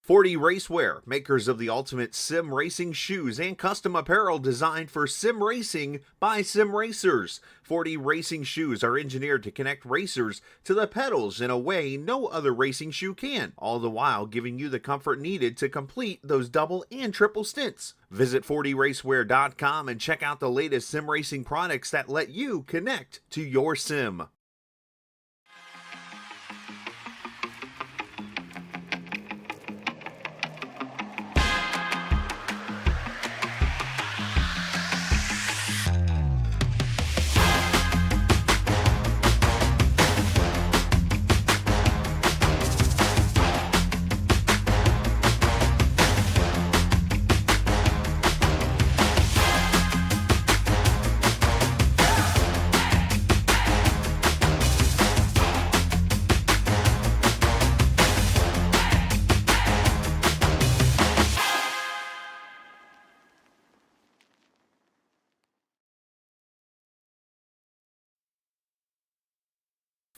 40 Racewear, makers of the ultimate sim racing shoes and custom apparel designed for sim racing by sim racers. 40 racing shoes are engineered to connect racers to the pedals in a way no other racing shoe can, all the while giving you the comfort needed to complete those double and triple stints. Visit 40racewear.com and check out the latest sim racing products that let you connect to your sim.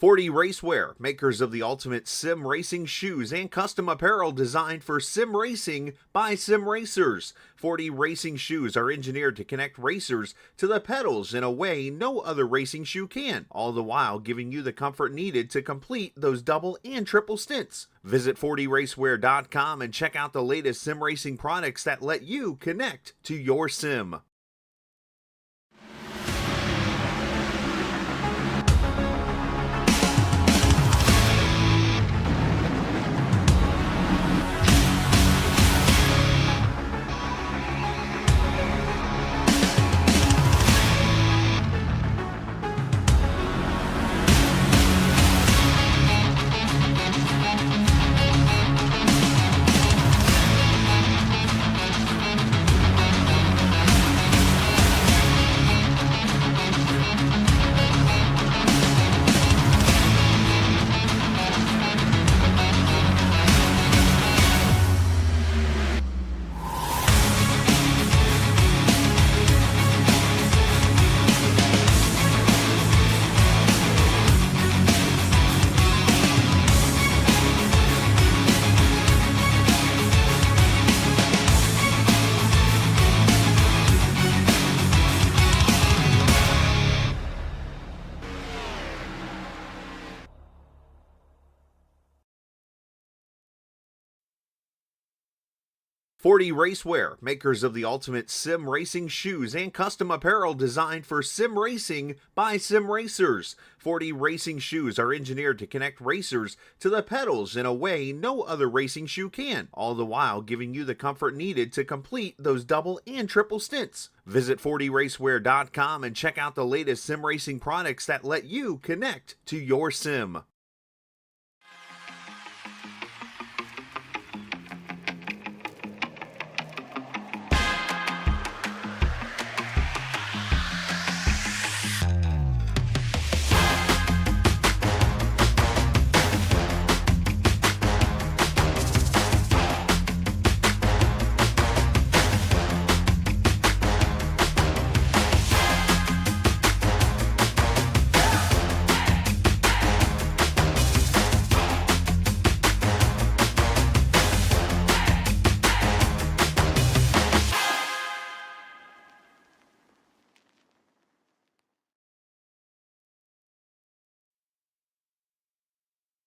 Forty Racewear, makers of the ultimate sim racing shoes and custom apparel designed for sim racing by sim racers. 40 racing shoes are engineered to connect racers to the pedals in a way no other racing shoe can, all the while giving you the comfort needed to complete those double and triple stints. Visit 40racewear.com and check out the latest sim racing products that let you connect to your sim. Forty Racewear, makers of the ultimate sim racing shoes and custom apparel designed for sim racing by sim racers. 40 racing shoes are engineered to connect racers to the pedals in a way no other racing shoe can, all the while giving you the comfort needed to complete those double and triple stints. Visit 40racewear.com and check out the latest sim racing products that let you connect to your sim.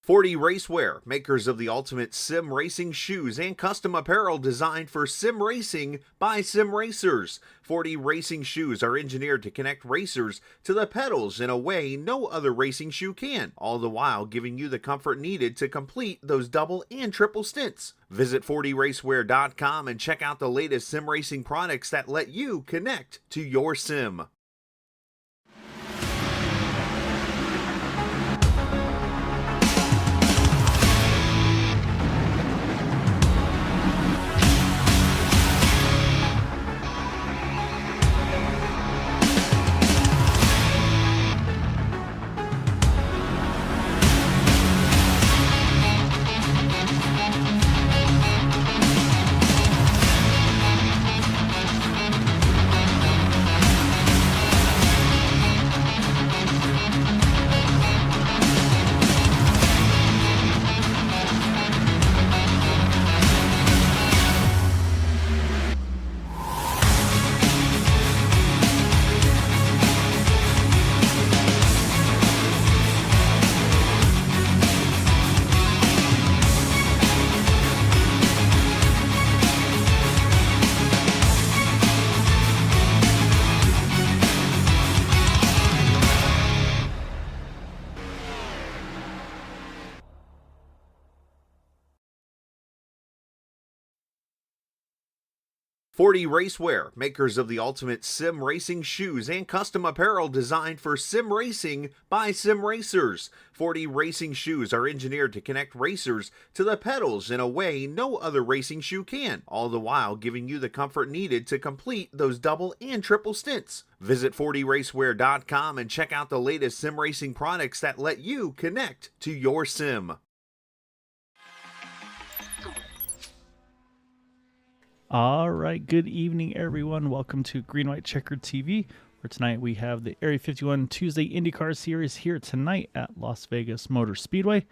Forty Racewear, makers of the ultimate sim racing shoes and custom apparel designed for sim racing by sim racers. 40 racing shoes are engineered to connect racers to the pedals in a way no other racing shoe can, all the while giving you the comfort needed to complete those double and triple stints. Visit 40racewear.com and check out the latest sim racing products that let you connect to your sim. 40 Racewear, makers of the ultimate sim racing shoes and custom apparel designed for sim racing by sim racers. 40 racing shoes are engineered to connect racers to the pedals in a way no other racing shoe can, all the while giving you the comfort needed to complete those double and triple stints. Visit 40racewear.com and check out the latest sim racing products that let you connect to your sim. All right, good evening, everyone. Welcome to Green White Checkered TV, where tonight we have the Area 51 Tuesday IndyCar Series here tonight at Las Vegas Motor Speedway.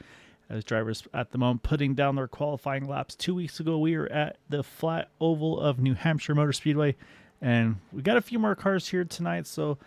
As drivers at the moment putting down their qualifying laps. 2 weeks ago, we were at the flat oval of New Hampshire Motor Speedway, and we got a few more cars here tonight, so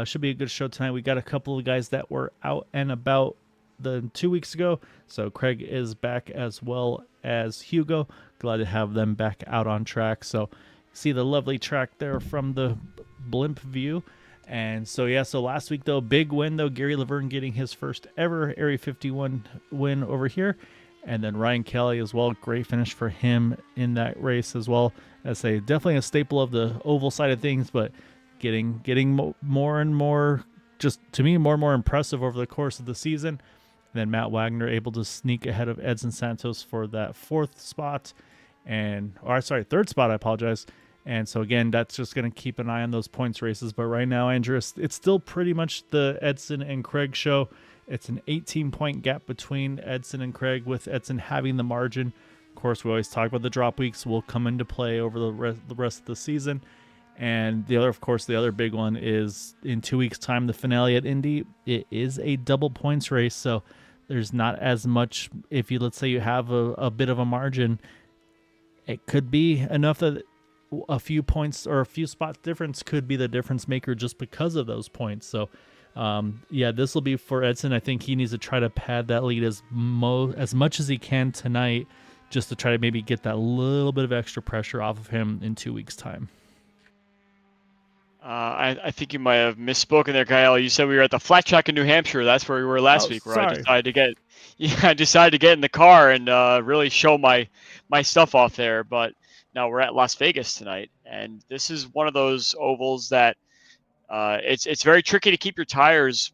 should be a good show tonight. We got a couple of guys that were out and about the 2 weeks ago, so Craig is back as well as Hugo. Glad to have them back out on track. So see the lovely track there from the blimp view. And so last week though, big win though, Gary Laverne getting his first ever Area 51 win over here, and then Ryan Kelly as well. Great finish for him in that race as well. As definitely a staple of the oval side of things, but getting more and more, just to me, more and more impressive over the course of the season. And then Matt Wagner able to sneak ahead of Edson Santos for that third spot, I apologize. And so again, that's just going to keep an eye on those points races. But right now, Andrew, it's still pretty much the Edson and Craig show. It's an 18-point gap between Edson and Craig, with Edson having the margin. Of course, we always talk about the drop weeks will come into play over the rest of the season. And the other big one is in 2 weeks' time, the finale at Indy. It is a double points race, so there's not as much. If let's say you have a bit of a margin, it could be enough that a few points or a few spots difference could be the difference maker just because of those points. So, this will be for Edson. I think he needs to try to pad that lead as much as he can tonight, just to try to maybe get that little bit of extra pressure off of him in 2 weeks' time. I think you might have misspoken there, Kyle. You said we were at the flat track in New Hampshire. That's where we were last week, where sorry. I decided to get in the car and really show my stuff off there. But now we're at Las Vegas tonight, and this is one of those ovals that it's very tricky to keep your tires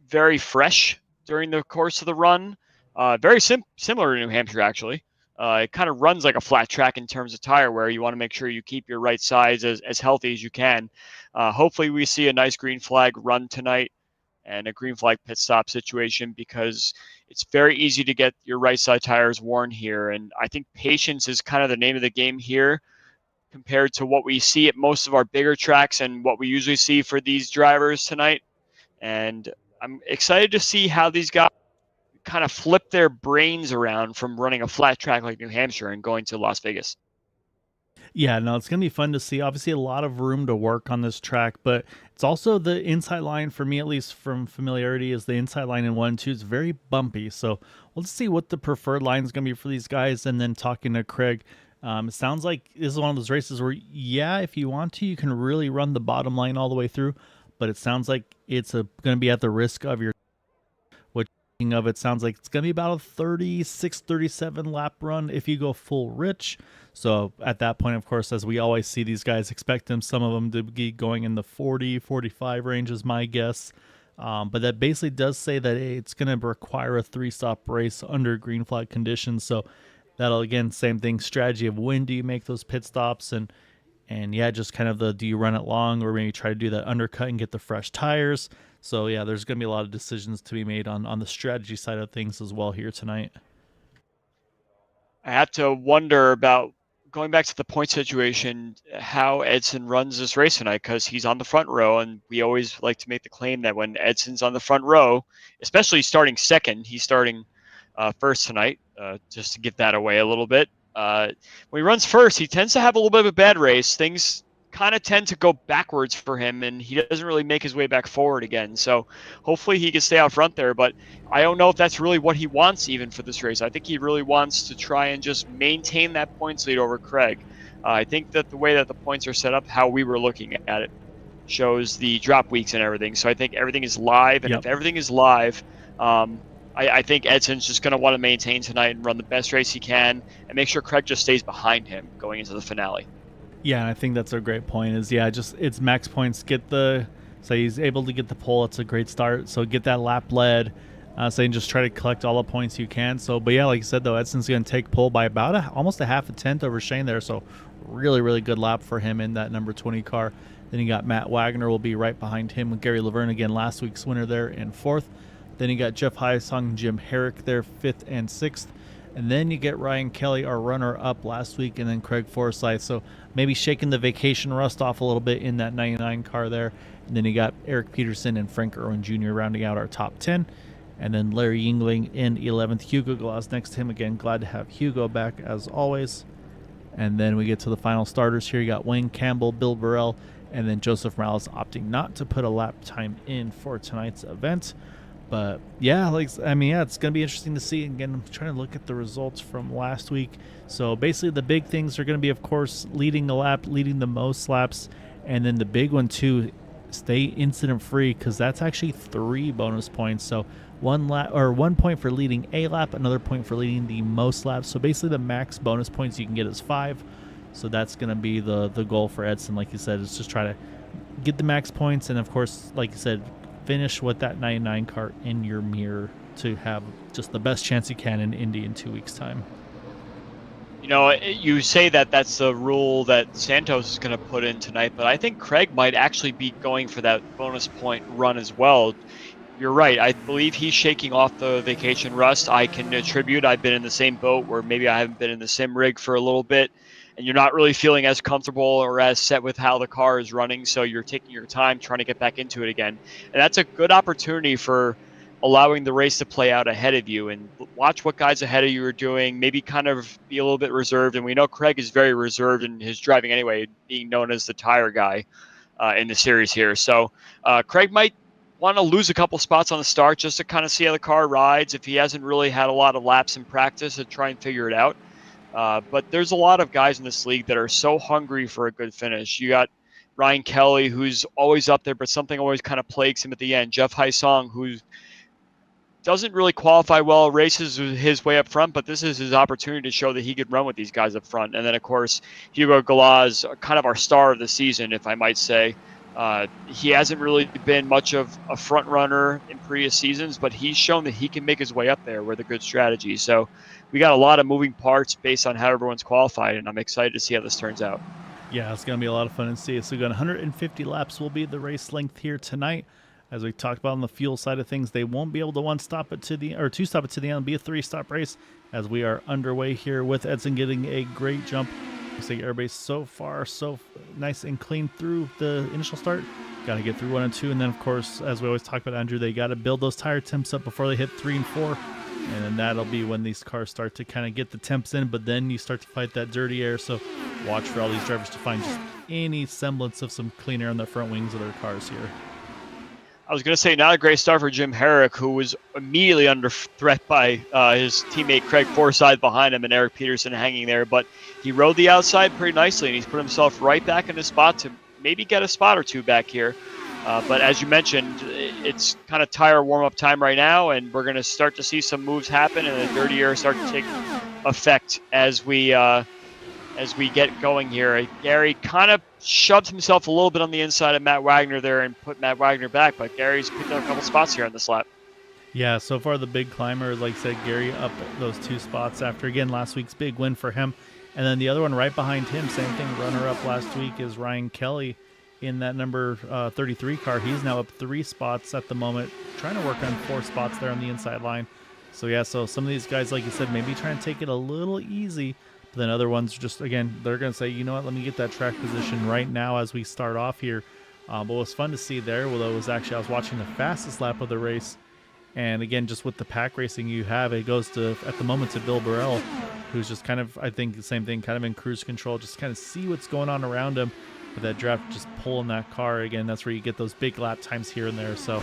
very fresh during the course of the run. Very similar to New Hampshire, actually. It kind of runs like a flat track in terms of tire wear. You want to make sure you keep your right sides as healthy as you can. Hopefully we see a nice green flag run tonight and a green flag pit stop situation, because it's very easy to get your right side tires worn here. And I think patience is kind of the name of the game here compared to what we see at most of our bigger tracks and what we usually see for these drivers tonight. And I'm excited to see how these guys kind of flip their brains around from running a flat track like New Hampshire and going to Las Vegas. Yeah, no, it's going to be fun to see. Obviously, a lot of room to work on this track, but it's also the inside line, for me at least from familiarity, is the inside line in 1 and 2. It's very bumpy, so we'll see what the preferred line is going to be for these guys. And then talking to Craig, it sounds like this is one of those races where, if you want to, you can really run the bottom line all the way through, but it sounds like it's going to be at the risk of your of it. Sounds like it's going to be about a 36, 37 lap run if you go full rich. So at that point, of course, as we always see these guys, expect some of them to be going in the 40, 45 range is my guess. But that basically does say that it's going to require a 3-stop race under green flag conditions. So that'll, again, same thing, strategy of when do you make those pit stops, and just kind of do you run it long or maybe try to do that undercut and get the fresh tires. So, there's going to be a lot of decisions to be made on the strategy side of things as well here tonight. I have to wonder about, going back to the point situation, how Edson runs this race tonight, because he's on the front row, and we always like to make the claim that when Edson's on the front row, especially starting second, he's starting first tonight, just to get that away a little bit. When he runs first, he tends to have a little bit of a bad race. Things kind of tend to go backwards for him, and he doesn't really make his way back forward again. So hopefully he can stay out front there, but I don't know if that's really what he wants even for this race. I think he really wants to try and just maintain that points lead over Craig. I think that the way that the points are set up, how we were looking at it, shows the drop weeks and everything. So I think everything is live, and if everything is live, I think Edson's just going to want to maintain tonight and run the best race he can and make sure Craig just stays behind him going into the finale. Yeah, and I think that's a great point. Just it's max points. So he's able to get the pole. It's a great start. So get that lap led. So you can just try to collect all the points you can. So, but yeah, like you said though, Edson's going to take pole by about almost a half a tenth over Shane there. So really, really good lap for him in that number 20 car. Then you got Matt Wagner will be right behind him with Gary Laverne again, last week's winner there in fourth. Then you got Jeff Hysong, Jim Herrick there, fifth and sixth. And then you get Ryan Kelly, our runner-up last week, and then Craig Forsyth. So maybe shaking the vacation rust off a little bit in that 99 car there. And then you got Eric Peterson and Frank Irwin Jr. rounding out our top 10. And then Larry Yingling in 11th. Hugo Glass next to him. Again, glad to have Hugo back as always. And then we get to the final starters here. You got Wayne Campbell, Bill Burrell, and then Joseph Morales opting not to put a lap time in for tonight's event. But yeah, it's going to be interesting to see. Again, I'm trying to look at the results from last week. So basically the big things are going to be, of course, leading the lap, leading the most laps. And then the big one too, stay incident free, because that's actually 3 bonus points. So 1 point for leading a lap, another point for leading the most laps. So basically the max bonus points you can get is 5. So that's going to be the goal for Edson. Like you said, is just try to get the max points. And of course, like you said, finish with that 99 car in your mirror to have just the best chance you can in Indy in 2 weeks' time. You say that that's the rule that Santos is going to put in tonight, but I think Craig might actually be going for that bonus point run as well. You're right. I believe he's shaking off the vacation rust. I can attribute I've been in the same boat where maybe I haven't been in the sim rig for a little bit, and you're not really feeling as comfortable or as set with how the car is running, so you're taking your time trying to get back into it again. And that's a good opportunity for allowing the race to play out ahead of you and watch what guys ahead of you are doing, maybe kind of be a little bit reserved. And we know Craig is very reserved in his driving anyway, being known as the tire guy in the series here. So Craig might want to lose a couple spots on the start just to kind of see how the car rides if he hasn't really had a lot of laps in practice to try and figure it out. But there's a lot of guys in this league that are so hungry for a good finish. You got Ryan Kelly, who's always up there, but something always kind of plagues him at the end. Jeff Hysong, who doesn't really qualify well, races his way up front, but this is his opportunity to show that he could run with these guys up front. And then, of course, Hugo Galaz, kind of our star of the season, if I might say. He hasn't really been much of a front runner in previous seasons, but he's shown that he can make his way up there with a good strategy. So we got a lot of moving parts based on how everyone's qualified, and I'm excited to see how this turns out. Yeah, it's going to be a lot of fun to see. So we got 150 laps will be the race length here tonight. As we talked about on the fuel side of things, they won't be able to two stop it to the end. It'll be a 3-stop race as we are underway here with Edson getting a great jump. Looks like everybody's so far so nice and clean through the initial start. Got to get through 1 and 2, and then of course, as we always talk about, Andrew, they got to build those tire temps up before they hit 3 and 4, and then that'll be when these cars start to kind of get the temps in. But then you start to fight that dirty air. So watch for all these drivers to find just any semblance of some clean air on the front wings of their cars here. I was going to say, not a great start for Jim Herrick, who was immediately under threat by his teammate Craig Forsyth behind him and Eric Peterson hanging there. But he rode the outside pretty nicely, and he's put himself right back in the spot to maybe get a spot or two back here. But as you mentioned, it's kind of tire warm-up time right now, and we're going to start to see some moves happen and the dirty air start to take effect as we get going here. Gary kind of shoved himself a little bit on the inside of Matt Wagner there and put Matt Wagner back, but Gary's picked up a couple spots here on this lap. Yeah, so far the big climber, like I said, Gary up those 2 spots after, again, last week's big win for him. And then the other one right behind him, same thing, runner-up last week, is Ryan Kelly in that number 33 car. He's now up 3 spots at the moment, trying to work on 4 spots there on the inside line. So yeah, so some of these guys, like you said, maybe trying to take it a little easy. But then other ones just, again, they're going to say, you know what, let me get that track position right now as we start off here. But what was fun to see there, well, it was actually, I was watching the fastest lap of the race. And again, just with the pack racing you have, it goes to, at the moment, to Bill Burrell, who's just kind of, I think the same thing, kind of in cruise control, just kind of see what's going on around him. But that draft just pulling that car, again, that's where you get those big lap times here and there. So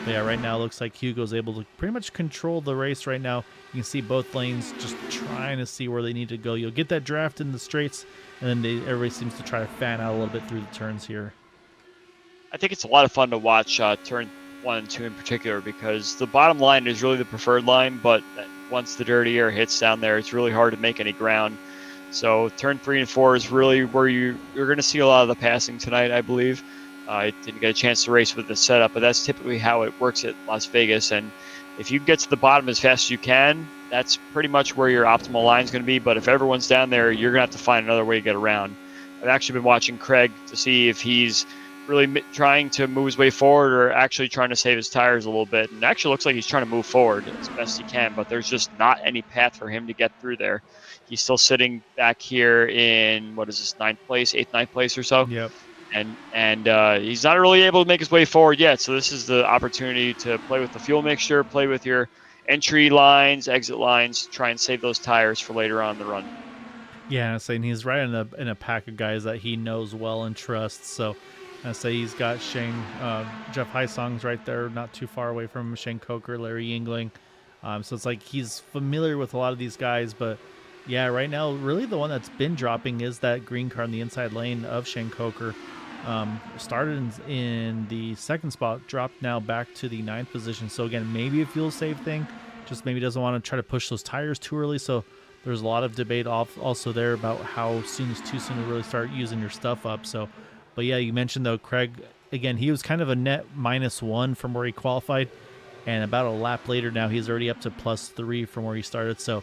yeah, right now it looks like Hugo's able to pretty much control the race right now. You can see both lanes just trying to see where they need to go. You'll get that draft in the straights, and then everybody seems to try to fan out a little bit through the turns here. I think it's a lot of fun to watch turn 1 and 2 in particular, because the bottom line is really the preferred line, but once the dirty air hits down there, it's really hard to make any ground. So turn 3 and 4 is really where you're going to see a lot of the passing tonight, I believe. I didn't get a chance to race with the setup, but that's typically how it works at Las Vegas. And if you get to the bottom as fast as you can, that's pretty much where your optimal line is going to be. But if everyone's down there, you're going to have to find another way to get around. I've actually been watching Craig to see if he's really trying to move his way forward or actually trying to save his tires a little bit. And it actually looks like he's trying to move forward as best he can, but there's just not any path for him to get through there. He's still sitting back here in, what is this, 9th place, 8th, 9th place or so? Yep. And he's not really able to make his way forward yet. So this is the opportunity to play with the fuel mixture, play with your entry lines, exit lines, try and save those tires for later on in the run. Yeah, saying he's right in a pack of guys that he knows well and trusts. So I say he's got Jeff Hysong's right there, not too far away from him, Shane Coker, Larry Yingling. So it's like he's familiar with a lot of these guys, but yeah, right now, really the one that's been dropping is that green car in the inside lane of Shane Coker. Started in the 2nd spot, dropped now back to the 9th position. So again, maybe a fuel save thing, just maybe doesn't want to try to push those tires too early. So there's a lot of debate also there about how soon is too soon to really start using your stuff up. So, but yeah, you mentioned though, Craig, again, he was kind of a net -1 from where he qualified, and about a lap later now he's already up to +3 from where he started. So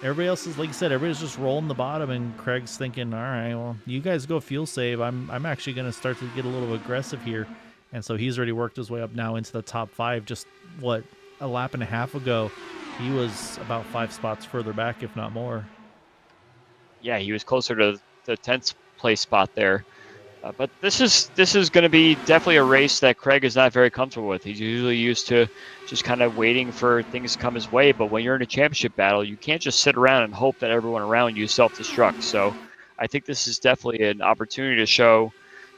everybody else is, like you said, everybody's just rolling the bottom, and Craig's thinking, all right, well, you guys go fuel save. I'm actually going to start to get a little aggressive here. And so he's already worked his way up now into the top 5. Just, a lap and a half ago, he was about 5 spots further back, if not more. Yeah, he was closer to the 10th place spot there. But this is going to be definitely a race that Craig is not very comfortable with. He's usually used to just kind of waiting for things to come his way. But when you're in a championship battle, you can't just sit around and hope that everyone around you self-destructs. So I think this is definitely an opportunity to show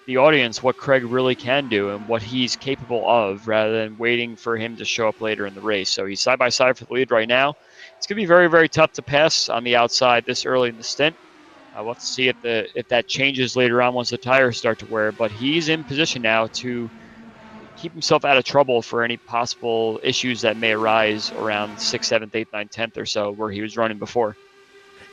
the audience what Craig really can do and what he's capable of, rather than waiting for him to show up later in the race. So he's side by side for the lead right now. It's going to be very, very tough to pass on the outside this early in the stint. We'll have to see if that changes later on once the tires start to wear. But he's in position now to keep himself out of trouble for any possible issues that may arise around 6th, 7th, 8th, 9th, 10th or so where he was running before.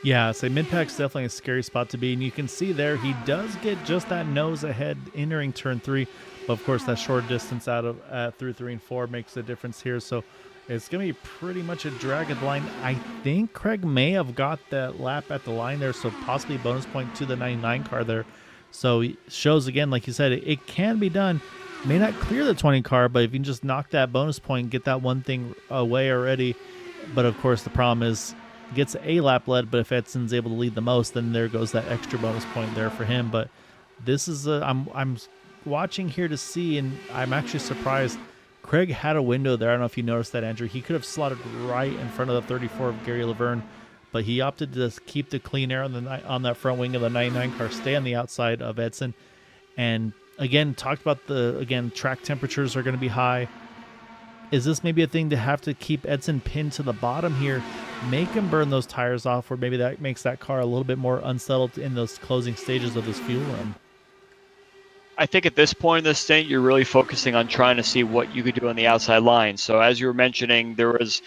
Yeah, so mid-pack's definitely a scary spot to be. And you can see there he does get just that nose ahead entering turn 3. But, of course, that short distance out of through 3 and 4 makes a difference here. So it's going to be pretty much a drag at the line. I think Craig may have got that lap at the line there, so possibly a bonus point to the 99 car there. So it shows, again, like you said, it can be done. May not clear the 20 car, but if you can just knock that bonus point, get that one thing away already. But, of course, the problem is gets a lap led, but if Edson's able to lead the most, then there goes that extra bonus point there for him. But this is I'm watching here to see, and I'm actually surprised. Craig had a window there. I don't know if you noticed that, Andrew. He could have slotted right in front of the 34 of Gary Laverne, but he opted to keep the clean air on that front wing of the 99 car, stay on the outside of Edson. And again, talked about track temperatures are going to be high. Is this maybe a thing to have to keep Edson pinned to the bottom here, make him burn those tires off, or maybe that makes that car a little bit more unsettled in those closing stages of this fuel run? I think at this point in the stint, you're really focusing on trying to see what you could do on the outside line. So as you were mentioning, there was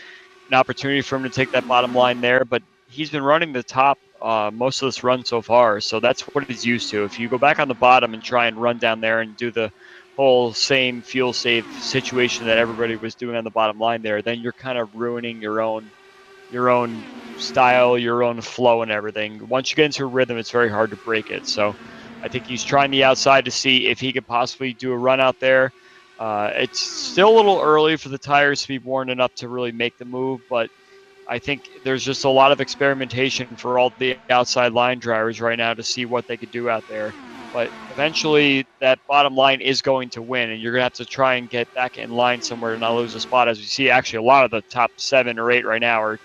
an opportunity for him to take that bottom line there, but he's been running the top most of this run so far. So that's what he's used to. If you go back on the bottom and try and run down there and do the whole same fuel save situation that everybody was doing on the bottom line there, then you're kind of ruining your own style, your own flow and everything. Once you get into a rhythm, it's very hard to break it. So I think he's trying the outside to see if he could possibly do a run out there. It's still a little early for the tires to be worn enough to really make the move, but I think there's just a lot of experimentation for all the outside line drivers right now to see what they could do out there. But eventually that bottom line is going to win, and you're going to have to try and get back in line somewhere to not lose a spot. As we see, actually a lot of the top 7 or 8 right now are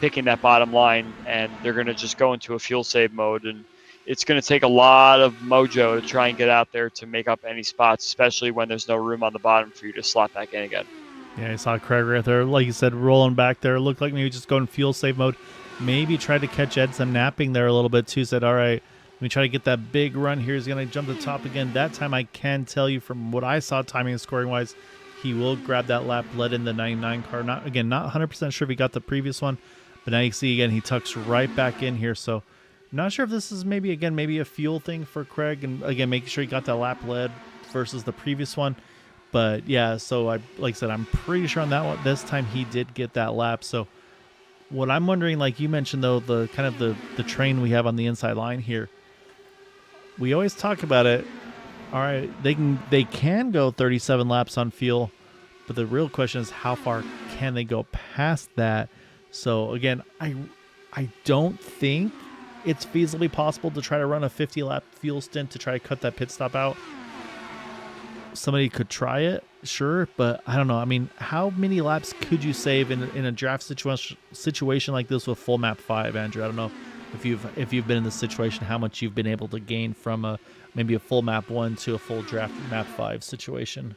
picking that bottom line, and they're going to just go into a fuel save mode. And it's going to take a lot of mojo to try and get out there to make up any spots, especially when there's no room on the bottom for you to slot back in again. Yeah, I saw Craig right there, like you said, rolling back there. Looked like maybe just going fuel save mode. Maybe tried to catch Edson napping there a little bit too. Said, all right, let me try to get that big run here. He's going to jump to the top again. That time I can tell you from what I saw timing and scoring-wise, he will grab that lap led in the 99 car. Not 100% sure if he got the previous one, but now you see again he tucks right back in here. So Not sure if this is maybe a fuel thing for Craig, and again making sure he got that lap led versus the previous one. But yeah, so like I said, I'm pretty sure on that one this time he did get that lap. So what I'm wondering, like you mentioned though, the kind of the train we have on the inside line here, we always talk about it. All right, they can go 37 laps on fuel, but the real question is how far can they go past that? So again, I don't think it's feasibly possible to try to run a 50 lap fuel stint to try to cut that pit stop out. Somebody could try it, sure, but I don't know. I mean, how many laps could you save in a draft situation like this with full map 5, Andrew? I don't know if you've been in this situation, how much you've been able to gain from maybe a full map 1 to a full draft map 5 situation.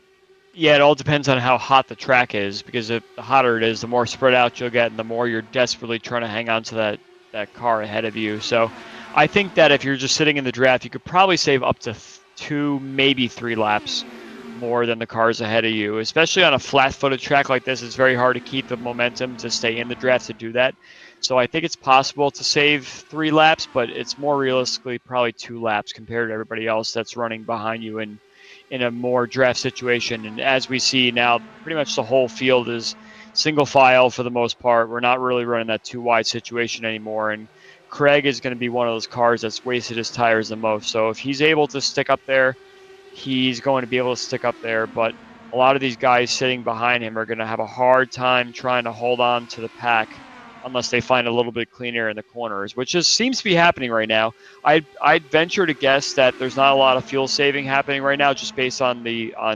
Yeah, it all depends on how hot the track is, because the hotter it is, the more spread out you'll get, and the more you're desperately trying to hang on to that car ahead of you. So I think that if you're just sitting in the draft, you could probably save up to 2, maybe 3 laps more than the cars ahead of you. Especially on a flat-footed track like this, it's very hard to keep the momentum to stay in the draft to do that. So I think it's possible to save 3 laps, but it's more realistically probably 2 laps compared to everybody else that's running behind you in a more draft situation. And as we see now, pretty much the whole field is single file for the most part. We're not really running that too wide situation anymore. And Craig is going to be one of those cars that's wasted his tires the most. So if he's able to stick up there, he's going to be able to stick up there. But a lot of these guys sitting behind him are going to have a hard time trying to hold on to the pack unless they find a little bit cleaner in the corners, which just seems to be happening right now. I'd venture to guess that there's not a lot of fuel saving happening right now, just based on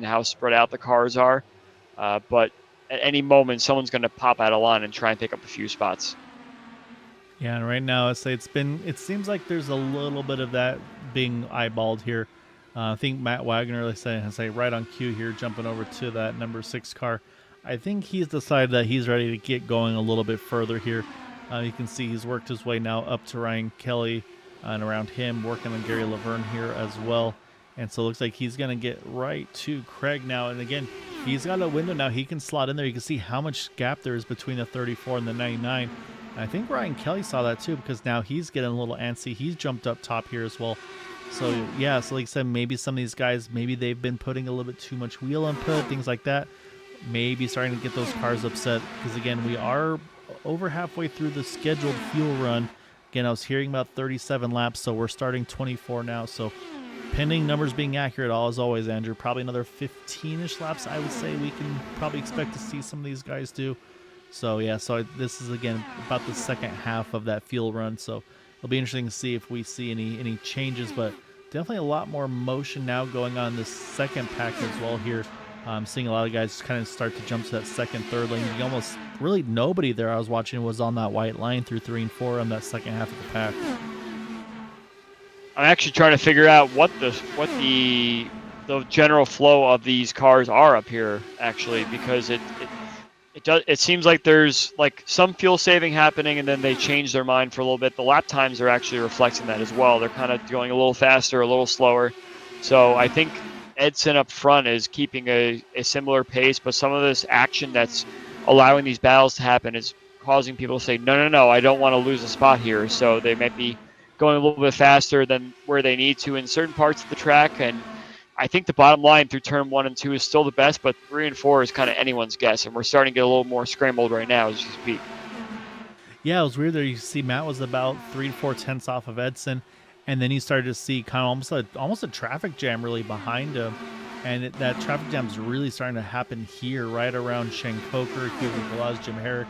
how spread out the cars are. But at any moment, someone's going to pop out of line and try and pick up a few spots. Yeah, and right now, it seems like there's a little bit of that being eyeballed here. I think Matt Wagner, let's say right on cue here, jumping over to that number 6 car. I think he's decided that he's ready to get going a little bit further here. You can see he's worked his way now up to Ryan Kelly and around him, working on Gary Laverne here as well. And so it looks like he's going to get right to Craig now. And again, he's got a window now. He can slot in there. You can see how much gap there is between the 34 and the 99. And I think Ryan Kelly saw that too, because now he's getting a little antsy. He's jumped up top here as well. So yeah, so like I said, maybe some of these guys, maybe they've been putting a little bit too much wheel input, things like that. Maybe starting to get those cars upset, because again, we are over halfway through the scheduled fuel run. Again, I was hearing about 37 laps, so we're starting 24 now. So pending numbers being accurate, as always, Andrew, probably another 15-ish laps, I would say we can probably expect to see some of these guys do. So yeah, so this is again about the second half of that fuel run. So it'll be interesting to see if we see any changes, but definitely a lot more motion now going on in this second pack as well here. I'm seeing a lot of guys kind of start to jump to that second, third lane. Almost really nobody there I was watching was on that white line through 3 and 4 on that second half of the pack. I'm actually trying to figure out what the general flow of these cars are up here, actually, because it seems like there's like some fuel saving happening, and then they change their mind for a little bit. The lap times are actually reflecting that as well. They're kind of going a little faster, a little slower. So I think Edson up front is keeping a similar pace, but some of this action that's allowing these battles to happen is causing people to say, no, I don't want to lose a spot here. So they might be going a little bit faster than where they need to in certain parts of the track. And I think the bottom line through turn 1 and 2 is still the best, but 3 and 4 is kind of anyone's guess. And we're starting to get a little more scrambled right now as you speak. Yeah, it was weird there. You see Matt was about 3 to 4 tenths off of Edson. And then you started to see kind of almost a traffic jam really behind him. And that traffic jam is really starting to happen here, right around Shankoker, Hugo Galaz, Jim Herrick.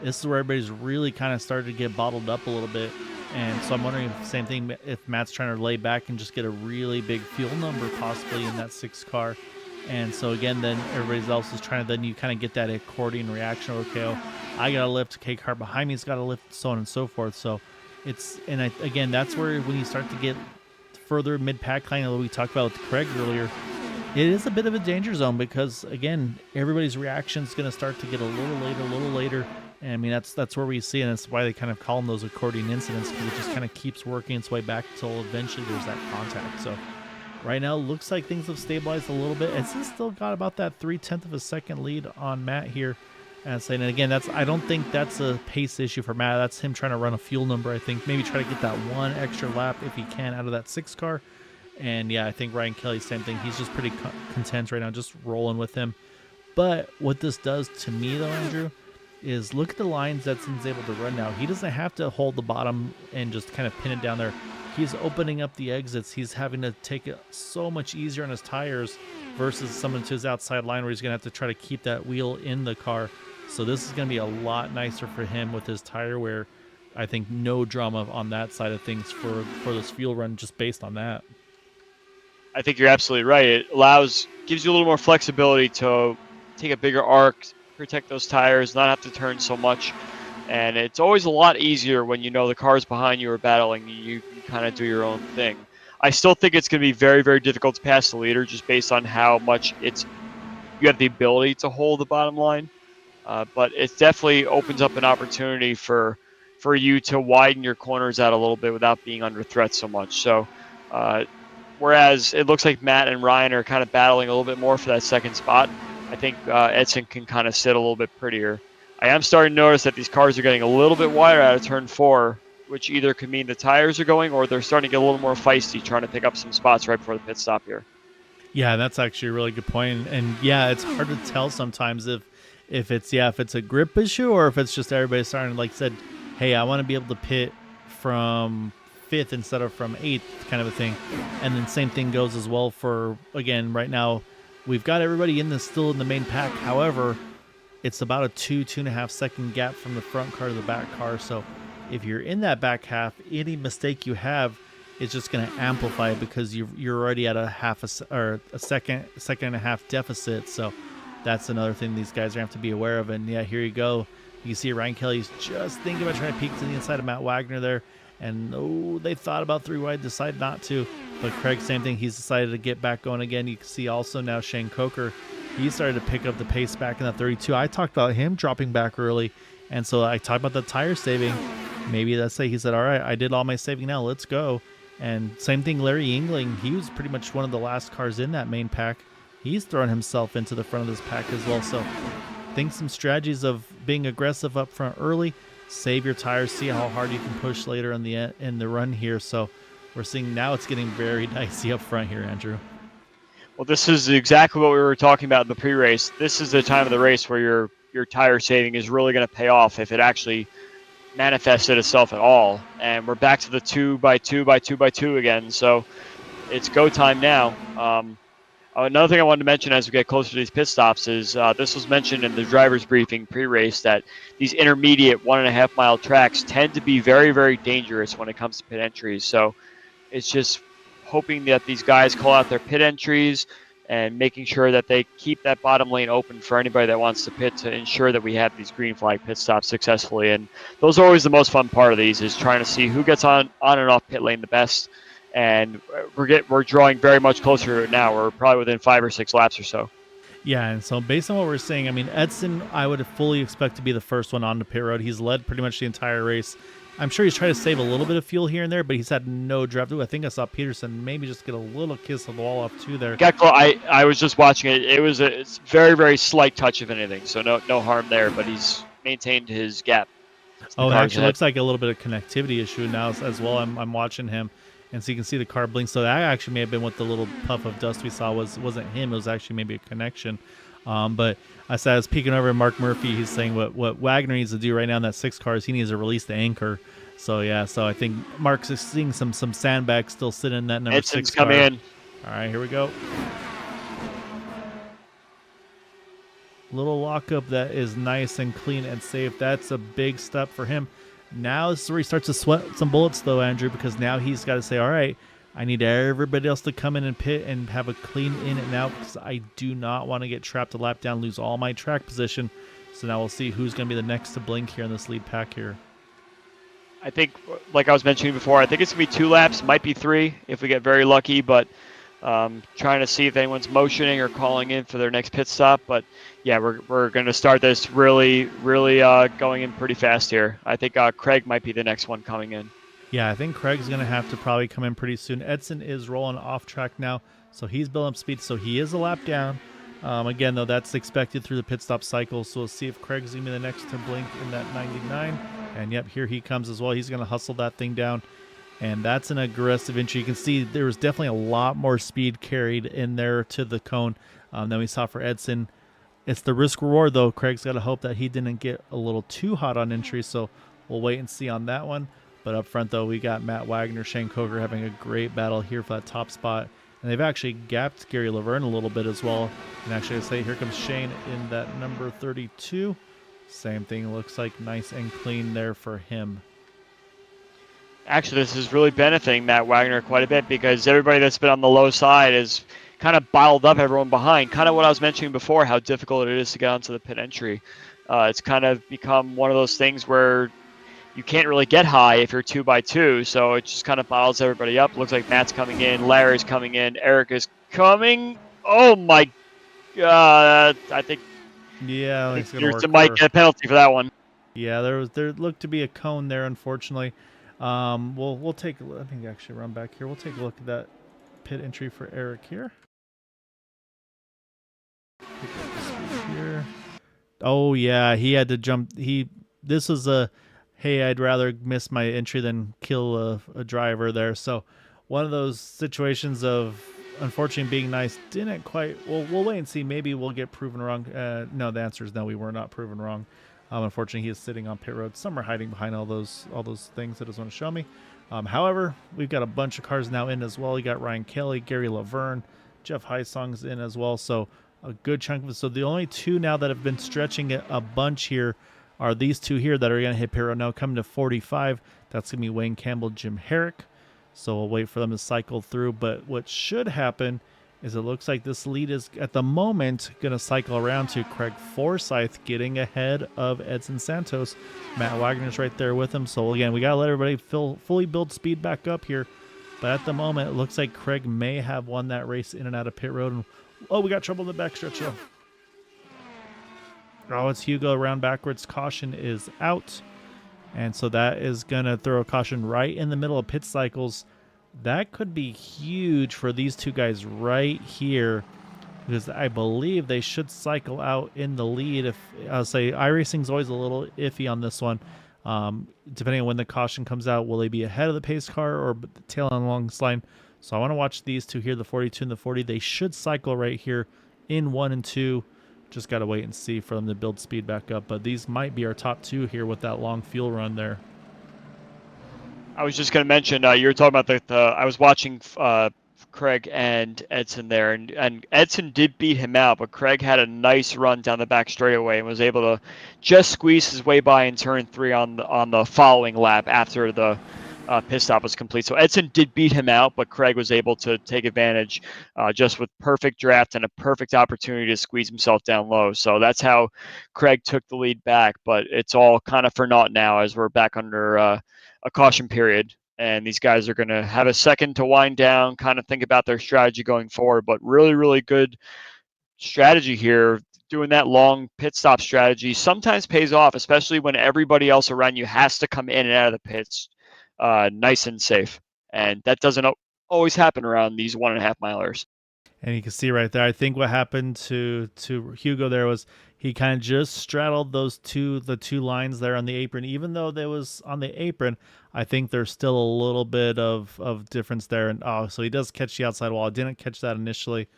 This is where everybody's really kind of started to get bottled up a little bit. And so I'm wondering if same thing, if Matt's trying to lay back and just get a really big fuel number possibly in that 6 car. And so again, then everybody else is trying to, then you kind of get that accordion reaction. Okay, I got to lift, K car behind me's got to lift, so on and so forth. So again, that's where when you start to get further mid-pack, kind of what we talked about with Craig earlier, it is a bit of a danger zone, because again, everybody's reaction is going to start to get a little later. And I mean, that's where we see, and that's why they kind of call them those accordion incidents, because it just kind of keeps working its way back until eventually there's that contact. So right now, looks like things have stabilized a little bit. Edson's still got about that 0.3 of a second lead on Matt here. And again, I don't think that's a pace issue for Matt. That's him trying to run a fuel number. I think maybe try to get that one extra lap if he can out of that 6 car. And yeah, I think Ryan Kelly, same thing. He's just pretty content right now, just rolling with him. But what this does to me, though, Andrew, is look at the lines Edson's able to run now. He doesn't have to hold the bottom and just kind of pin it down there. He's opening up the exits. He's having to take it so much easier on his tires versus someone to his outside line where he's going to have to try to keep that wheel in the car. So this is going to be a lot nicer for him with his tire wear. I think no drama on that side of things for this fuel run just based on that. I think you're absolutely right. It gives you a little more flexibility to take a bigger arc, protect those tires, not have to turn so much. And it's always a lot easier when you know the cars behind you are battling. You can kind of do your own thing. I still think it's going to be very, very difficult to pass the leader just based on how much you have the ability to hold the bottom line. But it definitely opens up an opportunity for you to widen your corners out a little bit without being under threat so much. So whereas it looks like Matt and Ryan are kind of battling a little bit more for that second spot, I think Edson can kind of sit a little bit prettier. I am starting to notice that these cars are getting a little bit wider out of turn 4, which either could mean the tires are going or they're starting to get a little more feisty, trying to pick up some spots right before the pit stop here. Yeah, that's actually a really good point. And yeah, it's hard to tell sometimes if it's a grip issue or if it's just everybody starting, like said, hey, I want to be able to pit from 5th instead of from 8th kind of a thing. And then same thing goes as well for, again, right now, we've got everybody still in the main pack. However, it's about a 2.5 second gap from the front car to the back car. So if you're in that back half, any mistake you have is just going to amplify it because you're already at a second and a half deficit. So that's another thing these guys are going to have to be aware of. And yeah, here you go. You see Ryan Kelly's just thinking about trying to peek to the inside of Matt Wagner there. And they thought about 3 wide, decided not to. But Craig, same thing. He's decided to get back going again. You can see also now Shane Coker, he started to pick up the pace back in that 32. I talked about him dropping back early. And so I talked about the tire saving. Maybe that's say he said, all right, I did all my saving now. Let's go. And same thing, Larry Yingling. He was pretty much one of the last cars in that main pack. He's thrown himself into the front of this pack as well. So I think some strategies of being aggressive up front early, save your tires, see how hard you can push later in the run here. So we're seeing now it's getting very dicey up front here, Andrew. Well, this is exactly what we were talking about in the pre-race. This is the time of the race where your tire saving is really going to pay off if it actually manifested itself at all. And we're back to the 2x2x2x2 again. So it's go time now. Another thing I wanted to mention as we get closer to these pit stops is this was mentioned in the driver's briefing pre-race that these intermediate 1.5 mile tracks tend to be very, very dangerous when it comes to pit entries. So it's just hoping that these guys call out their pit entries and making sure that they keep that bottom lane open for anybody that wants to pit to ensure that we have these green flag pit stops successfully. And those are always the most fun part of these, is trying to see who gets on and off pit lane the best. And we're drawing very much closer to it now. We're probably within 5 or 6 laps or so. Yeah, and so based on what we're seeing, I mean, Edson, I would fully expect to be the first one on the pit road. He's led pretty much the entire race. I'm sure he's trying to save a little bit of fuel here and there, but he's had no draft. I think I saw Peterson maybe just get a little kiss of the wall off too there. I was just watching it. It's very, very slight touch of anything, so no harm there. But he's maintained his gap. Oh, it actually looks like a little bit of connectivity issue now as well. I'm watching him, and so you can see the car blink. So that actually may have been what the little puff of dust we saw wasn't him. It was actually maybe a connection. But I was peeking over at Mark Murphy. He's saying what Wagner needs to do right now in that 6 car is he needs to release the anchor. So yeah, so I think Mark's is seeing some sandbags still sitting in that number Edson's 6 car. Coming in. All right, here we go. Little lockup that is nice and clean and safe. That's a big step for him. Now this is where he starts to sweat some bullets though, Andrew, because now he's got to say, all right, I need everybody else to come in and pit and have a clean in and out, because I do not want to get trapped a lap down, lose all my track position. So now we'll see who's going to be the next to blink here in this lead pack here. I think, like I was mentioning before, I think it's going to be 2 laps, might be 3 if we get very lucky, but trying to see if anyone's motioning or calling in for their next pit stop. But yeah, we're going to start this really going in pretty fast here. I think Craig might be the next one coming in. Yeah, I think Craig's going to have to probably come in pretty soon. Edson is rolling off track now, so he's building up speed, so he is a lap down. Again, though, that's expected through the pit stop cycle, so we'll see if Craig's going to be the next to blink in that 99. And yep, here he comes as well. He's going to hustle that thing down. And that's an aggressive entry. You can see there was definitely a lot more speed carried in there to the cone than we saw for Edson. It's the risk reward, though. Craig's got to hope that he didn't get a little too hot on entry, so we'll wait and see on that one. But up front, though, we got Matt Wagner, Shane Coker having a great battle here for that top spot. And they've actually gapped Gary Laverne a little bit as well. And actually, I say here comes Shane in that number 32. Same thing, looks like nice and clean there for him. Actually, this is really benefiting Matt Wagner quite a bit because everybody that's been on the low side is kind of biled up everyone behind. Kind of what I was mentioning before, how difficult it is to get onto the pit entry. It's kind of become one of those things where you can't really get high if you're 2x2, so it just kind of piles everybody up. Looks like Matt's coming in, Larry's coming in, Eric is coming. Oh my God! I think Peterson might get a penalty for that one. Yeah, there looked to be a cone there, unfortunately. We'll take. I think actually run back here. We'll take a look at that pit entry for Eric here. Pick up the speed here. Oh yeah, he had to jump. This was a. Hey, I'd rather miss my entry than kill a driver there. So one of those situations of, unfortunately, being nice didn't quite. We'll wait and see. Maybe we'll get proven wrong. No, the answer is no. We were not proven wrong. Unfortunately, he is sitting on pit road. Some are hiding behind all those things that doesn't want to show me. However, we've got a bunch of cars now in as well. You got Ryan Kelly, Gary Laverne, Jeff Heisong's in as well. So a good chunk of it. So the only two now that have been stretching it a bunch here are these two here that are going to hit pit road now, coming to 45. That's going to be Wayne Campbell, Jim Herrick. So we'll wait for them to cycle through. But what should happen is it looks like this lead is, at the moment, going to cycle around to Craig Forsyth getting ahead of Edson Santos. Matt Wagner's right there with him. So, again, we got to let everybody fully build speed back up here. But at the moment, it looks like Craig may have won that race in and out of pit road. And, oh, we got trouble in the backstretch, though. Oh, it's Hugo around backwards. Caution is out. And so that is going to throw a caution right in the middle of pit cycles. That could be huge for these two guys right here, because I believe they should cycle out in the lead. If I'll say iRacing's always a little iffy on this one. Depending on when the caution comes out, will they be ahead of the pace car or tail on along this line? So I want to watch these two here, the 42 and the 40. They should cycle right here in 1 and 2. Just got to wait and see for them to build speed back up. But these might be our top two here with that long fuel run there. I was just going to mention, you were talking about I was watching Craig and Edson there, and Edson did beat him out, but Craig had a nice run down the back straightaway and was able to just squeeze his way by in turn 3 on the following lap after the pit stop was complete. So Edson did beat him out, but Craig was able to take advantage just with perfect draft and a perfect opportunity to squeeze himself down low. So that's how Craig took the lead back, but it's all kind of for naught now as we're back under a caution period. And these guys are going to have a second to wind down, kind of think about their strategy going forward. But really, really good strategy here. Doing that long pit stop strategy sometimes pays off, especially when everybody else around you has to come in and out of the pits nice and safe. And that doesn't always happen around these 1.5 milers. And you can see right there, I think what happened to Hugo there was he kind of just straddled the two lines there on the apron. Even though they was on the apron, I think there's still a little bit of difference there. And so he does catch the outside wall. I didn't catch that initially,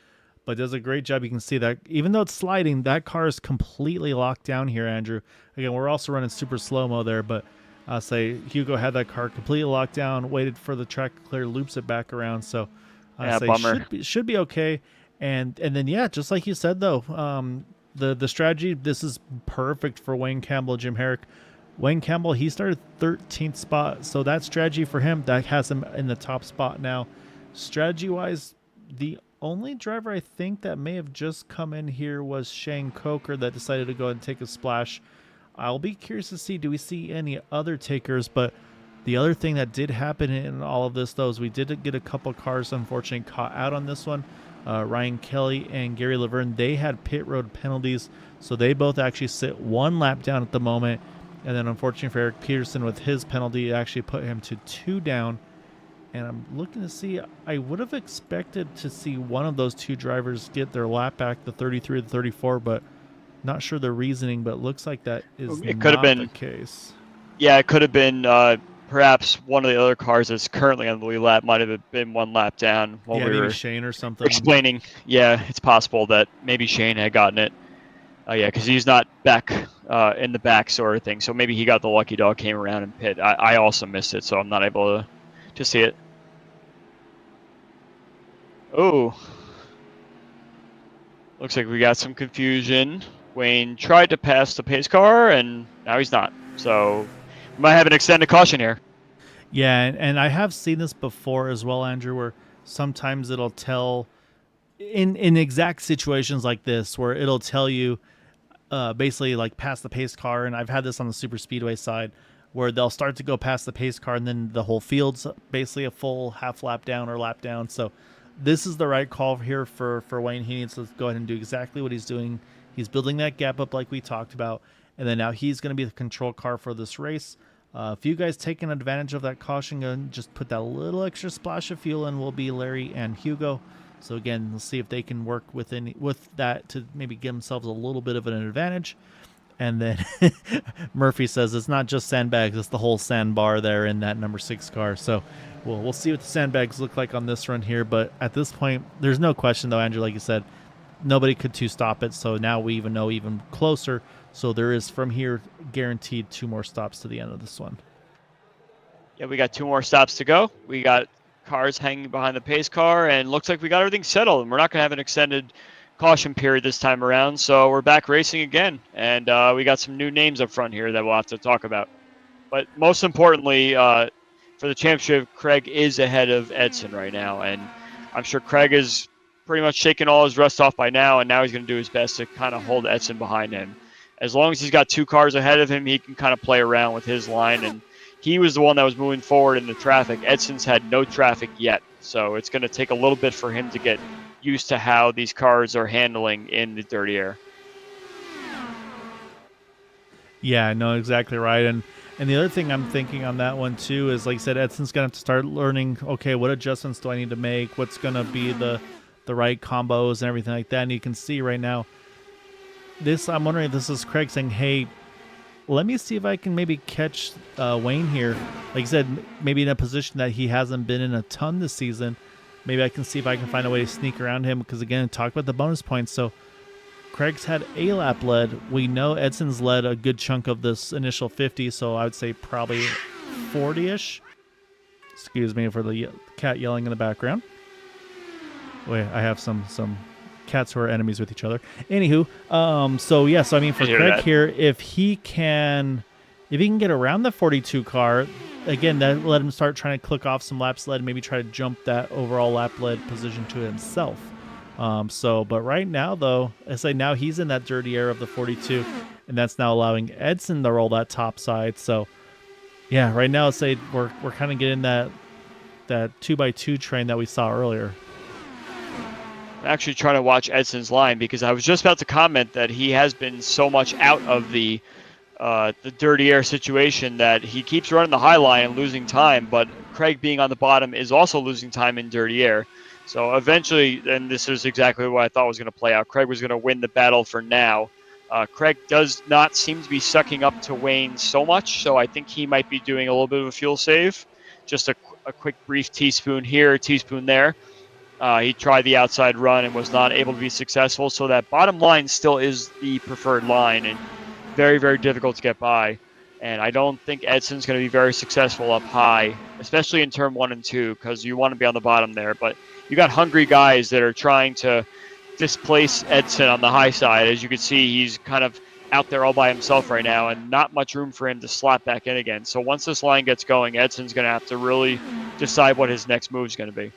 but does a great job. You can see that even though it's sliding, that car is completely locked down here, Andrew. Again, we're also running super slow-mo there, but I'll say Hugo had that car completely locked down, waited for the track to clear, loops it back around. So bummer. Should be okay. And then, yeah, just like you said, though, the strategy, this is perfect for Wayne Campbell, Jim Herrick. Wayne Campbell, he started 13th spot, so that strategy for him, that has him in the top spot now. Strategy-wise, the only driver I think that may have just come in here was Shane Coker that decided to go and take a splash. I'll be curious to see, do we see any other takers? But the other thing that did happen in all of this, though, is we did get a couple cars, unfortunately, caught out on this one. Ryan Kelly and Gary Laverne, they had pit road penalties, so they both actually sit 1 lap down at the moment. And then, unfortunately for Eric Peterson, with his penalty, it actually put him to 2 down. And I'm looking to see, I would have expected to see one of those two drivers get their lap back, the 33 or the 34, but not sure the reasoning, but looks like that is It could have not the been, case. yeah, it could have been perhaps one of the other cars that's currently on the lead lap might have been one lap down while Yeah, we maybe were Shane or something. explaining. Yeah, it's possible that maybe Shane had gotten it. Yeah, because he's not back in the back sort of thing. So maybe he got the lucky dog, came around and pit. I also missed it, so I'm not able to see it. Oh, looks like we got some confusion. Wayne tried to pass the pace car, and now he's not. So we might have an extended caution here. Yeah, and I have seen this before as well, Andrew, where sometimes it'll tell in exact situations like this where it'll tell you basically like past the pace car, and I've had this on the super speedway side where they'll start to go past the pace car and then the whole field's basically a full half lap down or lap down. So this is the right call here for Wayne. He needs to go ahead and do exactly what he's doing. He's building that gap up like we talked about, and then now he's going to be the control car for this race. If you guys taking advantage of that caution gun, just put that little extra splash of fuel in, will be Larry and Hugo. So again, let's see if they can work with that to maybe give themselves a little bit of an advantage. And then Murphy says it's not just sandbags, it's the whole sandbar there in that number 6 car. So we'll see what the sandbags look like on this run here. But at this point, there's no question though, Andrew, like you said, nobody could stop it. So now we even know even closer. So there is from here guaranteed 2 more stops to the end of this one. Yeah, we got 2 more stops to go. We got cars hanging behind the pace car, and looks like we got everything settled. And we're not going to have an extended caution period this time around, so we're back racing again. And we got some new names up front here that we'll have to talk about. But most importantly, for the championship, Craig is ahead of Edson right now, and I'm sure Craig is pretty much shaking all his rust off by now, and now he's going to do his best to kind of hold Edson behind him. As long as he's got 2 cars ahead of him, he can kind of play around with his line, and he was the one that was moving forward in the traffic. Edson's had no traffic yet, so it's going to take a little bit for him to get used to how these cars are handling in the dirty air. Yeah, no, exactly right. And the other thing I'm thinking on that one too is, like you said, Edson's going to have to start learning, okay, what adjustments do I need to make? What's going to be the right combos and everything like that? And you can see right now, I'm wondering if this is Craig saying, hey, let me see if I can maybe catch Wayne here. Like you said, maybe in a position that he hasn't been in a ton this season. Maybe I can see if I can find a way to sneak around him, because again, talk about the bonus points. So Craig's had a lap led. We know Edson's led a good chunk of this initial 50, so I would say probably 40-ish. Excuse me for the cat yelling in the background. Wait, I have some cats who are enemies with each other. Anywho, so I mean, for Craig here, if he can get around the 42 car, again, that let him start trying to click off some laps led, maybe try to jump that overall lap led position to himself. But right now though, I say now he's in that dirty air of the 42, and that's now allowing Edson to roll that top side. So yeah, right now, let's say we're kind of getting that 2x2 train that we saw earlier. Actually trying to watch Edson's line, because I was just about to comment that he has been so much out of the dirty air situation that he keeps running the high line and losing time, but Craig being on the bottom is also losing time in dirty air. So eventually, and this is exactly what I thought was going to play out, Craig was going to win the battle for now. Craig does not seem to be sucking up to Wayne so much, so I think he might be doing a little bit of a fuel save. Just a quick brief teaspoon here, teaspoon there. He tried the outside run and was not able to be successful, so that bottom line still is the preferred line and very, very difficult to get by. And I don't think Edson's going to be very successful up high, especially in turn 1 and 2, because you want to be on the bottom there. But you got hungry guys that are trying to displace Edson on the high side. As you can see, he's kind of out there all by himself right now, and not much room for him to slap back in again. So once this line gets going, Edson's going to have to really decide what his next move is going to be.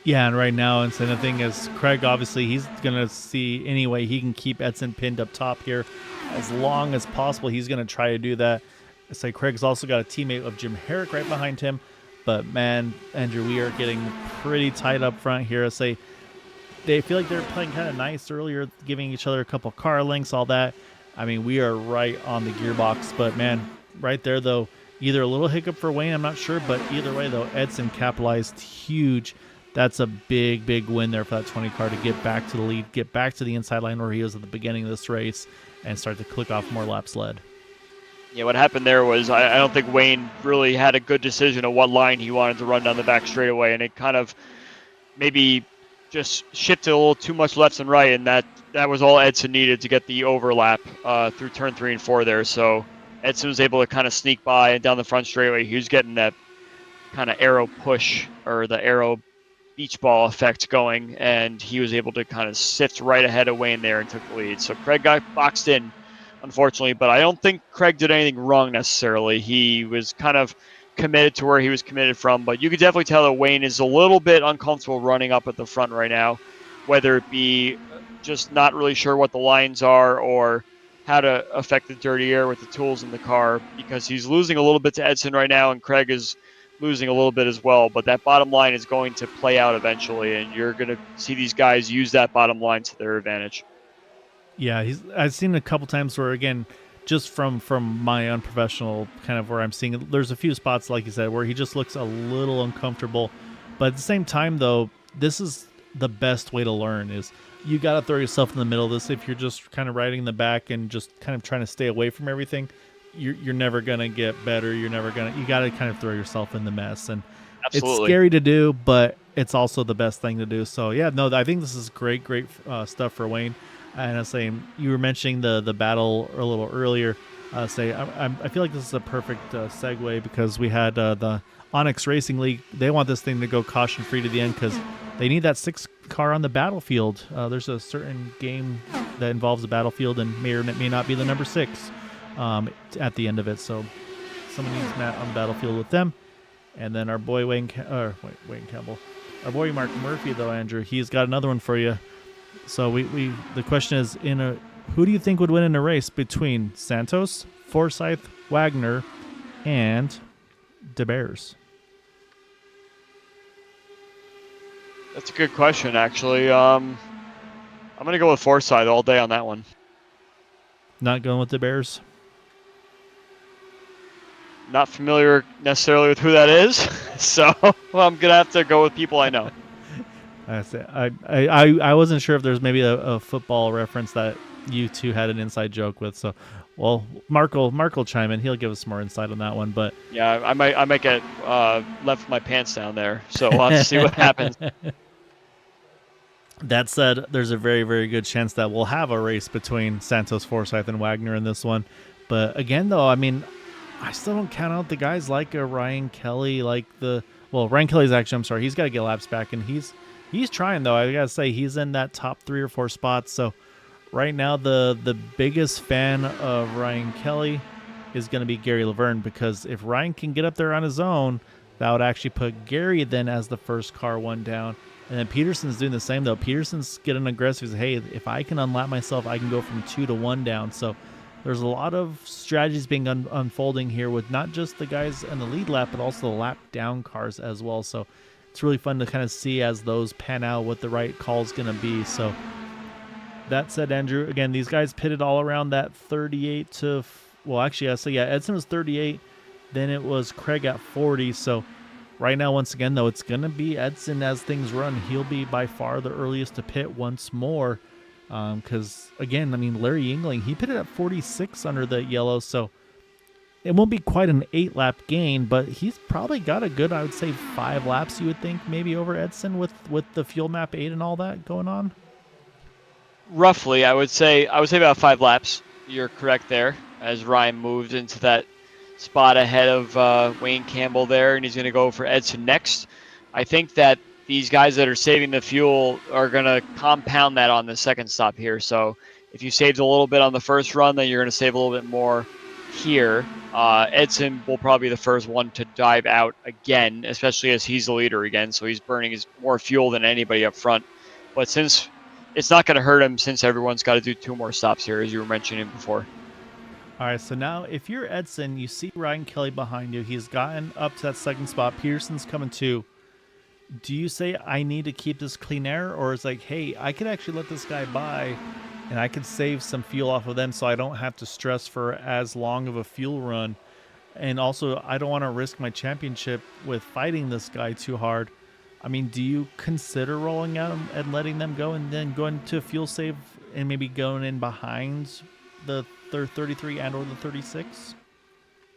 Yeah, and right now, and so the thing is, Craig, obviously, he's going to see any way he can keep Edson pinned up top here as long as possible. He's going to try to do that. It's like Craig's also got a teammate of Jim Herrick right behind him. But, man, Andrew, we are getting pretty tight up front here. I say they feel like they're playing kind of nice earlier, giving each other a couple car links, all that. I mean, we are right on the gearbox. But, man, right there, though, Either a little hiccup for Wayne, I'm not sure, but either way, though, Edson capitalized huge. That's a big, big win there for that 20 car to get back to the lead, get back to the inside line where he was at the beginning of this race, and start to click off more laps led. Yeah, what happened there was I don't think Wayne really had a good decision of what line he wanted to run down the back straightaway, and it kind of maybe just shifted a little too much left and right, and that was all Edson needed to get the overlap through turn 3 and 4 there. So Edson was able to kind of sneak by and down the front straightaway. He was getting that kind of arrow push or the arrow beach ball effect going, and he was able to kind of sift right ahead of Wayne there and took the lead. So Craig got boxed in, unfortunately, but I don't think Craig did anything wrong necessarily. He was kind of committed to where he was committed from, but you could definitely tell that Wayne is a little bit uncomfortable running up at the front right now, whether it be just not really sure what the lines are or how to affect the dirty air with the tools in the car, because he's losing a little bit to Edson right now, and Craig is losing a little bit as well. But that bottom line is going to play out eventually, and you're going to see these guys use that bottom line to their advantage. Yeah, I've seen a couple times where, again, just from my unprofessional kind of where I'm seeing it, there's a few spots, like you said, where he just looks a little uncomfortable. But at the same time, though, this is the best way to learn is you got to throw yourself in the middle of this. If you're just kind of riding the back and just kind of trying to stay away from everything, you're never going to get better. You got to kind of throw yourself in the mess. And Absolutely. It's scary to do, but it's also the best thing to do. So, yeah, no, I think this is great stuff for Wayne. And I was saying, you were mentioning the battle a little earlier. I feel like this is a perfect segue because we had the Onyx Racing League. They want this thing to go caution free to the end because they need that 6 car on the battlefield. There's a certain game that involves a battlefield and may or may not be the number 6 at the end of it. So someone needs Matt on the battlefield with them. And then our boy Wayne Campbell, our boy Mark Murphy, though, Andrew, he's got another one for you. So the question is, who do you think would win in a race between Santos, Forsyth, Wagner, and DeBeers? That's a good question, actually. I'm going to go with Forsyth all day on that one. Not going with DeBeers? Not familiar necessarily with who that is, so I'm going to have to go with people I know. I wasn't sure if there's maybe a football reference that you two had an inside joke with. So, well, Mark will chime in. He'll give us more insight on that one. But yeah, I might get left my pants down there. So we'll have to see what happens. That said, there's a very, very good chance that we'll have a race between Santos, Forsyth, and Wagner in this one. But again, though, I mean, I still don't count out the guys like Ryan Kelly, Ryan Kelly's actually, I'm sorry, he's got to get laps back, and he's trying, though. I got to say, he's in that top 3 or 4 spots. So right now, the biggest fan of Ryan Kelly is going to be Gary Laverne, because if Ryan can get up there on his own, that would actually put Gary then as the first car one down. And then Peterson's doing the same, though. Peterson's getting aggressive. He's, hey, if I can unlap myself, I can go from 2 to 1 down. So there's a lot of strategies being unfolding here with not just the guys in the lead lap, but also the lap down cars as well. So it's really fun to kind of see as those pan out what the right call is going to be. So that said, Andrew, again, these guys pitted all around that 38 to, Edson was 38. Then it was Craig at 40. So right now, once again, though, it's going to be Edson as things run. He'll be by far the earliest to pit once more. Because, again, I mean, Larry Yingling, he pitted at 46 under the yellow. So it won't be quite an 8-lap gain, but he's probably got a good, I would say, 5 laps, you would think, maybe over Edson with the fuel map 8 and all that going on. Roughly, I would say about 5 laps. You're correct there, as Ryan moved into that spot ahead of Wayne Campbell there, and he's going to go for Edson next. I think that these guys that are saving the fuel are going to compound that on the second stop here. So if you saved a little bit on the first run, then you're going to save a little bit more here. Edson will probably be the first one to dive out again, especially as he's the leader again. So he's burning more fuel than anybody up front. But since it's not going to hurt him, since everyone's got to do 2 more stops here, as you were mentioning before. All right, so now if you're Edson, you see Ryan Kelly behind you. He's gotten up to that second spot. Peterson's coming too. Do you say, I need to keep this clean air? Or it's like, hey, I could actually let this guy by and I could save some fuel off of them so I don't have to stress for as long of a fuel run. And also, I don't want to risk my championship with fighting this guy too hard. I mean, do you consider rolling out and letting them go and then going to fuel save and maybe going in behind the 33 and or the 36?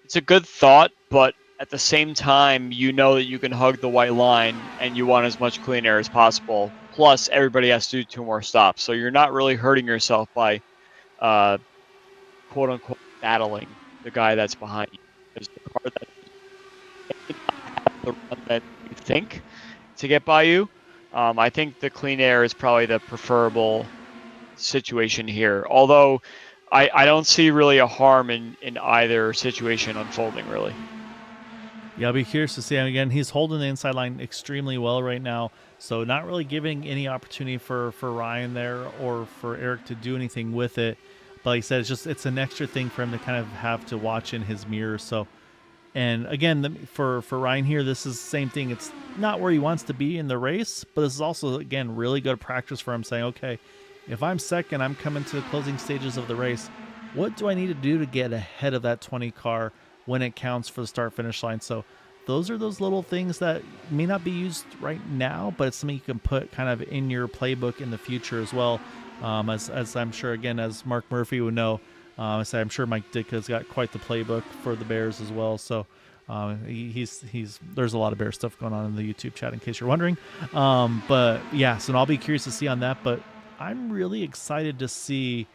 It's a good thought, but at the same time, you know that you can hug the white line and you want as much clean air as possible. Plus, everybody has to do 2 more stops. So you're not really hurting yourself by quote unquote battling the guy that's behind you. There's the car that may not have the run that you think to get by you. I think the clean air is probably the preferable situation here. Although I don't see really a harm in either situation unfolding, really. Yeah, I'll be curious to see him again. He's holding the inside line extremely well right now, so not really giving any opportunity for Ryan there or for Eric to do anything with it. But like I said, it's an extra thing for him to kind of have to watch in his mirror. So, and again, for Ryan here, this is the same thing. It's not where he wants to be in the race, but this is also, again, really good practice for him saying, okay, if I'm second, I'm coming to the closing stages of the race. What do I need to do to get ahead of that 20 car when it counts for the start-finish line? So those are those little things that may not be used right now, but it's something you can put kind of in your playbook in the future as well. As I'm sure, again, as Mark Murphy would know, I'm sure Mike Ditka's got quite the playbook for the Bears as well. So he's there's a lot of Bear stuff going on in the YouTube chat in case you're wondering. But yeah, so I'll be curious to see on that. But I'm really excited to see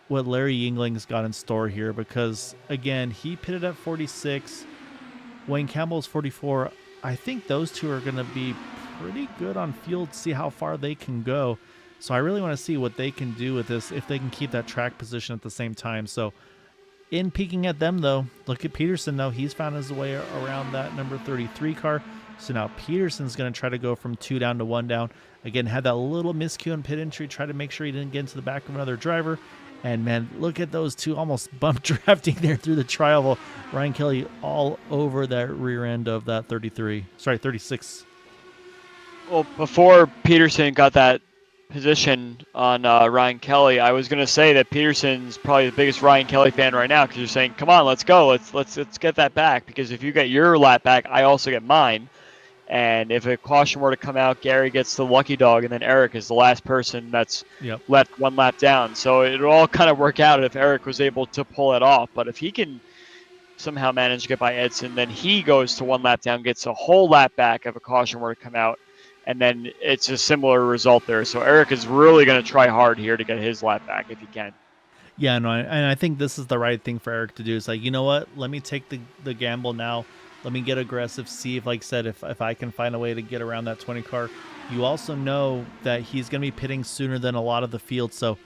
what Larry Yingling's got in store here because, again, he pitted at 46. Wayne Campbell's 44. I think those two are going to be pretty good on field, see how far they can go. So I really want to see what they can do with this, if they can keep that track position at the same time. So in peeking at them, though, look at Peterson, though. He's found his way around that number 33 car. So now Peterson's going to try to go from 2 down to 1 down. Again, had that little miscue in pit entry, try to make sure he didn't get into the back of another driver. And, man, look at those two almost bump drafting there through the tri-oval. Ryan Kelly all over that rear end of that 36. Well, before Peterson got that position on Ryan Kelly, I was going to say that Peterson's probably the biggest Ryan Kelly fan right now because you're saying, come on, let's go. Let's get that back because if you get your lap back, I also get mine. And if a caution were to come out, Gary gets the lucky dog, and then Eric is the last person that's left 1 lap down. So it'll all kind of work out if Eric was able to pull it off. But if he can somehow manage to get by Edson, then he goes to 1 lap down, gets a whole lap back if a caution were to come out, and then it's a similar result there. So Eric is really going to try hard here to get his lap back if he can. Yeah, no, and I think this is the right thing for Eric to do. It's like, you know what? Let me take the gamble now. Let me get aggressive, see if, like I said, if I can find a way to get around that 20 car. You also know that he's going to be pitting sooner than a lot of the field. So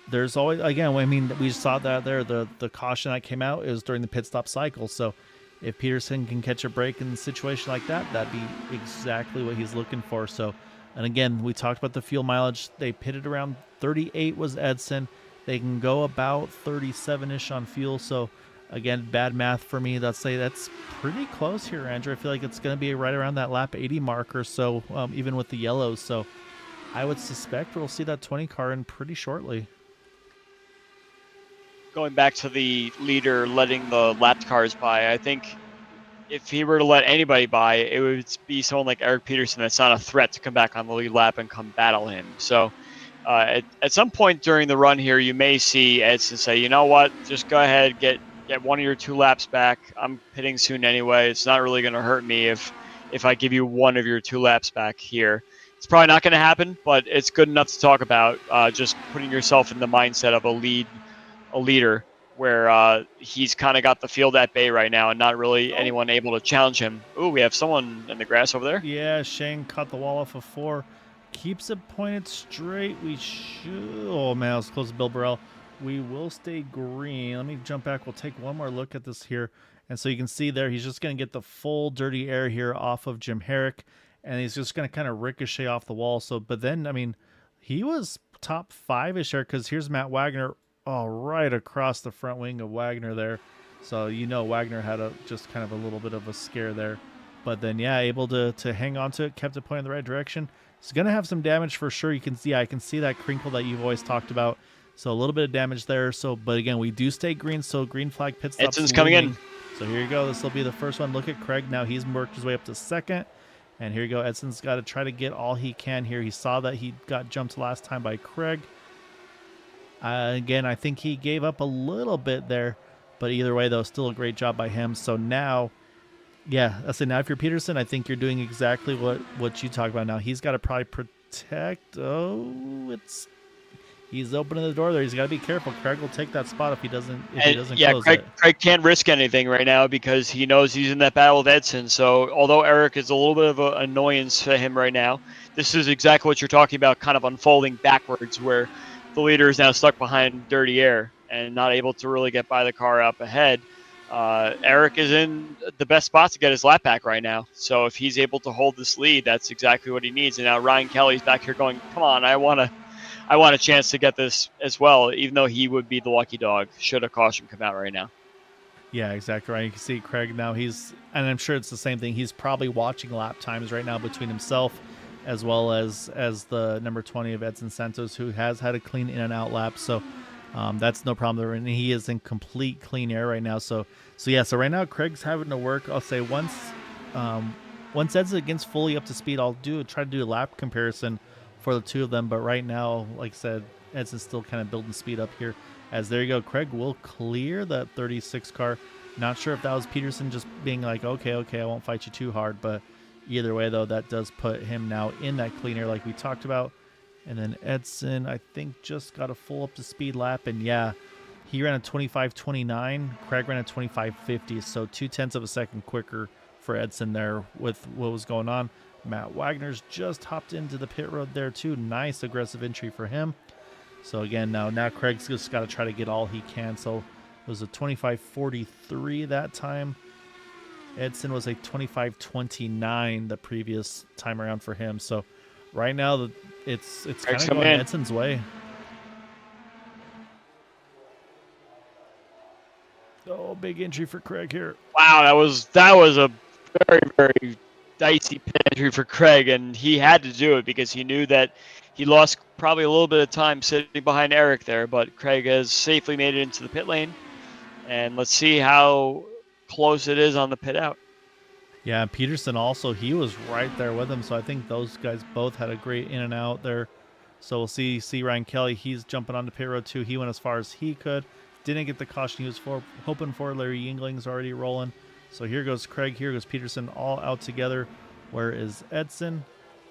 there's always, again, I mean, we saw that there. The caution that came out is during the pit stop cycle. So if Peterson can catch a break in a situation like that, that'd be exactly what he's looking for. So, and again, we talked about the fuel mileage. They pitted around 38 was Edson. They can go about 37-ish on fuel. So, again, bad math for me. Let's say that's pretty close here, Andrew. I feel like it's going to be right around that lap 80 mark or so, even with the yellows. So I would suspect we'll see that 20 car in pretty shortly. Going back to the leader letting the lapped cars by, I think if he were to let anybody by, it would be someone like Eric Peterson that's not a threat to come back on the lead lap and come battle him. So at some point during the run here, you may see Edson say, you know what, just go ahead, get 1 of your 2 laps back. I'm pitting soon anyway. It's not really going to hurt me if I give you 1 of your 2 laps back here. It's probably not going to happen, but it's good enough to talk about. Just putting yourself in the mindset of a leader, where he's kind of got the field at bay right now, and not really anyone able to challenge him. Ooh, we have someone in the grass over there. Yeah, Shane cut the wall off of 4, keeps it pointed straight. We should. Oh man, I was close to Bill Burrell. We will stay green. Let me jump back. We'll take one more look at this here. And so you can see there, he's just going to get the full dirty air here off of Jim Herrick. And he's just going to kind of ricochet off the wall. So, but then, I mean, he was top 5-ish there because here's Matt Wagner right across the front wing of Wagner there. So, you know, Wagner had just kind of a little bit of a scare there. But then, yeah, able to hang on to it, kept it pointing in the right direction. It's going to have some damage for sure. You can see, I can see that crinkle that you've always talked about. So a little bit of damage there. So, but again, we do stay green. So green flag pit stop. Edson's coming in. So here you go. This will be the first one. Look at Craig now. He's worked his way up to second. And here you go. Edson's got to try to get all he can here. He saw that he got jumped last time by Craig. Again, I think he gave up a little bit there. But either way, though, still a great job by him. So now, yeah, I say now if you're Peterson, I think you're doing exactly what you talked about now. He's got to probably protect. He's opening the door there. He's got to be careful. Craig will take that spot if he doesn't close it. Craig can't risk anything right now because he knows he's in that battle with Edson. So although Eric is a little bit of an annoyance to him right now, this is exactly what you're talking about, kind of unfolding backwards where the leader is now stuck behind dirty air and not able to really get by the car up ahead. Eric is in the best spot to get his lap back right now. So if he's able to hold this lead, that's exactly what he needs. And now Ryan Kelly's back here going, come on, I want a chance to get this as well, even though he would be the lucky dog should a caution come out right now. Yeah, exactly right. You can see Craig now, and I'm sure it's the same thing. He's probably watching lap times right now between himself as well as the number 20 of Edson Santos, who has had a clean in and out lap. So that's no problem there. And he is in complete clean air right now. So right now Craig's having to work. I'll say once Edson gets fully up to speed, I'll try to do a lap comparison for the two of them. But right now, like I said, Edson's still kind of building speed up here. As there you go, Craig will clear that 36 car. Not sure if that was Peterson just being like, okay, I won't fight you too hard. But either way, though, that does put him now in that clean air like we talked about. And then Edson, I think, just got a full up to speed lap. And yeah, he ran a 25.29. Craig ran a 25.50. So 0.2 of a second quicker for Edson there with what was going on. Matt Wagner's just hopped into the pit road there too. Nice aggressive entry for him. So again, now Craig's just got to try to get all he can. So it was a 25.43 that time. Edson was a 25.29 the previous time around for him. So right now it's kind of going Edson's way. Oh, big entry for Craig here. Wow, that was a very, very dicey pit entry for Craig, and he had to do it because he knew that he lost probably a little bit of time sitting behind Eric there, but Craig has safely made it into the pit lane, and let's see how close it is on the pit out. Yeah, Peterson also, he was right there with him, so I think those guys both had a great in and out there. So we'll see Ryan Kelly, he's jumping on the pit road too. He went as far as he could. Didn't get the caution he was hoping for. Larry Yingling's already rolling. So here goes Craig, here goes Peterson, all out together. Where is Edson?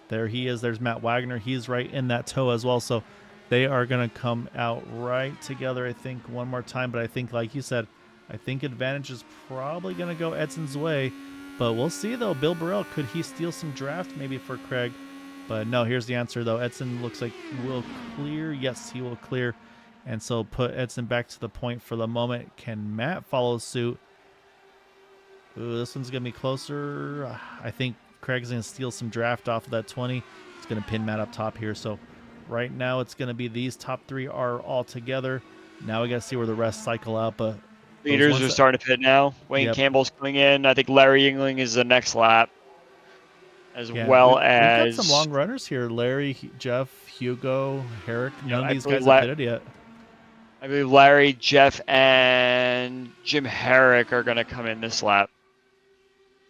There he is. There's Matt Wagner. He's right in that tow as well. So they are going to come out right together, I think, one more time. But I think, like you said, I think advantage is probably going to go Edson's way. But we'll see, though. Bill Burrell, could he steal some draft maybe for Craig? But no, here's the answer, though. Edson looks like will clear. Yes, he will clear. And so put Edson back to the point for the moment. Can Matt follow suit? Ooh, this one's going to be closer. I think Craig's going to steal some draft off of that 20. It's going to pin Matt up top here. So right now it's going to be these top three are all together. Now we got to see where the rest cycle out. But leaders are starting to pit now. Wayne Campbell's coming in. I think Larry Yingling is the next lap. We've got some long runners here. Larry, Jeff, Hugo, Herrick. None of these guys have pitted yet. I believe Larry, Jeff, and Jim Herrick are going to come in this lap.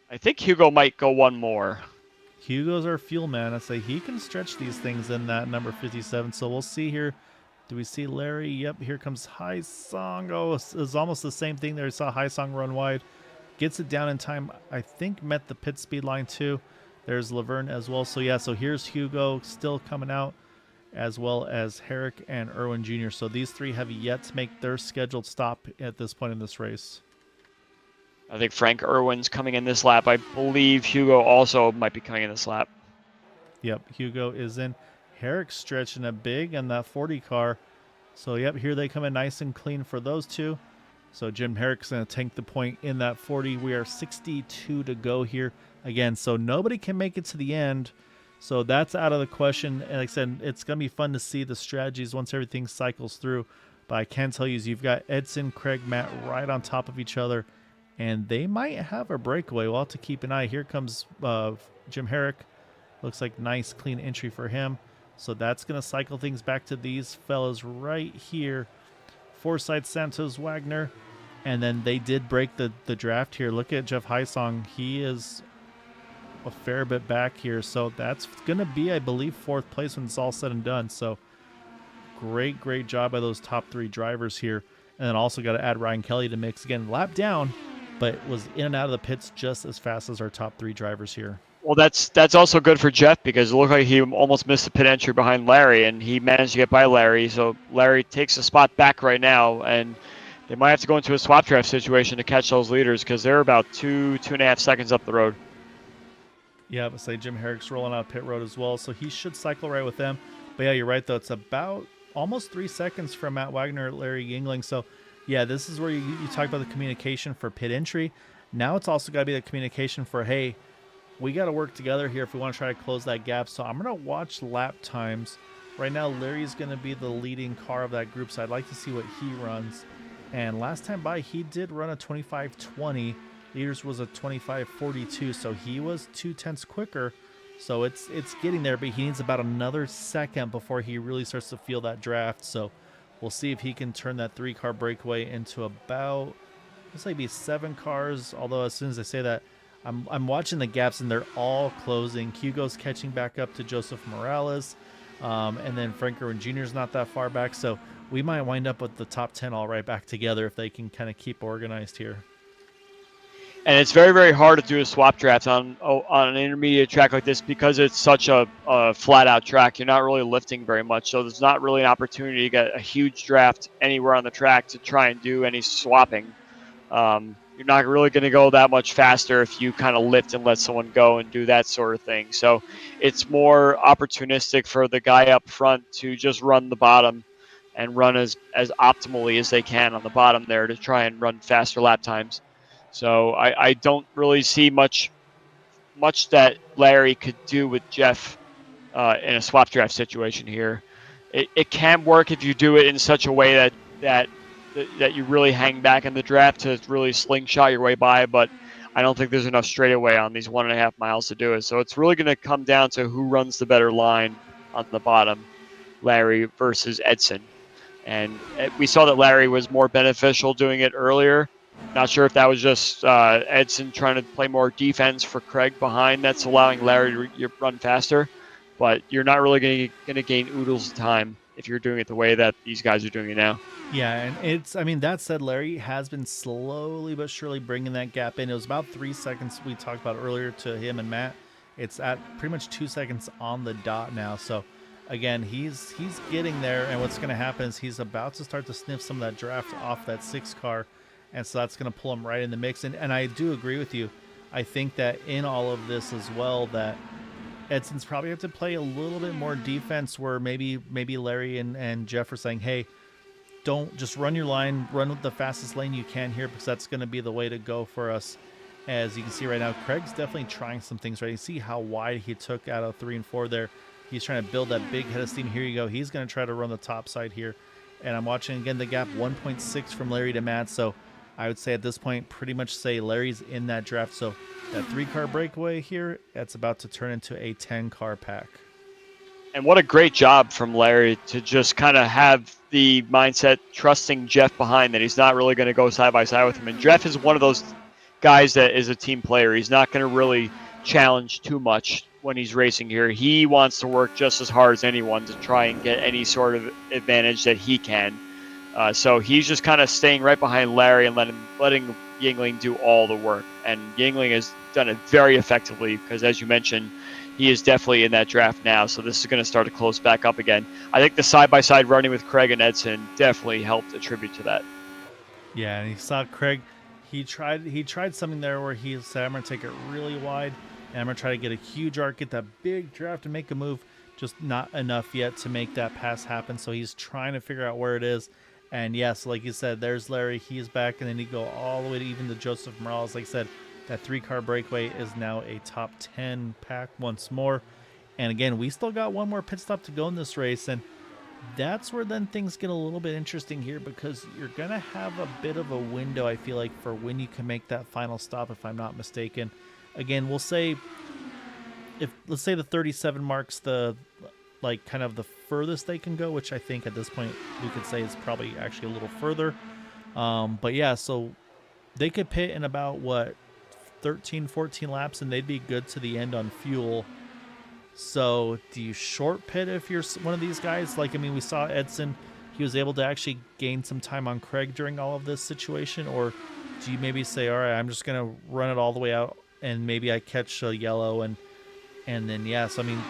I think Hugo might go one more. Hugo's our fuel man. I say he can stretch these things in that number 57. So we'll see here. Do we see Larry? Yep, here comes Hai Song. Oh, it's almost the same thing there. I saw Hai Song run wide. Gets it down in time. I think met the pit speed line too. There's Laverne as well. So yeah, so here's Hugo still coming out, as well as Herrick and Irwin Jr. So these three have yet to make their scheduled stop at this point in this race. I think Frank Irwin's coming in this lap. I believe Hugo also might be coming in this lap. Yep, Hugo is in. Herrick's stretching it big in that 40 car. So yep, here they come in nice and clean for those two. So Jim Herrick's going to tank the point in that 40. We are 62 to go here. Again, so nobody can make it to the end. So that's out of the question. And like I said, it's going to be fun to see the strategies once everything cycles through. But I can tell you is you've got Edson, Craig, Matt right on top of each other. And they might have a breakaway. We'll have to keep an eye. Here comes Jim Herrick. Looks like nice, clean entry for him. So that's going to cycle things back to these fellas right here. Forsyth, Santos, Wagner. And then they did break the draft here. Look at Jeff Heisong. He is a fair bit back here. So that's going to be, I believe, 4th place when it's all said and done. So great job by those top 3 drivers here. And then also got to add Ryan Kelly to mix. Again, lap down, but was in and out of the pits just as fast as our top 3 drivers here. Well, that's also good for Jeff because it looked like he almost missed the pit entry behind Larry, and he managed to get by Larry. So Larry takes a spot back right now, and they might have to go into a swap draft situation to catch those leaders because they're about 2.5 seconds up the road. Yeah, but say Jim Herrick's rolling out pit road as well, so he should cycle right with them. But yeah, you're right, though. It's about almost 3 seconds from Matt Wagner, Larry Yingling. So yeah, this is where you talk about the communication for pit entry. Now it's also got to be the communication for, hey, we got to work together here if we want to try to close that gap. So I'm going to watch lap times. Right now, Larry's going to be the leading car of that group, so I'd like to see what he runs. And last time by, he did run a 25.20. Leaders was a 25.42, so he was 0.2 quicker. So it's getting there, but he needs about another second before he really starts to feel that draft. So we'll see if he can turn that 3-car breakaway into about, let's say, be 7 cars. Although as soon as I say that, I'm watching the gaps and they're all closing. Hugo's catching back up to Joseph Morales, and then Frank Irwin Jr. is not that far back. So we might wind up with the top 10 all right back together if they can kind of keep organized here. And it's very, very hard to do a swap draft on an intermediate track like this because it's such a flat-out track. You're not really lifting very much, so there's not really an opportunity to get a huge draft anywhere on the track to try and do any swapping. You're not really going to go that much faster if you kind of lift and let someone go and do that sort of thing. So it's more opportunistic for the guy up front to just run the bottom and run as optimally as they can on the bottom there to try and run faster lap times. So I don't really see much that Larry could do with Jeff in a swap draft situation here. It can work if you do it in such a way that you really hang back in the draft to really slingshot your way by, but I don't think there's enough straightaway on these 1.5 miles to do it. So it's really going to come down to who runs the better line on the bottom, Larry versus Edson. And we saw that Larry was more beneficial doing it earlier. Not sure if that was just Edson trying to play more defense for Craig behind that's allowing Larry to run faster, but you're not really going to gain oodles of time if you're doing it the way that these guys are doing it now. Yeah, and that said, Larry has been slowly but surely bringing that gap in. It was about 3 seconds we talked about earlier to him and Matt. It's at pretty much 2 seconds on the dot now. So again, he's getting there, and what's going to happen is he's about to start to sniff some of that draft off that 6 car, and so that's going to pull him right in the mix. And I do agree with you. I think that in all of this as well, that Edson's probably have to play a little bit more defense, where maybe Larry and Jeff are saying, hey, don't just run your line, run with the fastest lane you can here, because that's going to be the way to go for us. As you can see right now, Craig's definitely trying some things, right? You see how wide he took out of 3 and 4 there. He's trying to build that big head of steam. Here you go. He's going to try to run the top side here. And I'm watching, again, the gap 1.6 from Larry to Matt. So I would say at this point, pretty much say Larry's in that draft. So that 3-car breakaway here, that's about to turn into a 10-car pack. And what a great job from Larry to just kind of have the mindset trusting Jeff behind, that he's not really going to go side by side with him. And Jeff is one of those guys that is a team player. He's not going to really challenge too much when he's racing here. He wants to work just as hard as anyone to try and get any sort of advantage that he can. So he's just kind of staying right behind Larry and letting Yingling do all the work. And Yingling has done it very effectively because, as you mentioned, he is definitely in that draft now. So this is going to start to close back up again. I think the side-by-side running with Craig and Edson definitely helped attribute to that. Yeah, and he saw Craig. He tried something there where he said, I'm going to take it really wide, and I'm going to try to get a huge arc, get that big draft and make a move. Just not enough yet to make that pass happen. So he's trying to figure out where it is. And yes, like you said, there's Larry. He's back, and then you go all the way to even to Joseph Morales. Like I said, that 3-car breakaway is now a top 10 pack once more. And again, we still got one more pit stop to go in this race. And that's where then things get a little bit interesting here, because you're going to have a bit of a window, I feel like, for when you can make that final stop, if I'm not mistaken. Again, we'll say, let's say the 37 marks the, like, kind of the furthest they can go, which I think at this point we could say is probably actually a little further. But yeah, so they could pit in about what 13, 14 laps, and they'd be good to the end on fuel. So do you short pit if you're one of these guys? Like, I mean, we saw Edson, he was able to actually gain some time on Craig during all of this situation, or do you maybe say, all right, I'm just gonna run it all the way out, and maybe I catch a yellow, and then yes, I mean,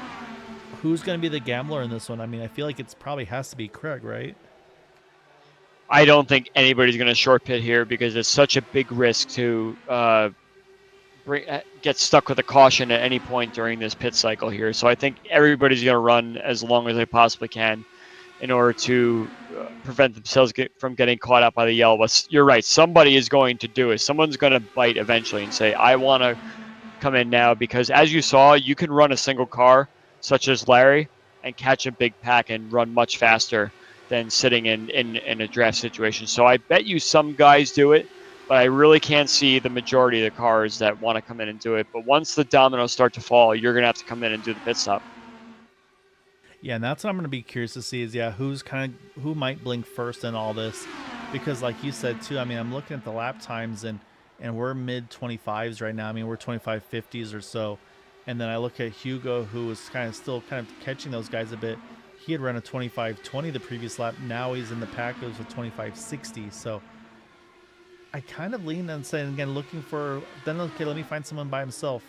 who's gonna be the gambler in this one? I mean, I feel like it's probably has to be Craig, right? I don't think anybody's going to short pit here because it's such a big risk to get stuck with a caution at any point during this pit cycle here. So I think everybody's going to run as long as they possibly can in order to prevent themselves from getting caught out by the yellow. But you're right. Somebody is going to do it. Someone's going to bite eventually and say, I want to come in now, because as you saw, you can run a single car such as Larry and catch a big pack and run much faster than sitting in a draft situation. So I bet you some guys do it, but I really can't see the majority of the cars that want to come in and do it. But once the dominoes start to fall, you're going to have to come in and do the pit stop. Yeah, and that's what I'm going to be curious to see is, yeah, who might blink first in all this. Because like you said, too, I mean, I'm looking at the lap times, and we're mid 25s right now. I mean, we're 25.50s or so. And then I look at Hugo, who was still catching those guys a bit. He had run a 25.20 the previous lap. Now he's in the pack. It was a 25.60. So I kind of lean on saying, again, looking for, then, okay, let me find someone by himself.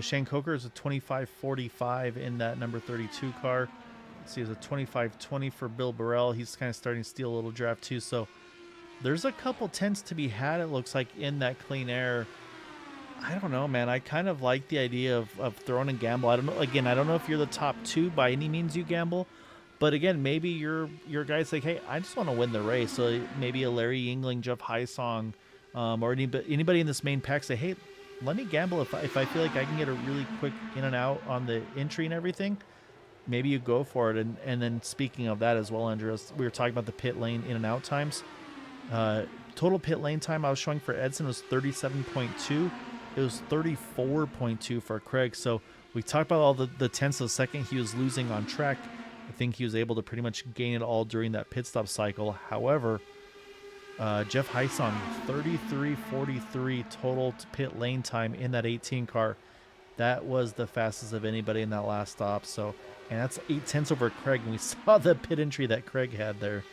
Shane Coker is a 25.45 in that number 32 car. Let's see, it's a 25.20 for Bill Burrell. He's kind of starting to steal a little draft too. So there's a couple tenths to be had, it looks like, in that clean air. I don't know, man. I kind of like the idea of throwing a gamble. I don't know. Again, I don't know if you're the top two by any means you gamble. But again, maybe your guy's like, hey, I just want to win the race. So maybe a Larry Yingling, Jeff Hysong, or anybody in this main pack say, hey, let me gamble if I feel like I can get a really quick in and out on the entry and everything. Maybe you go for it. And then speaking of that as well, Andrew, we were talking about the pit lane in and out times. Total pit lane time I was showing for Edson was 37.2. It was 34.2 for Craig. So we talked about all the tenths of a second he was losing on track. I think he was able to pretty much gain it all during that pit stop cycle. However, Jeff Hysong, 33.43 total pit lane time in that 18 car. That was the fastest of anybody in that last stop. So, and that's 8 tenths over Craig. And we saw the pit entry that Craig had there.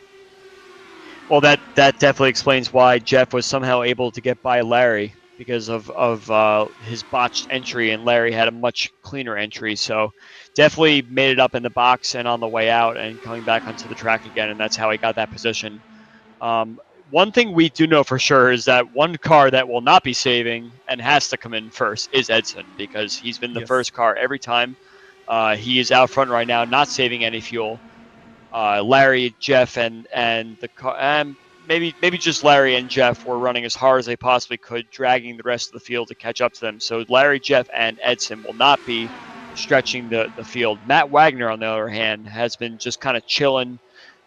Well, that definitely explains why Jeff was somehow able to get by Larry, because of his botched entry, and Larry had a much cleaner entry. So definitely made it up in the box and on the way out and coming back onto the track again, and that's how he got that position. One thing we do know for sure is that one car that will not be saving and has to come in first is Edson, because he's been the first car every time. He is out front right now, not saving any fuel. Larry, Jeff, and the car, maybe just Larry and Jeff were running as hard as they possibly could, dragging the rest of the field to catch up to them. So Larry, Jeff, and Edson will not be stretching the field. Matt Wagner, on the other hand, has been just kind of chilling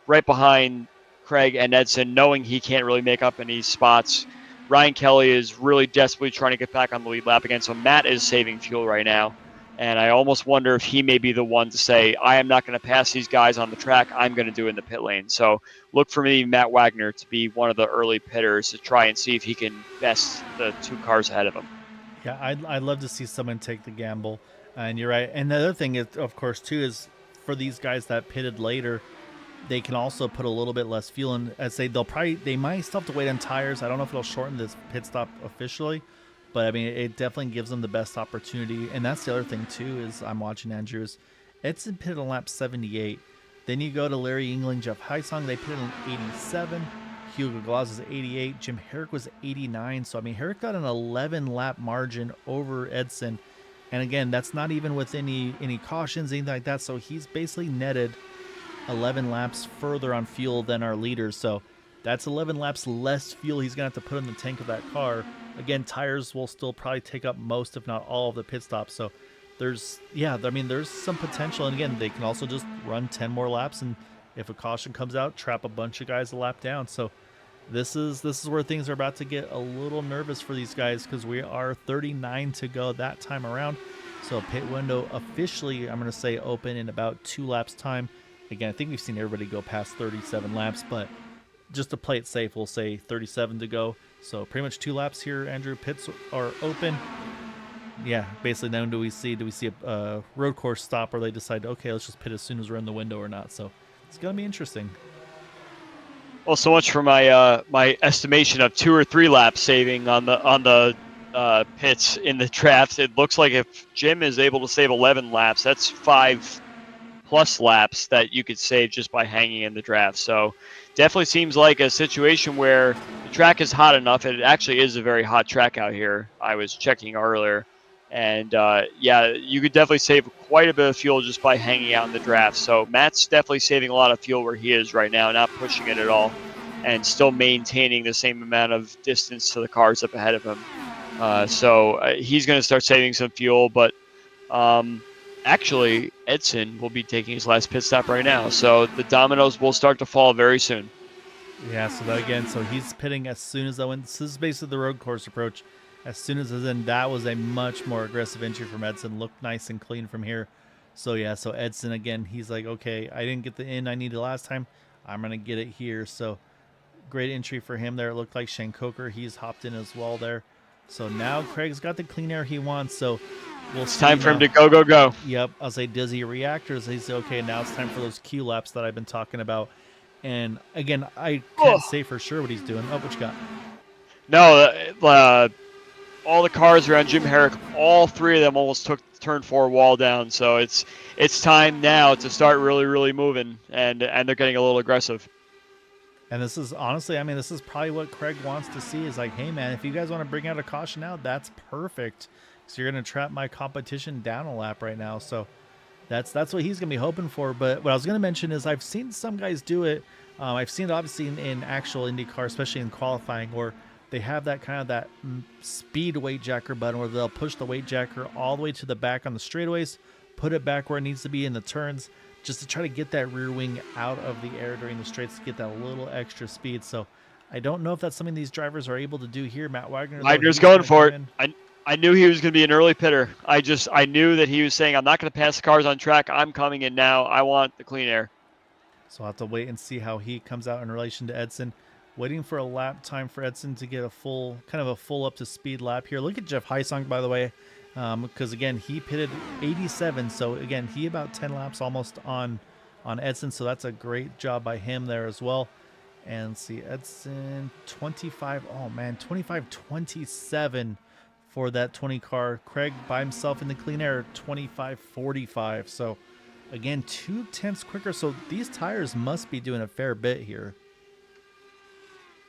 right behind Craig and Edson, knowing he can't really make up any spots. Ryan Kelly is really desperately trying to get back on the lead lap again, so Matt is saving fuel right now. And I almost wonder if he may be the one to say, I am not going to pass these guys on the track. I'm going to do it in the pit lane. So look for me, Matt Wagner, to be one of the early pitters to try and see if he can best the 2 cars ahead of him. Yeah, I'd love to see someone take the gamble. And you're right. And the other thing, is, of course, too, is for these guys that pitted later, they can also put a little bit less fuel in. I'd say they might still have to wait on tires. I don't know if it'll shorten this pit stop officially. But, I mean, it definitely gives them the best opportunity. And that's the other thing, too, is I'm watching Andrews. Edson pitted on lap 78. Then you go to Larry Yingling, Jeff Hysong. They pitted on 87. Hugo Glass was 88. Jim Herrick was 89. So, I mean, Herrick got an 11-lap margin over Edson. And, again, that's not even with any cautions, anything like that. So, he's basically netted 11 laps further on fuel than our leaders. So, that's 11 laps less fuel he's going to have to put in the tank of that car. Again, tires will still probably take up most, if not all, of the pit stops. So there's some potential. And again, they can also just run 10 more laps, and if a caution comes out, trap a bunch of guys a lap down. So this is where things are about to get a little nervous for these guys, because we are 39 to go that time around. So pit window officially, I'm going to say, open in about 2 laps time. Again, I think we've seen everybody go past 37 laps, but just to play it safe, we'll say 37 to go. So pretty much 2 laps here, Andrew. Pits are open. Yeah, basically now do we see a road course stop, or they decide, okay, let's just pit as soon as we're in the window or not. So it's going to be interesting. Well, so much for my my estimation of 2 or 3 laps saving on the pits in the draft. It looks like if Jim is able to save 11 laps, that's 5 plus laps that you could save just by hanging in the draft. So definitely seems like a situation where the track is hot enough. It actually is a very hot track out here. I was checking earlier. And, yeah, you could definitely save quite a bit of fuel just by hanging out in the draft. So Matt's definitely saving a lot of fuel where he is right now, not pushing it at all, and still maintaining the same amount of distance to the cars up ahead of him. So he's going to start saving some fuel. But actually, Edson will be taking his last pit stop right now. So the dominoes will start to fall very soon. Yeah, so that again, so he's pitting as soon as I went. This is basically the road course approach. As soon as it's in, that was a much more aggressive entry from Edson. Looked nice and clean from here. So yeah, so Edson again, he's like, okay, I didn't get the in I needed last time. I'm gonna get it here. So great entry for him there. It looked like Shane Coker, he's hopped in as well there. So now Craig's got the clean air he wants. So we'll see. It's time for him to go. Yep, I'll say does he react, or does he say, okay, now it's time for those Q laps that I've been talking about? And again, I can't say for sure what he's doing. Oh, what you got? No, all the cars around Jim Herrick, all 3 of them almost took turn 4 wall down. So it's time now to start really moving, and they're getting a little aggressive. And this is honestly, I mean, this is probably what Craig wants to see is like, hey man, if you guys want to bring out a caution now, that's perfect. So you're going to trap my competition down a lap right now. So that's what he's going to be hoping for. But what I was going to mention is I've seen some guys do it. I've seen it obviously in actual IndyCar, especially in qualifying, where they have that kind of that speed weight jacker button where they'll push the weight jacker all the way to the back on the straightaways, put it back where it needs to be in the turns, just to try to get that rear wing out of the air during the straights to get that little extra speed. So I don't know if that's something these drivers are able to do here. Matt Wagner's going for it. I knew he was going to be an early pitter. I knew that he was saying, I'm not going to pass the cars on track. I'm coming in now. I want the clean air. So I'll have to wait and see how he comes out in relation to Edson. Waiting for a lap time for Edson to get a full up to speed lap here. Look at Jeff Heisong, by the way, because again, he pitted 87. So again, he about 10 laps almost on Edson. So that's a great job by him there as well. And see Edson 25. Oh man, 25-27 for that 20 car. Craig by himself in the clean air, 25-45. So again, 2/10 quicker. So these tires must be doing a fair bit here.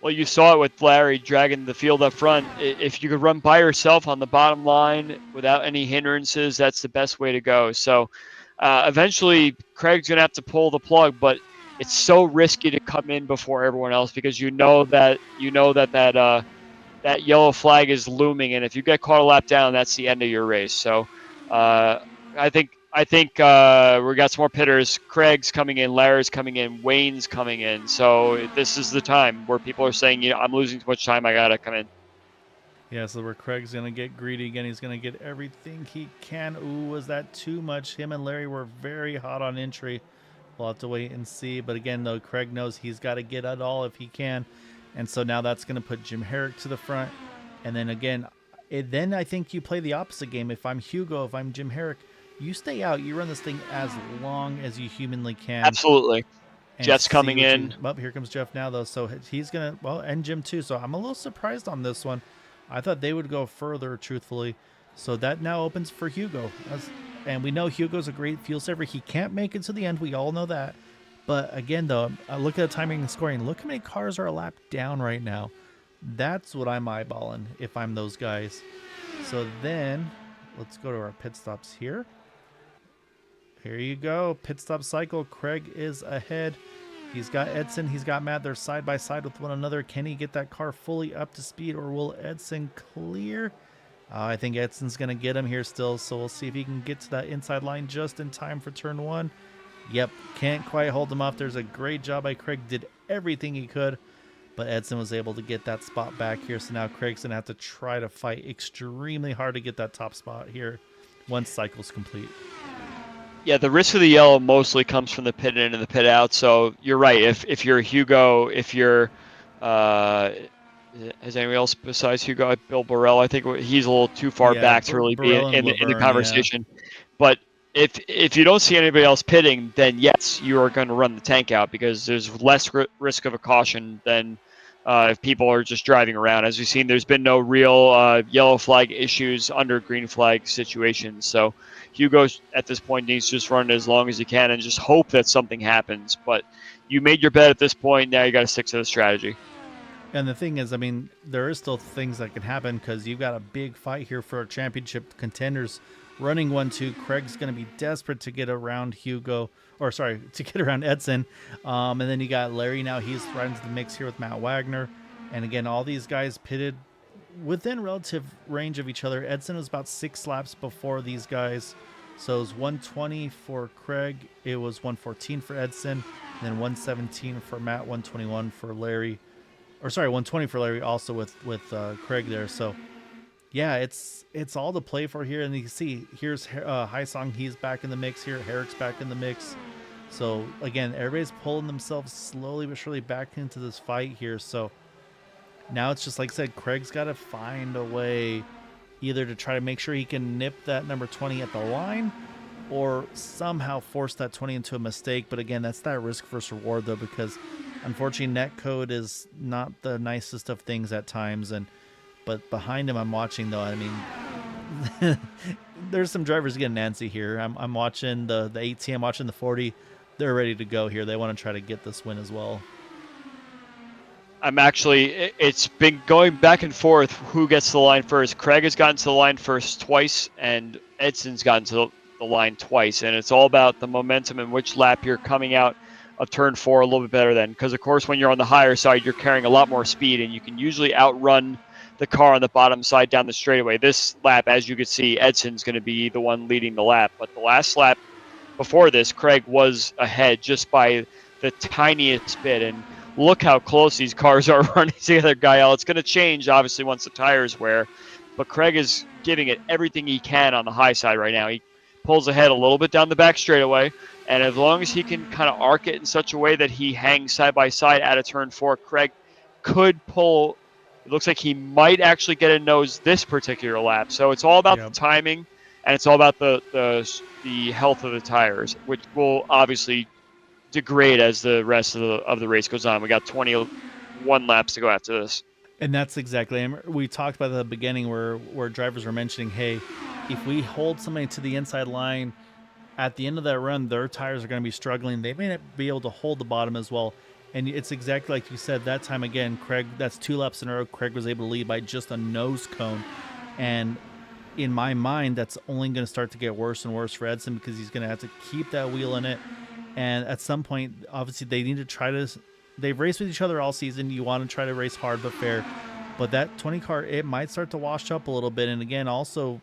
Well, you saw it with Larry dragging the field up front. If you could run by yourself on the bottom line without any hindrances, that's the best way to go. So eventually Craig's going to have to pull the plug, but it's so risky to come in before everyone else because you know that yellow flag is looming, and if you get caught a lap down, that's the end of your race. So I think we got some more pitters. Craig's coming in, Larry's coming in, Wayne's coming in. So this is the time where people are saying, I'm losing too much time. I got to come in. Yeah, so where Craig's going to get greedy again. He's going to get everything he can. Ooh, was that too much? Him and Larry were very hot on entry. We'll have to wait and see. But again, though, Craig knows he's got to get it all if he can. And so now that's going to put Jim Herrick to the front. And then again, then I think you play the opposite game. If I'm Hugo, if I'm Jim Herrick, you stay out. You run this thing as long as you humanly can. Absolutely. Jeff's coming in. Well, here comes Jeff now, though. So he's going to, and Jim too. So I'm a little surprised on this one. I thought they would go further, truthfully. So that now opens for Hugo. And we know Hugo's a great fuel saver. He can't make it to the end. We all know that. But again, though, look at the timing and scoring. Look how many cars are a lap down right now. That's what I'm eyeballing if I'm those guys. So then let's go to our pit stops here. Here you go. Pit stop cycle. Craig is ahead. He's got Edson. He's got Matt. They're side by side with one another. Can he get that car fully up to speed, or will Edson clear? I think Edson's going to get him here still, so we'll see if he can get to that inside line just in time for turn one. Yep, can't quite hold him off. There's a great job by Craig. Did everything he could, but Edson was able to get that spot back here. So now Craig's going to have to try to fight extremely hard to get that top spot here once cycle's complete. Yeah, the risk of the yellow mostly comes from the pit in and the pit out. So you're right. If you're Hugo, if you're uh, has anyone else besides Hugo, Bill Burrell? I think he's a little too far Yeah, back to really be Burrell and in the Laverne, yeah. conversation. But if you don't see anybody else pitting, then yes, you are going to run the tank out because there's less risk of a caution than if people are just driving around. As we've seen, there's been no real yellow flag issues under green flag situations. So Hugo at this point needs to just run it as long as he can and just hope that something happens. But you made your bet at this point. Now you got to stick to the strategy. And the thing is, I mean, there is still things that can happen because you've got a big fight here for championship contenders running 1-2. Craig's going to be desperate to get around Hugo, or sorry, to get around Edson. And then you got Larry now. He's right into the mix here with Matt Wagner. And again, all these guys pitted within relative range of each other. Edson was about 6 laps before these guys. So it was 120 for Craig. It was 114 for Edson. And then 117 for Matt, 121 for Larry. Or sorry, 120 for Larry, also with Craig there. So yeah, it's all to play for here. And you can see here's Haisong, he's back in the mix here. Herrick's back in the mix. So again, everybody's pulling themselves slowly but surely back into this fight here. So now it's just like I said, Craig's got to find a way either to try to make sure he can nip that number 20 at the line or somehow force that 20 into a mistake. But again, that's that risk versus reward though, because unfortunately netcode is not the nicest of things at times. But behind him, I'm watching though. I mean, there's some drivers getting antsy here. I'm watching the 18, I'm watching the 40. They're ready to go here. They want to try to get this win as well. It's been going back and forth who gets to the line first. Craig has gotten to the line first twice, and Edson's gotten to the line twice. And it's all about the momentum and which lap you're coming out of turn 4 a little bit better than. Because, of course, when you're on the higher side, you're carrying a lot more speed, and you can usually outrun the car on the bottom side down the straightaway. This lap, as you can see, Edson's going to be the one leading the lap. But the last lap before this, Craig was ahead just by the tiniest bit. And look how close these cars are running together, Gael. It's going to change, obviously, once the tires wear. But Craig is giving it everything he can on the high side right now. He pulls ahead a little bit down the back straightaway. And as long as he can kind of arc it in such a way that he hangs side by side out of turn 4, Craig could pull. It looks like he might actually get a nose this particular lap. So it's all about the timing, and it's all about the health of the tires, which will obviously degrade as the rest of the race goes on. We got 21 laps to go after this. And that's exactly, we talked about at the beginning where drivers were mentioning, hey, if we hold somebody to the inside line at the end of that run, their tires are going to be struggling. They may not be able to hold the bottom as well. And it's exactly like you said, that time again, Craig, that's 2 laps in a row. Craig was able to lead by just a nose cone. And in my mind, that's only going to start to get worse and worse for Edson because he's going to have to keep that wheel in it. And at some point, obviously, they need to try to. They've raced with each other all season. You want to try to race hard but fair. But that 20 car, it might start to wash up a little bit. And again, also,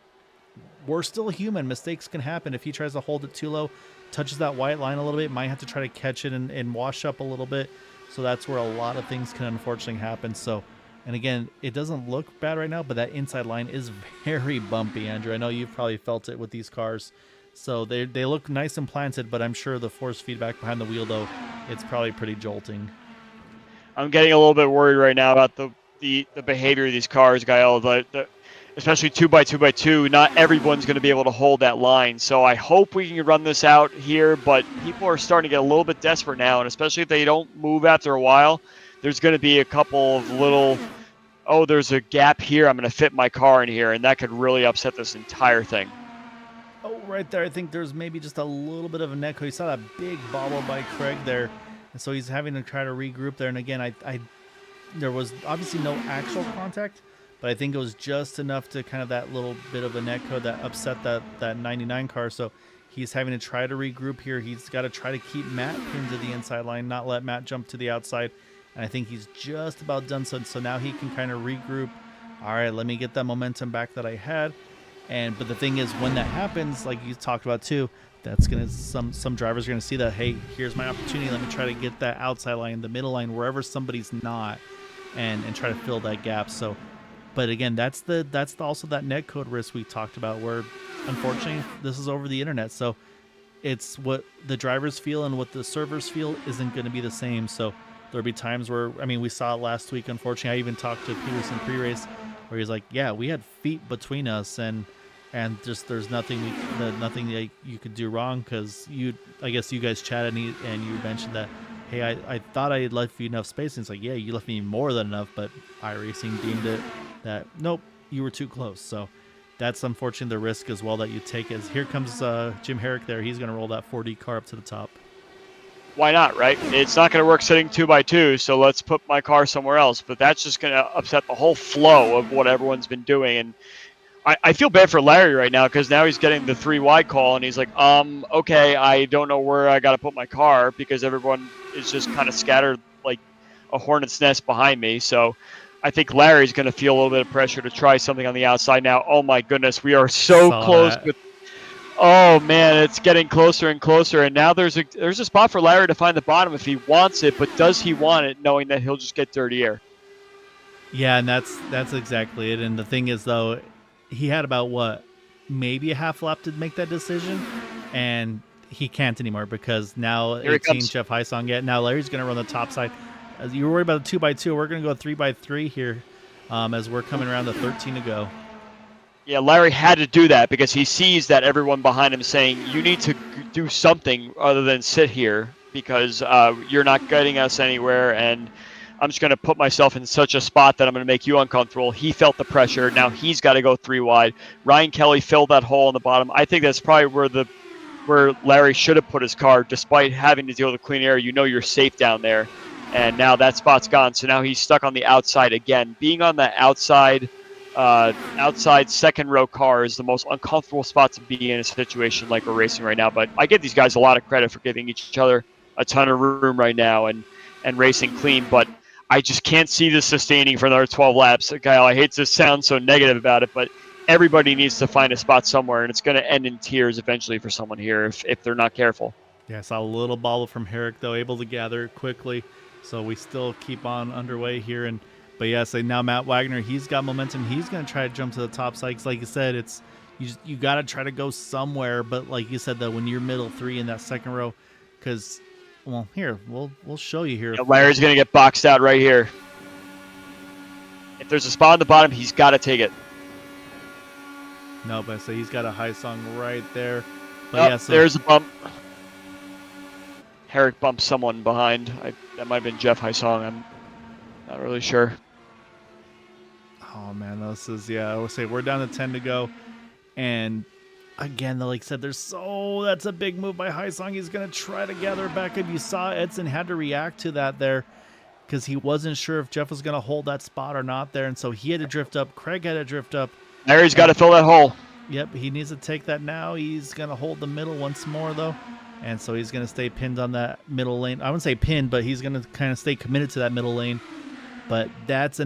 we're still human. Mistakes can happen. If he tries to hold it too low, touches that white line a little bit, might have to try to catch it and wash up a little bit. So that's where a lot of things can unfortunately happen. So, and again, it doesn't look bad right now, but that inside line is very bumpy, Andrew. I know you've probably felt it with these cars. So they look nice and planted, but I'm sure the force feedback behind the wheel, though, it's probably pretty jolting. I'm getting a little bit worried right now about the behavior of these cars, Gael. Especially 2x2x2, not everyone's going to be able to hold that line. So I hope we can run this out here, but people are starting to get a little bit desperate now, and especially if they don't move after a while, there's going to be a couple of little, oh, there's a gap here, I'm going to fit my car in here, and that could really upset this entire thing. Oh, right there, I think there's maybe just a little bit of a neck. You saw that big bobble by Craig there, and so he's having to try to regroup there. And again, there was obviously no actual contact, but I think it was just enough to kind of that little bit of a net code that upset that 99 car. So he's having to try to regroup here. He's got to try to keep Matt pinned to the inside line, not let Matt jump to the outside. And I think he's just about done. So now he can kind of regroup. All right, let me get that momentum back that I had. But the thing is, when that happens, like you talked about too, that's gonna some drivers are gonna see that, hey, here's my opportunity. Let me try to get that outside line, the middle line, wherever somebody's not, and try to fill that gap. So. But again, that's also that netcode risk we talked about, where unfortunately this is over the internet. So it's what the drivers feel and what the servers feel isn't going to be the same. So there'll be times where, I mean, we saw it last week. Unfortunately, I even talked to Peterson pre-race where he's like, "Yeah, we had feet between us, and just there's nothing nothing that you could do wrong because I guess you guys chatted and you mentioned that." Hey, I thought I had left you enough space. And it's like, yeah, you left me more than enough, but iRacing deemed it that, nope, you were too close. So that's unfortunately the risk as well that you take. As here comes Jim Herrick there. He's going to roll that 4D car up to the top. Why not, right? It's not going to work sitting 2x2, so let's put my car somewhere else. But that's just going to upset the whole flow of what everyone's been doing. And I feel bad for Larry right now because now he's getting the 3 wide call, and he's like, okay, I don't know where I got to put my car because everyone is just kind of scattered like a hornet's nest behind me. So I think Larry's going to feel a little bit of pressure to try something on the outside now. Oh my goodness, we are so close with. Oh man, it's getting closer and closer, and now there's a spot for Larry to find the bottom if he wants it, but does he want it, knowing that he'll just get dirty air? Yeah, and that's exactly it. And the thing is, though, he had about maybe a half lap to make that decision, and he can't anymore because now 18 Jeff Heisong yet. Now Larry's going to run the top side. As you were worried about the 2x2, we're going to go 3x3 here as we're coming around to 13 to go. Yeah, Larry had to do that because he sees that everyone behind him is saying, you need to do something other than sit here because you're not getting us anywhere, and I'm just going to put myself in such a spot that I'm going to make you uncomfortable. He felt the pressure. Now he's got to go 3 wide. Ryan Kelly filled that hole in the bottom. I think that's probably where Larry should have put his car, despite having to deal with clean air. You know you're safe down there, and now that spot's gone. So now he's stuck on the outside again. Being on the outside second row car is the most uncomfortable spot to be in a situation like we're racing right now. But I give these guys a lot of credit for giving each other a ton of room right now and racing clean. But I just can't see this sustaining for another 12 laps. Kyle, I hate to sound so negative about it, but everybody needs to find a spot somewhere, and it's going to end in tears eventually for someone here if they're not careful. Yeah, I saw a little bobble from Herrick, though, able to gather it quickly. So we still keep on underway here. But yeah, so now Matt Wagner, he's got momentum. He's going to try to jump to the top side. 'Cause like you said, it's you got to try to go somewhere. But like you said, though, when you're middle 3 in that second row, because well, here we'll show you here. Yeah, Larry's going to get boxed out right here. If there's a spot on the bottom, he's got to take it. No, but so he's got a Heisong right there. But yeah, so there's a bump. Herrick bumped someone behind. That might have been Jeff Heisong. I'm not really sure. Oh man, this is I would say we're down to 10 to go, and again, like I said, that's a big move by Heisong. He's gonna try to gather back, and you saw Edson had to react to that there because he wasn't sure if Jeff was gonna hold that spot or not there, and so he had to drift up. Craig had to drift up. Larry's got to fill that hole. Yep, he needs to take that now. He's gonna hold the middle once more though, and so he's gonna stay pinned on that middle lane. I wouldn't say pinned, but he's gonna kind of stay committed to that middle lane. But that's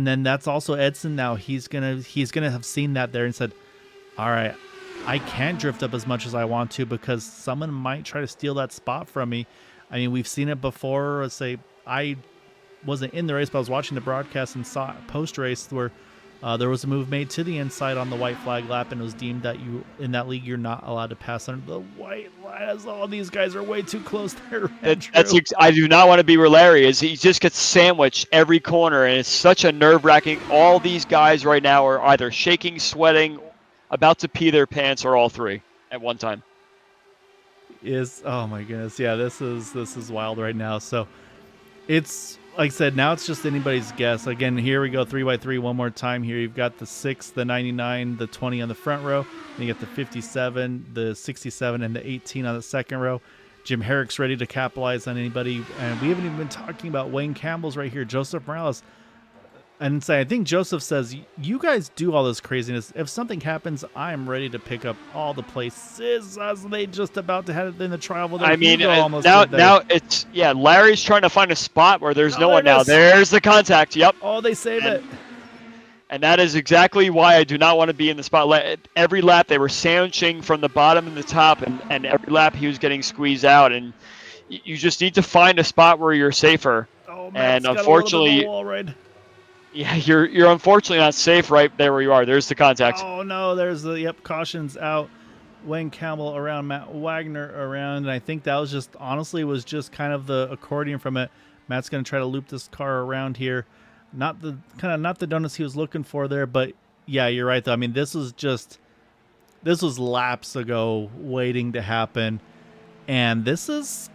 also Edson now. He's gonna have seen that there and said, all right, I can't drift up as much as I want to because someone might try to steal that spot from me. I mean, we've seen it before. Let's say I wasn't in the race, but I was watching the broadcast and saw post race where there was a move made to the inside on the white flag lap, and it was deemed that you in that league you're not allowed to pass under the white line. As all these guys are way too close there. I do not want to be where Larry is. He just gets sandwiched every corner, and it's such a nerve-wracking. All these guys right now are either shaking, sweating, about to pee their pants, or all three at one time. Oh my goodness, yeah, this is wild right now. So it's like I said, now it's just anybody's guess. Again, here we go 3x3 one more time. Here you've got the 6, the 99, the 20 on the front row. Then you get the 57, the 67, and the 18 on the second row. Jim Herrick's ready to capitalize on anybody, and we haven't even been talking about Wayne Campbell's right here, Joseph Morales. And I think Joseph says, you guys do all this craziness. If something happens, I'm ready to pick up all the places as they just about to head in the trial. I mean, now it's, Larry's trying to find a spot where there's no one now. There's the contact. Yep. Oh, they save it. And that is exactly why I do not want to be in the spot. Every lap they were sandwiching from the bottom and the top, and every lap he was getting squeezed out. And you just need to find a spot where you're safer. Oh, and unfortunately, yeah, you're unfortunately not safe right there where you are. There's the contact. Oh no, there's the caution's out. Wayne Campbell around, Matt Wagner around, and I think that was just kind of the accordion from it. Matt's going to try to loop this car around here. Not the donuts he was looking for there, but yeah, you're right though. I mean, this was laps ago waiting to happen, and this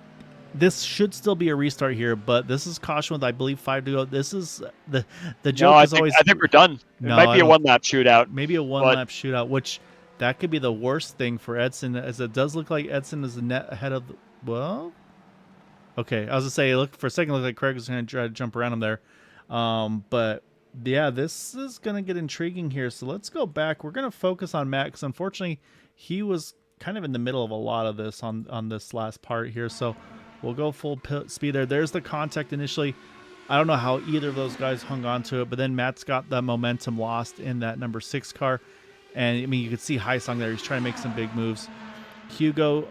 should still be a restart here, but this is caution with, I believe, 5 to go. This is the joke. No, is always. I think we're done. It might be a one-lap shootout. Maybe a one-lap shootout, which that could be the worst thing for Edson, as it does look like Edson is a net ahead of. Well, okay, I was gonna say, look for a second, looked like Craig was gonna try to jump around him there, but yeah, this is gonna get intriguing here. So let's go back. We're gonna focus on Matt because unfortunately he was kind of in the middle of a lot of this on this last part here. So we'll go full speed there. There's the contact initially. I don't know how either of those guys hung on to it, but then Matt's got that momentum lost in that number 6 car. And I mean, you could see Heisong there. He's trying to make some big moves. Hugo,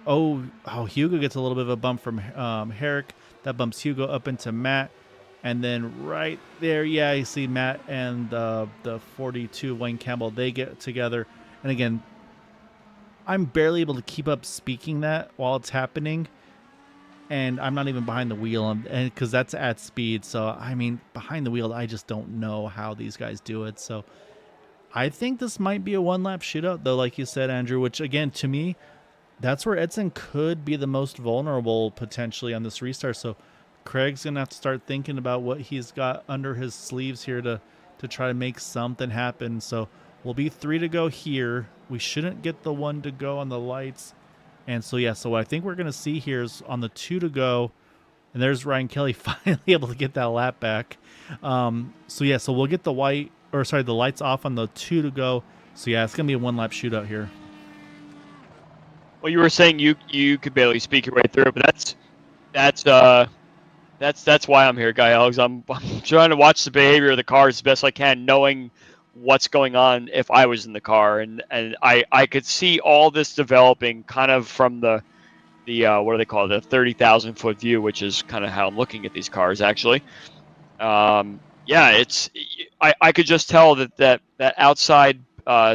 Hugo gets a little bit of a bump from Herrick. That bumps Hugo up into Matt. And then right there, yeah, you see Matt and the 42 Wayne Campbell. They get together. And again, I'm barely able to keep up speaking that while it's happening. And I'm not even behind the wheel, and because that's at speed. So, I mean, behind the wheel, I just don't know how these guys do it. So, I think this might be a one-lap shootout, though, like you said, Andrew, which, again, to me, that's where Edson could be the most vulnerable, potentially, on this restart. So, Craig's going to have to start thinking about what he's got under his sleeves here to try to make something happen. So, we'll be 3 to go here. We shouldn't get the 1 to go on the lights. And so, yeah, so what I think we're going to see here is on the 2 to go, and there's Ryan Kelly finally able to get that lap back. So, yeah, so we'll get the lights off on the 2 to go. So, yeah, it's going to be a one-lap shootout here. Well, you were saying you could barely speak your way through, but that's why I'm here, Guy Alex. I'm trying to watch the behavior of the cars as best I can, knowing what's going on if I was in the car, and I could see all this developing kind of from the what do they call it, the 30,000 foot view, which is kind of how I'm looking at these cars actually. Yeah, I could just tell that outside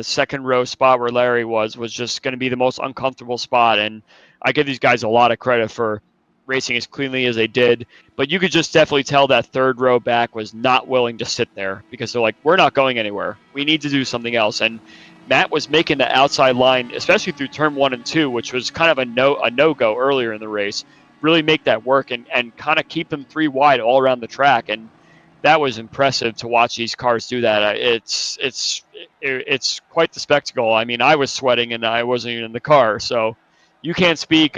second row spot where Larry was just going to be the most uncomfortable spot, and I give these guys a lot of credit for racing as cleanly as they did, but you could just definitely tell that third row back was not willing to sit there because they're like, we're not going anywhere. We need to do something else. And Matt was making the outside line, especially through turn 1 and 2, which was kind of a no-go earlier in the race, really make that work and kind of keep them 3 wide all around the track. And that was impressive to watch these cars do that. It's quite the spectacle. I mean, I was sweating and I wasn't even in the car, so you can't speak.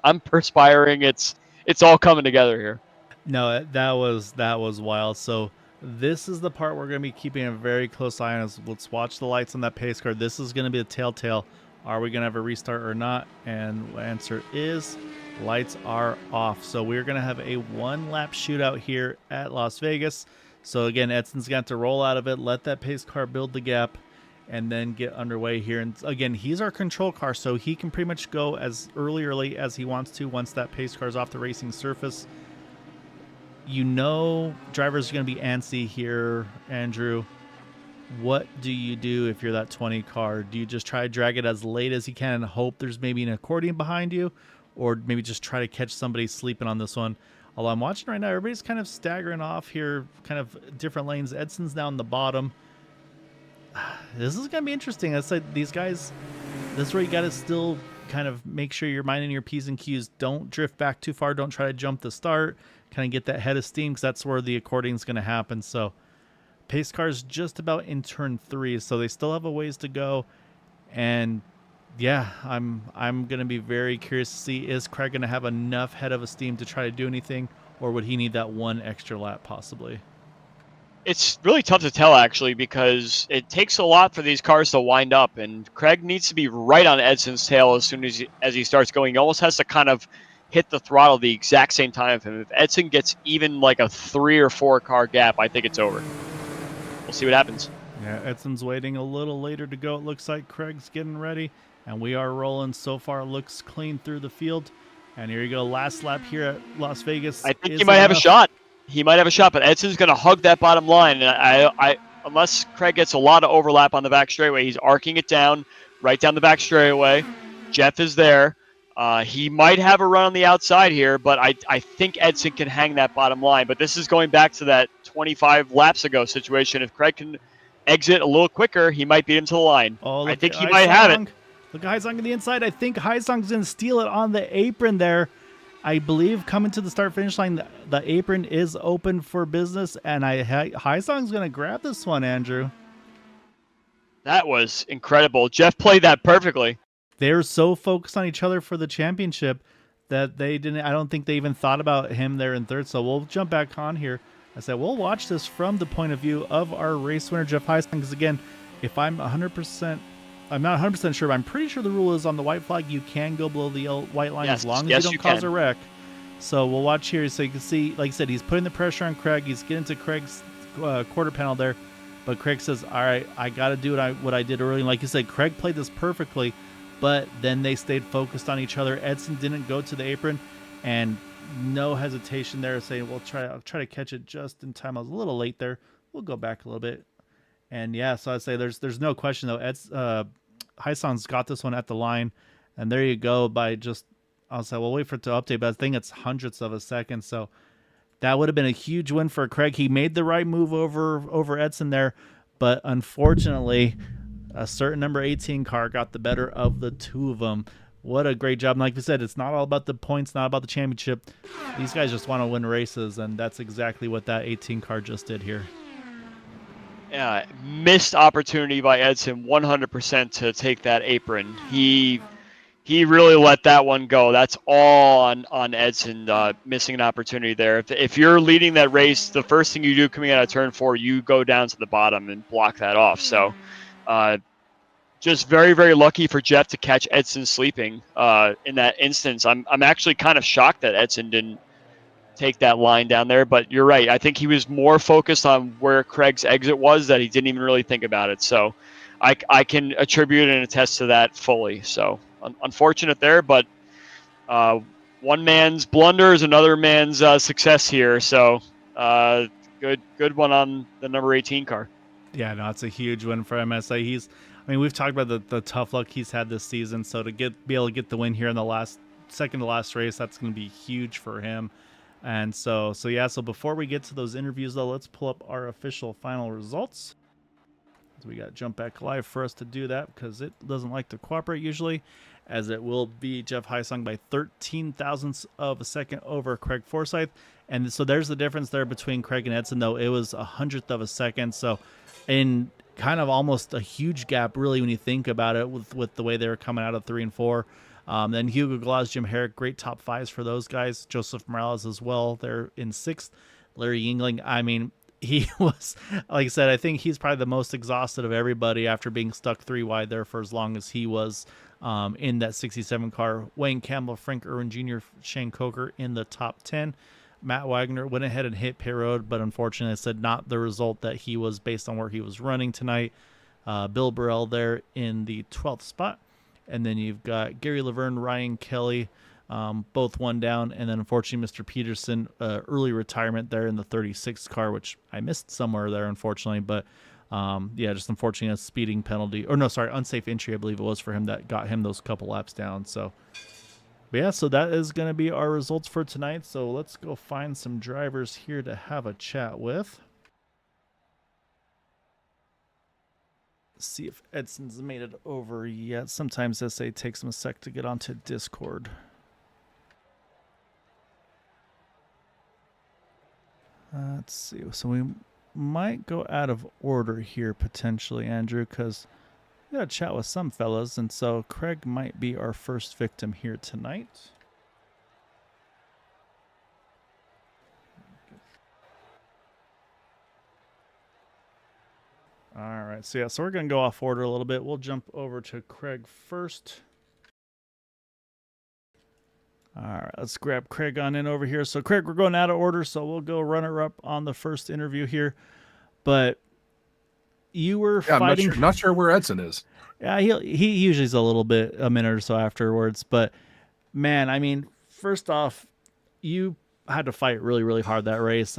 I'm perspiring. It's all coming together here. No, that was wild. So this is the part we're going to be keeping a very close eye on. Let's watch the lights on that pace car. This is going to be a telltale. Are we going to have a restart or not? And the answer is lights are off. So we're going to have a one-lap shootout here at Las Vegas. So again, Edson's got to roll out of it, let that pace car build the gap, and then get underway here. And again, he's our control car, so he can pretty much go as early or late as he wants to once that pace car is off the racing surface. You know, drivers are going to be antsy here, Andrew. What do you do if you're that 20 car? Do you just try to drag it as late as you can and hope there's maybe an accordion behind you? Or maybe just try to catch somebody sleeping on this one? Although I'm watching right now, everybody's kind of staggering off here, kind of different lanes. Edson's down the bottom. This is going to be interesting. I said these guys, this is where you got to still kind of make sure you're minding your P's and Q's. Don't drift back too far. Don't try to jump the start. Kind of get that head of steam because that's where the accordion's going to happen. So pace car's just about in turn 3, so they still have a ways to go. And yeah, I'm going to be very curious to see, is Craig going to have enough head of steam to try to do anything, or would he need that one extra lap possibly? It's really tough to tell, actually, because it takes a lot for these cars to wind up, and Craig needs to be right on Edson's tail as soon as he starts going. He almost has to kind of hit the throttle the exact same time of him. If Edson gets even like a 3 or 4 car gap, I think it's over. We'll see what happens. Yeah, Edson's waiting a little later to go. It looks like Craig's getting ready, and we are rolling. So far, looks clean through the field. And here you go, last lap here at Las Vegas. I think he might have a shot. He might have a shot, but Edson's going to hug that bottom line. And I unless Craig gets a lot of overlap on the back straightaway, he's arcing it down, right down the back straightaway. Jeff is there. He might have a run on the outside here, but I think Edson can hang that bottom line. But this is going back to that 25 laps ago situation. If Craig can exit a little quicker, he might beat him to the line. Oh, I think he might have it. Look at Haisong on the inside. I think Haisong's going to steal it on the apron there. I believe coming to the start-finish line, the apron is open for business, and Haisong's going to grab this one, Andrew. That was incredible. Jeff played that perfectly. They were so focused on each other for the championship that I don't think they even thought about him there in third. So we'll jump back on here. I said, we'll watch this from the point of view of our race winner, Jeff Haisong, because again, if I'm not 100% sure, but I'm pretty sure the rule is on the white flag, you can go below the white line as long as you don't cause a wreck. So we'll watch here so you can see, like I said, he's putting the pressure on Craig. He's getting to Craig's quarter panel there. But Craig says, all right, I got to do what I did earlier. And like you said, Craig played this perfectly, but then they stayed focused on each other. Edson didn't go to the apron, and no hesitation there saying, I'll try to catch it just in time. I was a little late there. We'll go back a little bit. And yeah, so I'd say there's no question, though. Haisong's got this one at the line, and there you go. I'll say, we'll wait for it to update, but I think it's hundredths of a second. So that would have been a huge win for Craig. He made the right move over Edson there, but unfortunately, a certain number 18 car got the better of the two of them. What a great job. And like we said, it's not all about the points, not about the championship. These guys just want to win races, and that's exactly what that 18 car just did here. Yeah, missed opportunity by Edson 100% to take that apron. He really let that one go. That's all on Edson missing an opportunity there. If you're leading that race, the first thing you do coming out of turn 4, you go down to the bottom and block that off. So just very, very lucky for Jeff to catch Edson sleeping in that instance. I'm actually kind of shocked that Edson didn't take that line down there, but you're right. I think he was more focused on where Craig's exit was that he didn't even really think about it. So I can attribute and attest to that fully. So unfortunate there, but one man's blunder is another man's success here. So good one on the number 18 car. Yeah, no, it's a huge win for MSA. We've talked about the tough luck he's had this season. So to be able to get the win here in the second to last race, that's going to be huge for him. And so before we get to those interviews, though, let's pull up our official final results. So we got to jump back live for us to do that because it doesn't like to cooperate usually, as it will be Jeff Haisong by 13 thousandths of a second over Craig Forsyth. And so there's the difference there between Craig and Edson, though. It was 100th of a second. So in kind of almost a huge gap, really, when you think about it, with the way they were coming out of 3 and 4. Then Hugo Gloss, Jim Herrick, great top fives for those guys. Joseph Morales as well. They're in 6th. Larry Yingling, he was, like I said, I think he's probably the most exhausted of everybody after being stuck 3 wide there for as long as he was in that 67 car. Wayne Campbell, Frank Irwin Jr., Shane Coker in the top 10. Matt Wagner went ahead and hit pit road, but unfortunately, I said not the result that he was based on where he was running tonight. Bill Burrell there in the 12th spot. And then you've got Gary Laverne, Ryan Kelly, both one down. And then, unfortunately, Mr. Peterson, early retirement there in the 36th car, which I missed somewhere there, unfortunately. But, just unfortunately, a speeding penalty. Or, no, sorry, unsafe entry, I believe it was for him that got him those couple laps down. So, but yeah, so that is going to be our results for tonight. So let's go find some drivers here to have a chat with. See if Edson's made it over yet. Sometimes SA takes him a sec to get onto Discord. Let's see. So we might go out of order here potentially, Andrew, because we got to chat with some fellas, and so Craig might be our first victim here tonight. All right, so we're going to go off order a little bit. We'll jump over to Craig first. All right, let's grab Craig on in over here. So, Craig, we're going out of order, so we'll go runner-up on the first interview here. But you were fighting... I'm not sure where Edson is. Yeah, he usually is a minute or so afterwards. But, man, first off, you had to fight really, really hard that race.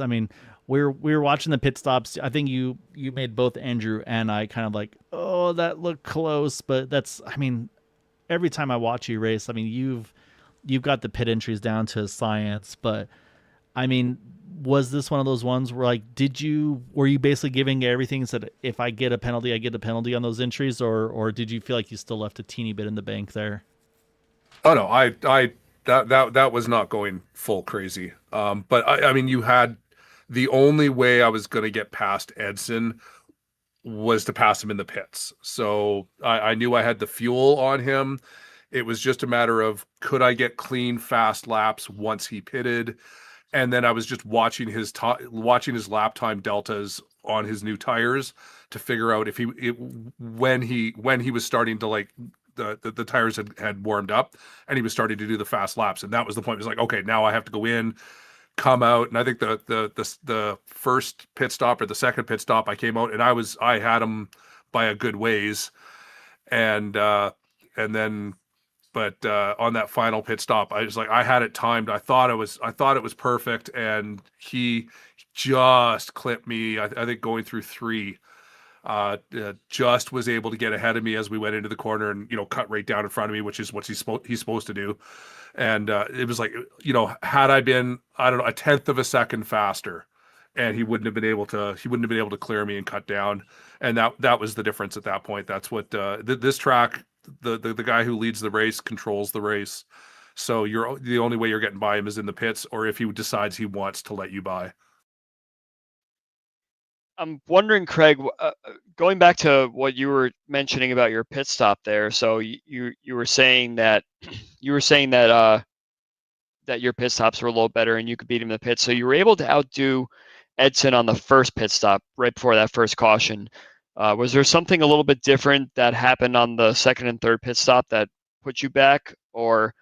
We were watching the pit stops. I think you made both Andrew and I kind of like, oh, that looked close. But that's, every time I watch you race, I mean, you've got the pit entries down to science, but I mean, was this one of those ones where like, were you basically giving everything so that if I get a penalty, I get a penalty on those entries, or did you feel like you still left a teeny bit in the bank there? Oh no, that was not going full crazy. But I mean, you had the only way I was going to get past Edson was to pass him in the pits. So I knew I had the fuel on him. It was just a matter of could I get clean, fast laps once he pitted, and then I was just watching his lap time deltas on his new tires to figure out if when he was starting to like the tires had warmed up and he was starting to do the fast laps, and that was the point. It was like, okay, now I have to go in, come out, and I think the first pit stop or the second pit stop, I came out and I had him by a good ways, and then but on that final pit stop, I was like, I had it timed. I thought it was perfect, and he just clipped me. I think going through three, just was able to get ahead of me as we went into the corner and cut right down in front of me, which is what he's supposed to do. And it was like, had I been, I don't know, a tenth of a second faster, and he wouldn't have been able to clear me and cut down. And that was the difference at that point. That's what this track, the guy who leads the race controls the race. So the only way you're getting by him is in the pits, or if he decides he wants to let you by. I'm wondering, Craig, going back to what you were mentioning about your pit stop there. So you were saying that that your pit stops were a little better and you could beat him in the pit. So you were able to outdo Edson on the first pit stop right before that first caution. Was there something a little bit different that happened on the second and third pit stop that put you back, or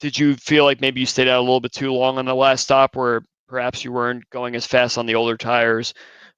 did you feel like maybe you stayed out a little bit too long on the last stop, where perhaps you weren't going as fast on the older tires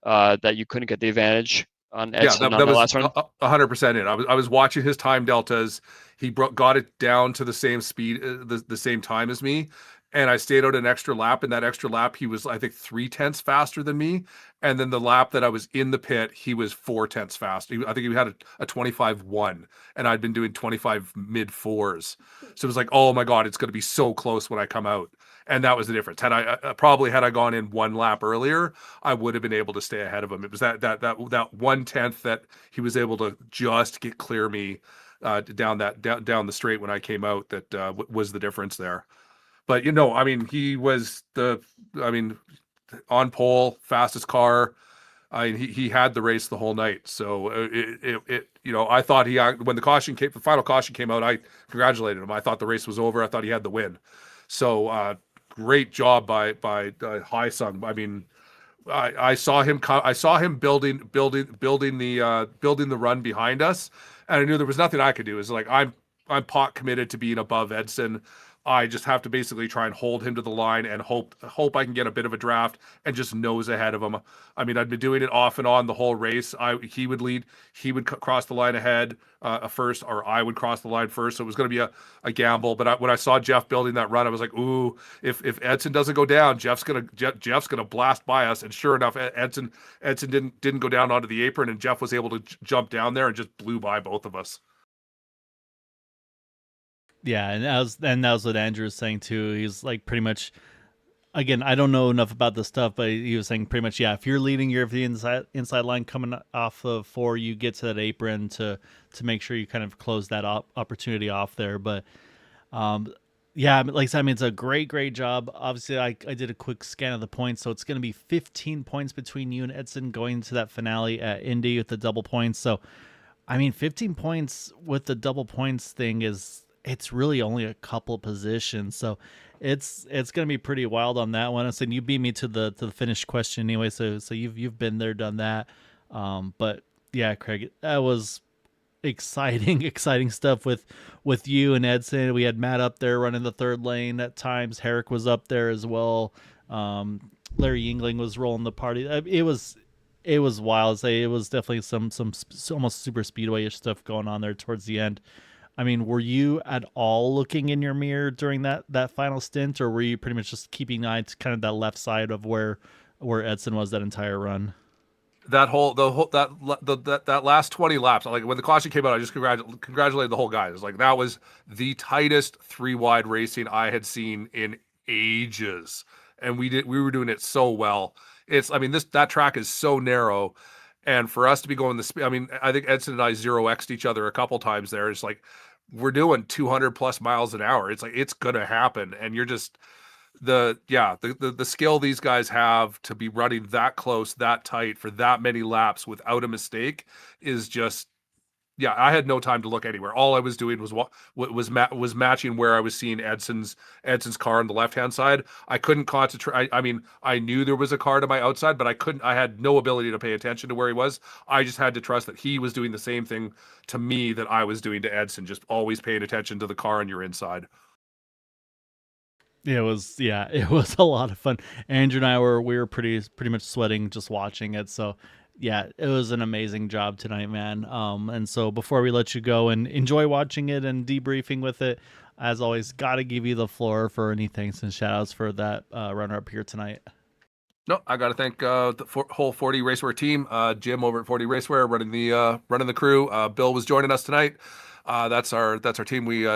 that you couldn't get the advantage on Edson that on the was last run? 100% it. I was watching his time deltas. He got it down to the same speed, the same time as me, and I stayed out an extra lap. And that extra lap, he was, I think, 3/10 faster than me. And then the lap that I was in the pit, he was 4/10 faster. I think he had a 25.1, and I'd been doing 25 mid fours. So it was like, oh my god, it's going to be so close when I come out. And that was the difference. Had I gone in one lap earlier, I would have been able to stay ahead of him. It was that 1/10 that he was able to just clear me down the straight when I came out that was the difference there. But I mean, he was on pole, fastest car. I mean, he had the race the whole night. So I thought when the final caution came out, I congratulated him. I thought the race was over. I thought he had the win. So great job by Haisung. I mean, I saw him building the run behind us, and I knew there was nothing I could do. It's like I'm pot committed to being above Edson. I just have to basically try and hold him to the line and hope I can get a bit of a draft and just nose ahead of him. I mean, I'd been doing it off and on the whole race. He would lead, he would cross the line ahead first, or I would cross the line first. So it was going to be a gamble. But when I saw Jeff building that run, I was like, ooh, if Edson doesn't go down, Jeff's gonna blast by us. And sure enough, Edson didn't go down onto the apron, and Jeff was able to jump down there and just blew by both of us. Yeah, and that was what Andrew was saying too. He's like, pretty much, again, I don't know enough about this stuff, but he was saying pretty much, yeah, if you're leading the inside line coming off of four, you get to that apron to make sure you kind of close that opportunity off there. But yeah, like I said, I mean, it's a great job. Obviously, I did a quick scan of the points, so it's going to be 15 points between you and Edson going to that finale at Indy with the double points. So, I mean, 15 points with the double points thing it's really only a couple positions, so it's gonna be pretty wild on that one. I said you beat me to the finish question anyway, so you've been there, done that. But yeah, Craig, that was exciting stuff with you and Edson. We had Matt up there running the third lane at times. Herrick was up there as well. Larry Yingling was rolling the party. It was wild. It was definitely some almost super speedway-ish stuff going on there towards the end. I mean, were you at all looking in your mirror during that final stint, or were you pretty much just keeping an eye to kind of that left side of where Edson was that entire run? that last 20 laps, like when the caution came out, I just congratulated the whole guy. It was like that was the tightest 3-wide racing I had seen in ages, and we were doing it so well. That track is so narrow, and for us to be going the speed, I mean, I think Edson and I 0x'd each other a couple times there. It's like we're doing 200 plus miles an hour. It's like it's gonna happen, and you're just the skill these guys have to be running that close, that tight for that many laps without a mistake is just, I had no time to look anywhere. All I was doing was matching where I was seeing Edson's car on the left hand side. I couldn't concentrate. I mean, I knew there was a car to my outside, but I had no ability to pay attention to where he was. I just had to trust that he was doing the same thing to me that I was doing to Edson, just always paying attention to the car on your inside. It was a lot of fun. Andrew and I were pretty much sweating just watching it. So yeah, it was an amazing job tonight, man. And so before we let you go and enjoy watching it and debriefing with it, as always, got to give you the floor for any thanks and shout outs for that runner up here tonight. No, I got to thank the whole 40 Racewear team. Jim over at 40 Racewear running the crew. Bill was joining us tonight. That's our team. We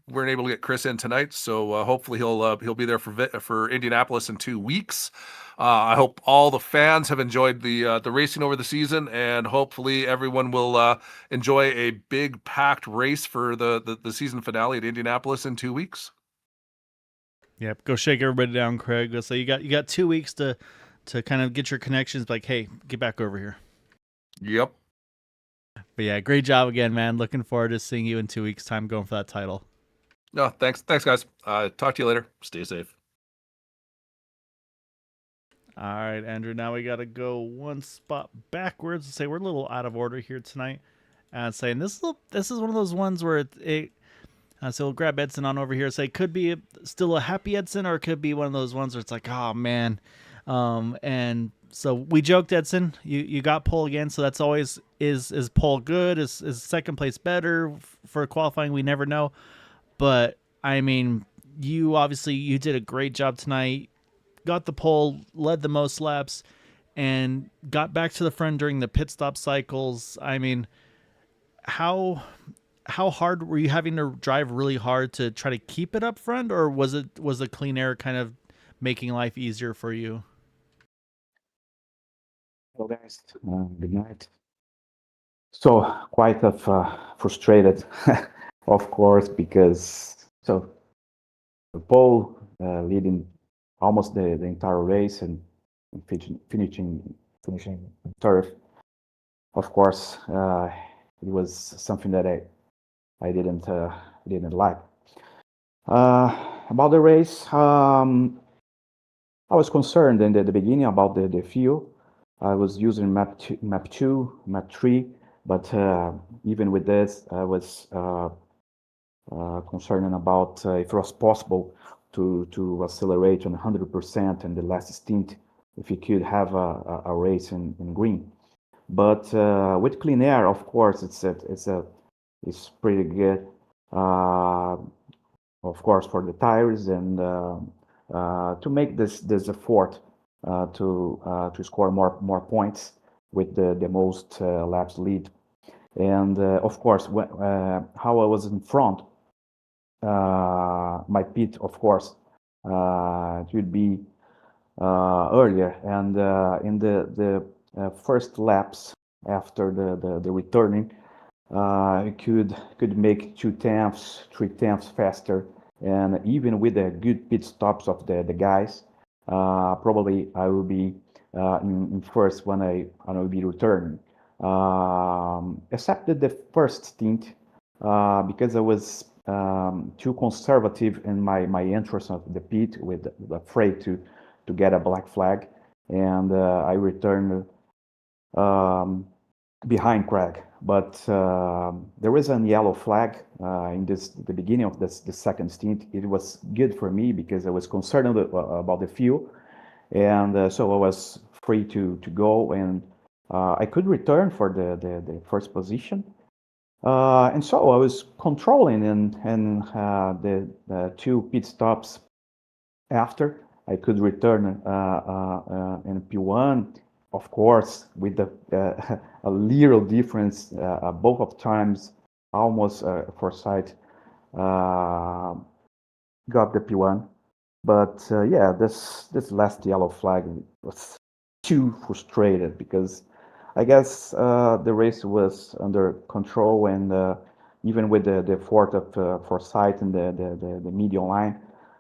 weren't able to get Chris in tonight, so hopefully he'll be there for Indianapolis in 2 weeks. I hope all the fans have enjoyed the racing over the season, and hopefully everyone will enjoy a big packed race for the season finale at Indianapolis in 2 weeks. Yep, go shake everybody down, Craig. So you got 2 weeks to kind of get your connections. Like, hey, get back over here. Yep. But yeah, great job again, man. Looking forward to seeing you in 2 weeks' time going for that title. No, thanks guys. Talk to you later. Stay safe. All right, Andrew. Now we got to go one spot backwards and say we're a little out of order here tonight. And saying this is one of those ones where so we'll grab Edson on over here. Say could be still a happy Edson, or it could be one of those ones where it's like, oh man. And so we joked, Edson, you got pole again. So that's always is pole good? Is second place better for qualifying? We never know. But I mean, you did a great job tonight. Got the pole, led the most laps, and got back to the front during the pit stop cycles. I mean, how hard were you having to drive really hard to try to keep it up front, or was the clean air kind of making life easier for you? Hello guys, good night. So quite frustrated, of course, because the pole leading almost the entire race and finishing third. Of course, it was something that I didn't like. About the race, I was concerned in the beginning about the fuel. I was using map 2, map 3, but even with this, I was concerned about if it was possible to accelerate on 100% in the last stint, if you could have a race in green. But with clean air, of course, it's pretty good. Of course, for the tires and to make this effort to score more points with the most laps lead. And of course, how I was in front, my pit, of course, it would be earlier. And in the first laps after the returning, I could make 2/10, 3/10 faster. And even with the good pit stops of the guys, probably I will be in first when I will be returning. Except the first stint, because I was too conservative in my entrance of the pit, afraid to get a black flag, and I returned behind Craig. But there was a yellow flag in the beginning of the second stint. It was good for me because I was concerned about the fuel, and so I was free to go, and I could return for the first position. And so I was controlling, and the 2 pit stops after I could return in P1 of course, with a little difference, both of times, almost Forsyth uh, got the P1. But yeah, this last yellow flag was too frustrated because I guess the race was under control, and even with the fourth of Forsyth in the medium line,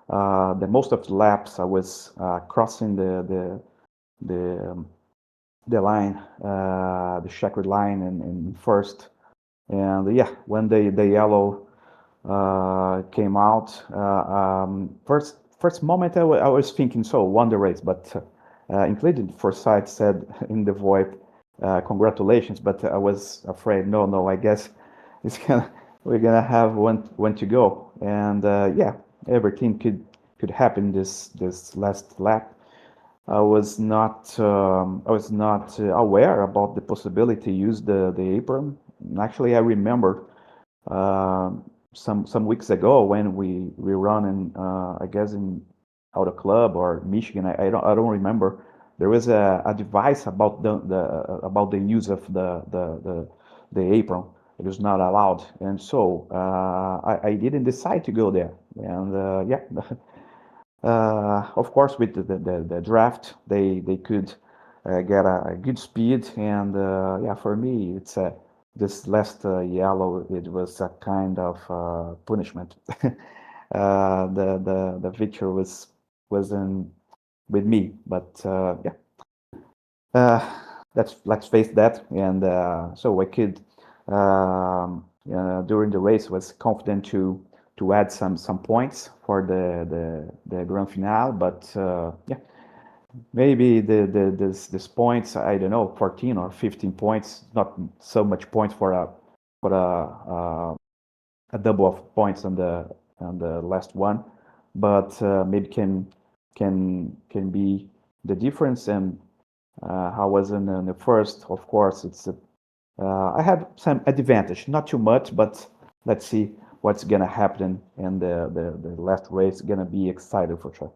the most of the laps I was crossing the um, the line, the checkered line in first. And yeah, when the yellow came out, first moment I was thinking, so won the race, but included Forsyth said in the void, congratulations, but I was afraid, no, I guess it's gonna we're gonna have one to go, and yeah, everything could happen this last lap. I was not aware about the possibility to use the apron. Actually, I remember uh, some weeks ago when we run in I guess in Auto Club or Michigan. I don't remember. There was a device about the use of the apron. It was not allowed, and so I didn't decide to go there. And yeah, of course, with the draft, they could get a good speed, and yeah, for me, it's this last yellow. It was a kind of punishment. The victory was in with me, but yeah, let's face that. And so I could during the race was confident to add some points for the grand finale, but yeah, maybe this points, I don't know, 14 or 15 points, not so much points for a double of points on the last one, but maybe can be the difference. And I was in the first, of course, I have some advantage, not too much, but let's see what's gonna happen in the last race. Gonna be excited for sure.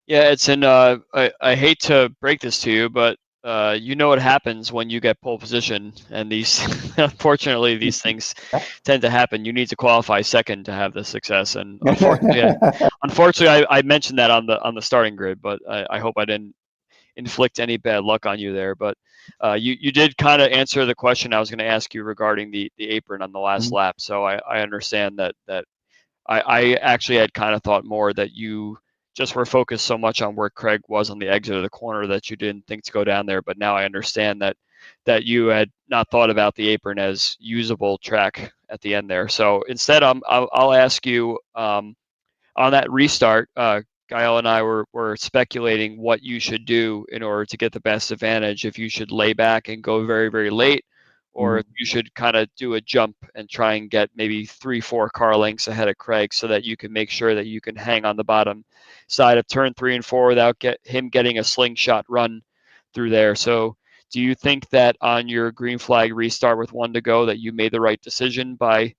Yeah, it's in. I hate to break this to you, but you know what happens when you get pole position, and these unfortunately these things tend to happen. You need to qualify second to have the success, and unfortunately, I mentioned that on the starting grid, but I hope I didn't inflict any bad luck on you there. But you did kind of answer the question I was going to ask you regarding the apron on the last lap. So I understand that I actually had kind of thought more that you just were focused so much on where Craig was on the exit of the corner that you didn't think to go down there. But now I understand that you had not thought about the apron as usable track at the end there. So instead, I'll ask you on that restart. Gael and I were speculating what you should do in order to get the best advantage. If you should lay back and go very, very late, or if you should kind of do a jump and try and get maybe 3, 4 car lengths ahead of Craig so that you can make sure that you can hang on the bottom side of turn 3 and 4 without him getting a slingshot run through there. So do you think that on your green flag restart with 1 to go that you made the right decision by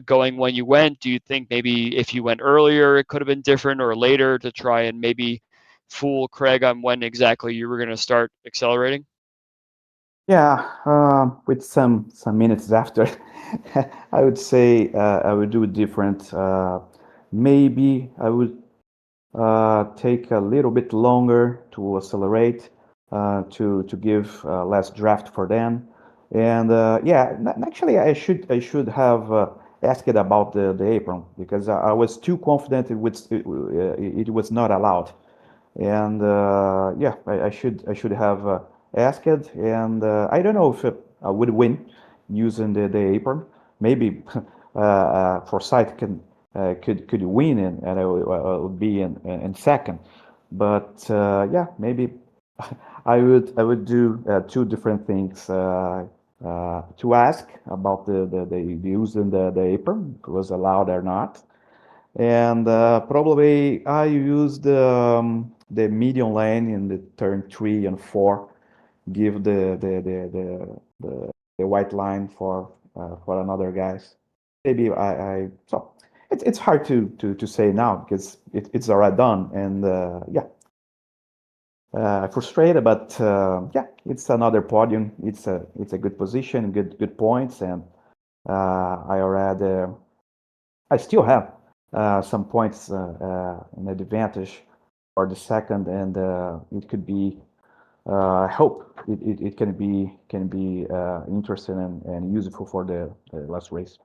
going when you went? Do you think maybe if you went earlier, it could have been different, or later to try and maybe fool Craig on when exactly you were going to start accelerating? Yeah, with some minutes after, I would say I would do it different. Maybe I would take a little bit longer to accelerate, to give less draft for them. And yeah, actually, I should have asked about the apron because I was too confident it was not allowed. And yeah, I should have asked, and I don't know if I would win using the apron. Maybe Forsyth could win, and I would be in second. But yeah, maybe I would do two different things. To ask about the using the apron, if it was allowed or not, and probably I used the medium lane in the turn 3 and 4, give the white line for another guys. Maybe so it's hard to say now because it's already done, and yeah. frustrated, but yeah, it's another podium. It's a good position, good points, and I still have some points an advantage for the second, and it could be. I hope it can be interesting and useful for the last race.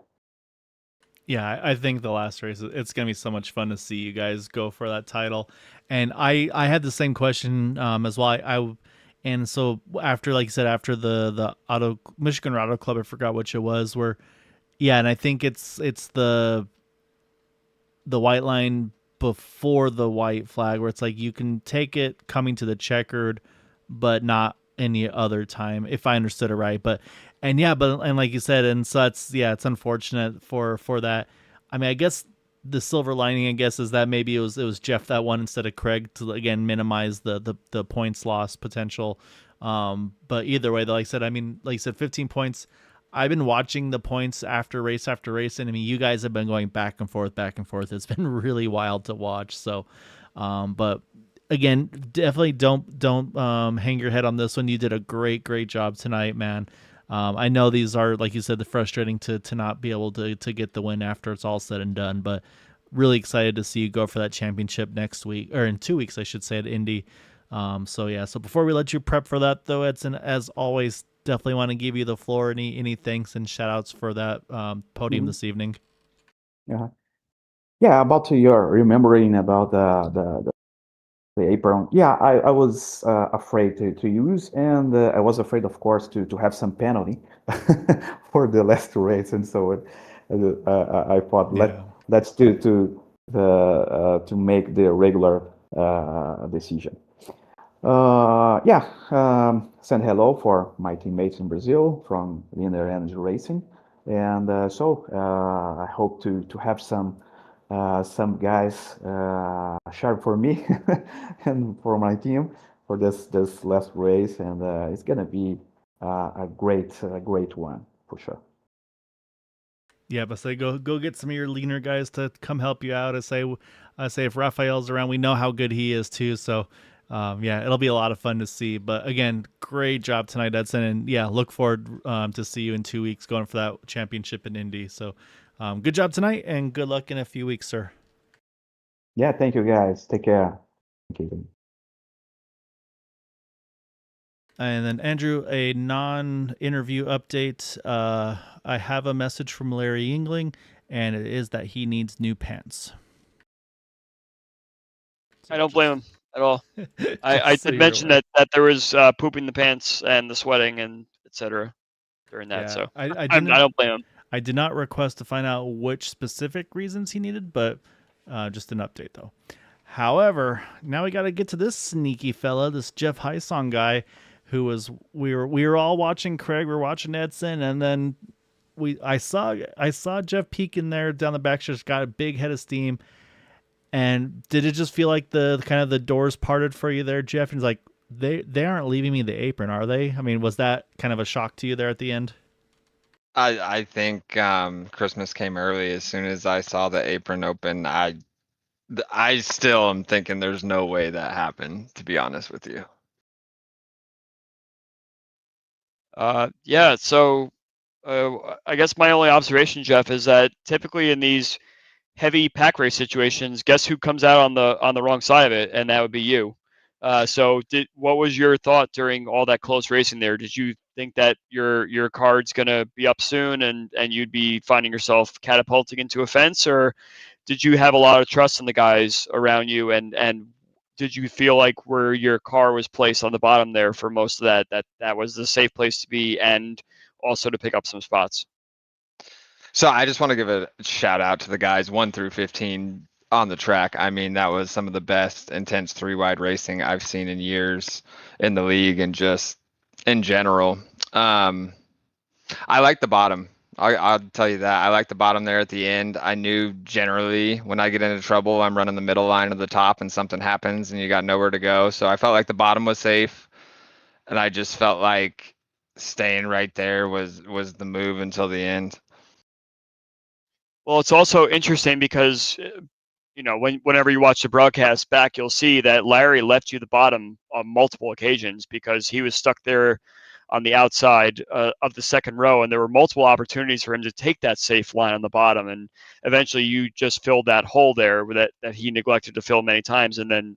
Yeah, I think the last race, it's gonna be so much fun to see you guys go for that title. And I had the same question as well. And so after, like you said, after the auto Michigan Auto Club, I forgot which it was. Where yeah, and I think it's the white line before the white flag, where it's like you can take it coming to the checkered, but not any other time, if I understood it right. But and yeah, but and like you said, and so it's yeah, it's unfortunate for that. I mean, I guess the silver lining, I guess, is that maybe it was Jeff that won instead of Craig to again minimize the points loss potential. But either way, though, like I said, I mean, like you said, 15 points. I've been watching the points after race, and I mean, you guys have been going back and forth, back and forth. It's been really wild to watch. So, but again, definitely don't hang your head on this one. You did a great job tonight, man. I know these are, like you said, the frustrating to not be able to get the win after it's all said and done, but really excited to see you go for that championship next week, or in 2 weeks, I should say, at Indy. So yeah. So before we let you prep for that, though, Edson, as always, definitely want to give you the floor. Any thanks and shout outs for that podium Mhm. this evening. Yeah, yeah. About your remembering about the apron. Yeah, I was afraid to use, and I was afraid, of course, to have some penalty for the last race, and so I thought Yeah. let's do to make the regular decision. Yeah, send hello for my teammates in Brazil from Linear Energy Racing, and I hope to have some guys sharp for me and for my team for this last race, and it's gonna be a great one for sure. Yeah, but say go get some of your leaner guys to come help you out. I say if Raphael's around, we know how good he is too. So yeah, it'll be a lot of fun to see. But again, great job tonight, Edson, and yeah, look forward to see you in 2 weeks going for that championship in Indy. So good job tonight, and good luck in a few weeks, sir. Yeah, thank you guys. Take care. Thank you. And then Andrew, a non-interview update. I have a message from Larry Yingling, and it is that he needs new pants. I don't blame him at all. I Just so did you're mention aware. that there was pooping the pants and the sweating and etc. during that, Yeah, so I I didn't. don't blame him. I did not request to find out which specific reasons he needed, but just an update though. However, now we got to get to this sneaky fella, this Jeff Heisong guy, who was we were all watching Craig, we were watching Edson, and then I saw Jeff peeking there down the back stretch, got a big head of steam. And did it just feel like the kind of the doors parted for you there, Jeff? And he's like, they aren't leaving me the apron, are they? I mean, was that kind of a shock to you there at the end? I think Christmas came early. As soon as I saw the apron open, I still am thinking there's no way that happened, to be honest with you. Yeah, so I guess my only observation, Jeff, is that typically in these heavy pack race situations, guess who comes out on the wrong side of it, and that would be you. So what was your thought during all that close racing there? Did you think that your card's gonna be up soon and you'd be finding yourself catapulting into a fence, or did you have a lot of trust in the guys around you, and did you feel like where your car was placed on the bottom there for most of that was the safe place to be, and also to pick up some spots? So I just want to give a shout out to the guys 1 through 15 on the track. I mean, that was some of the best intense 3-wide racing I've seen in years in the league and just in general. I like the bottom. I'll tell you that. I like the bottom there at the end. I knew generally when I get into trouble, I'm running the middle line of the top and something happens and you got nowhere to go. So I felt like the bottom was safe. And I just felt like staying right there was the move until the end. Well, it's also interesting because whenever you watch the broadcast back, you'll see that Larry left you the bottom on multiple occasions because he was stuck there on the outside of the second row, and there were multiple opportunities for him to take that safe line on the bottom, and eventually you just filled that hole there that he neglected to fill many times, and then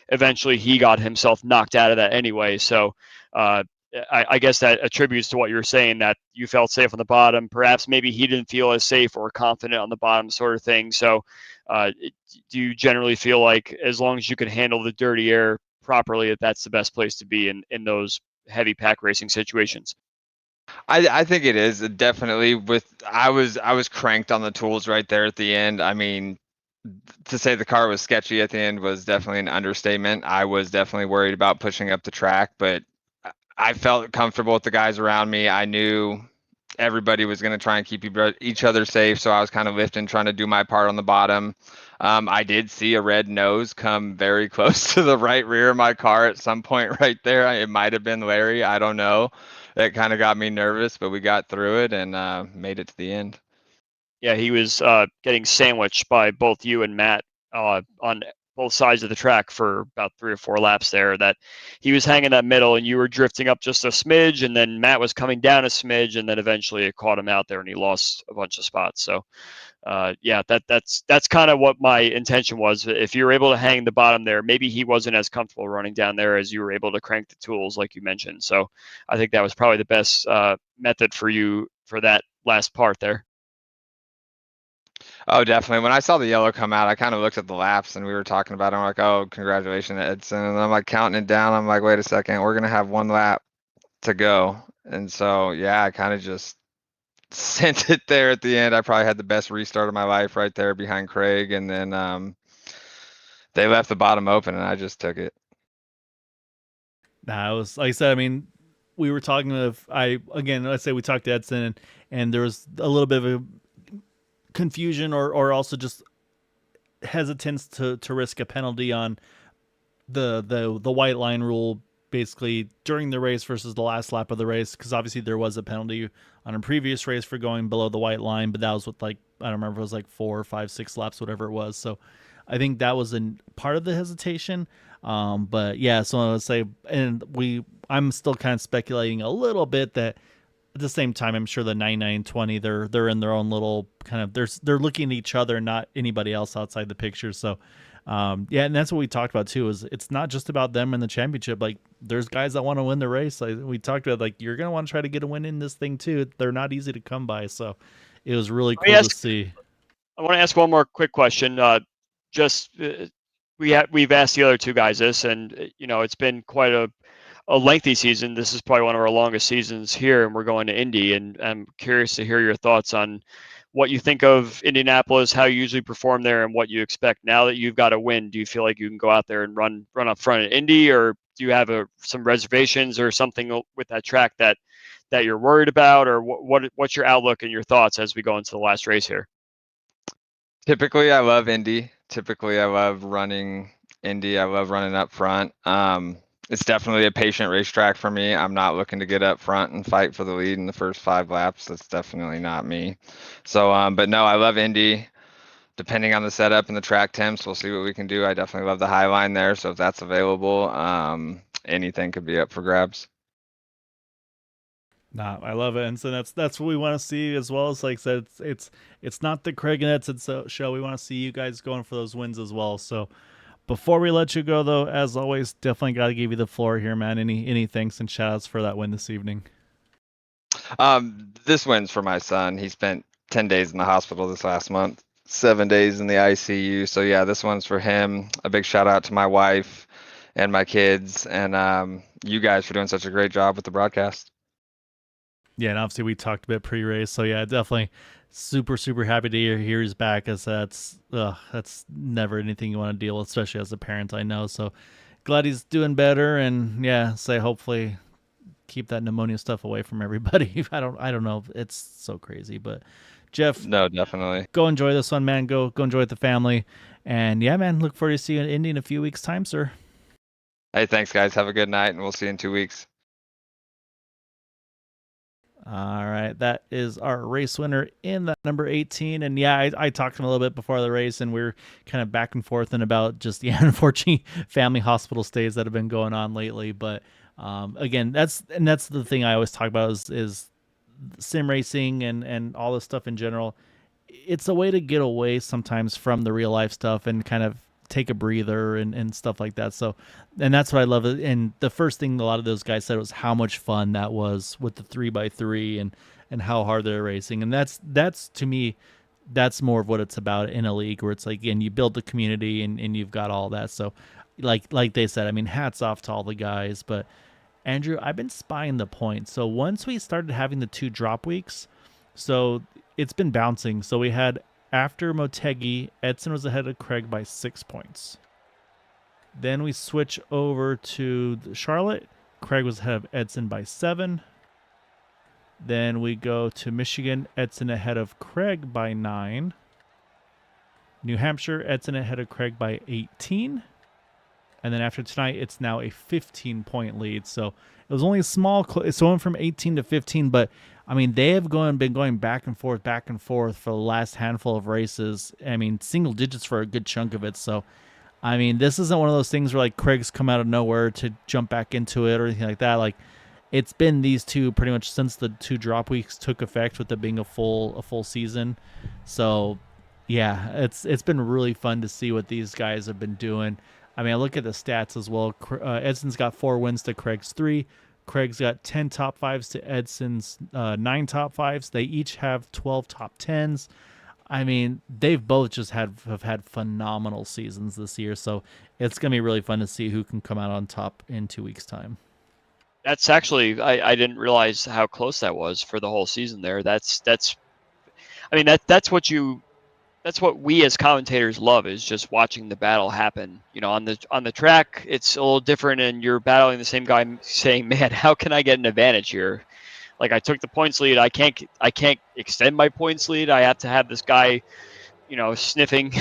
eventually he got himself knocked out of that anyway. So I guess that attributes to what you're saying, that you felt safe on the bottom. Perhaps maybe he didn't feel as safe or confident on the bottom, sort of thing. So do you generally feel like as long as you can handle the dirty air properly, that's the best place to be in those heavy pack racing situations? I think it is definitely. I was cranked on the tools right there at the end. I mean, to say the car was sketchy at the end was definitely an understatement. I was definitely worried about pushing up the track, but I felt comfortable with the guys around me. I knew everybody was going to try and keep each other safe, so I was kind of lifting, trying to do my part on the bottom. I did see a red nose come very close to the right rear of my car at some point right there. It might have been Larry. I don't know. It kind of got me nervous, but we got through it and made it to the end. Yeah, he was getting sandwiched by both you and Matt on both sides of the track for about 3 or 4 laps there. That he was hanging that middle, and you were drifting up just a smidge, and then Matt was coming down a smidge, and then eventually it caught him out there, and he lost a bunch of spots. So, yeah, that's kind of what my intention was. If you were able to hang the bottom there, maybe he wasn't as comfortable running down there as you were able to crank the tools, like you mentioned. So, I think that was probably the best method for you for that last part there. Oh, definitely. When I saw the yellow come out, I kind of looked at the laps and we were talking about it. I'm like, oh, congratulations, Edson. And I'm like counting it down. I'm like, wait a second, we're going to have 1 lap to go. And so, yeah, I kind of just sent it there at the end. I probably had the best restart of my life right there behind Craig. And then they left the bottom open and I just took it. Nah, it was like I said. I mean, we were talking of let's say we talked to Edson, and there was a little bit of a confusion or also just hesitance to risk a penalty on the white line rule, basically during the race versus the last lap of the race, because obviously there was a penalty on a previous race for going below the white line, but that was with, like, I don't remember if it was like 4 or 5, 6 laps, whatever it was. So I think that was part of the hesitation. But yeah, so I would say, and I'm still kind of speculating a little bit that at the same time, I'm sure the 99-20, they're in their own little kind of, they're looking at each other, not anybody else outside the picture. So yeah, and that's what we talked about too, is it's not just about them in the championship. Like, there's guys that want to win the race. Like we talked about, like, you're gonna want to try to get a win in this thing too. They're not easy to come by. So it was really cool to see. I want to ask one more quick question. We've asked the other 2 guys this, and it's been quite a lengthy season. This is probably one of our longest seasons here, and we're going to Indy, and I'm curious to hear your thoughts on what you think of Indianapolis, how you usually perform there, and what you expect now that you've got a win. Do you feel like you can go out there and run up front at Indy, or do you have some reservations or something with that track that you're worried about, or what's your outlook and your thoughts as we go into the last race here? Typically, I love Indy. Typically, I love running Indy. I love running up front. It's definitely a patient racetrack for me. I'm not looking to get up front and fight for the lead in the first 5 laps. That's definitely not me. So, but no, I love Indy. Depending on the setup and the track temps, we'll see what we can do. I definitely love the high line there. So if that's available, anything could be up for grabs. Nah, I love it, and so that's what we want to see, as well as, like I said, it's not the Craig and Edson show. We want to see you guys going for those wins as well. So before we let you go, though, as always, definitely got to give you the floor here, man. Any thanks and shout outs for that win this evening? This win's for my son. He spent 10 days in the hospital this last month, 7 days in the ICU. So yeah, this one's for him. A big shout out to my wife and my kids, and you guys for doing such a great job with the broadcast. Yeah, and obviously we talked a bit pre-race, so yeah, definitely super happy to hear he's back, as that's never anything you want to deal with, especially as a parent, I know. So glad he's doing better, and yeah, hopefully keep that pneumonia stuff away from everybody. I don't know, it's so crazy, but Jeff, no, definitely go enjoy this one, man. Go enjoy with the family, and yeah, man, look forward to seeing you in Indy in a few weeks' time, sir. Hey, thanks guys. Have a good night, and we'll see you in 2 weeks. All right, that is our race winner in that number 18. And yeah, I talked to him a little bit before the race, and we are kind of back and forth and about just the unfortunate family hospital stays that have been going on lately. But again, that's the thing I always talk about is sim racing and all this stuff in general. It's a way to get away sometimes from the real life stuff and kind of take a breather and stuff like that. So, and that's what I love. And the first thing a lot of those guys said was how much fun that was with the 3x3 and how hard they're racing. And that's to me, that's more of what it's about in a league where it's like, again, you build the community and you've got all that. So like they said, I mean, hats off to all the guys, but Andrew, I've been spying the points. So once we started having the 2 drop weeks, so it's been bouncing. So we had after Motegi, Edson was ahead of Craig by 6 points. Then we switch over to Charlotte. Craig was ahead of Edson by 7. Then we go to Michigan. Edson ahead of Craig by 9. New Hampshire, Edson ahead of Craig by 18. And then after tonight, it's now a 15-point lead. So it was only a small, so it went from 18 to 15. But I mean, they have been going back and forth for the last handful of races. I mean, single digits for a good chunk of it. So, I mean, this isn't one of those things where like Craig's come out of nowhere to jump back into it or anything like that. Like, it's been these two pretty much since the 2 drop weeks took effect, with it being a full season. So, yeah, it's been really fun to see what these guys have been doing. I mean, I look at the stats as well. Edson's got 4 wins to Craig's 3. Craig's got 10 top 5s to Edson's 9 top 5s. They each have 12 top 10s. I mean, they've both just have had phenomenal seasons this year. So it's going to be really fun to see who can come out on top in 2 weeks' time. That's actually, I didn't realize how close that was for the whole season there. That's what we as commentators love, is just watching the battle happen. You know, on the track, it's a little different, and you're battling the same guy saying, man, how can I get an advantage here? Like, I took the points lead. I can't extend my points lead. I have to have this guy, you know, sniffing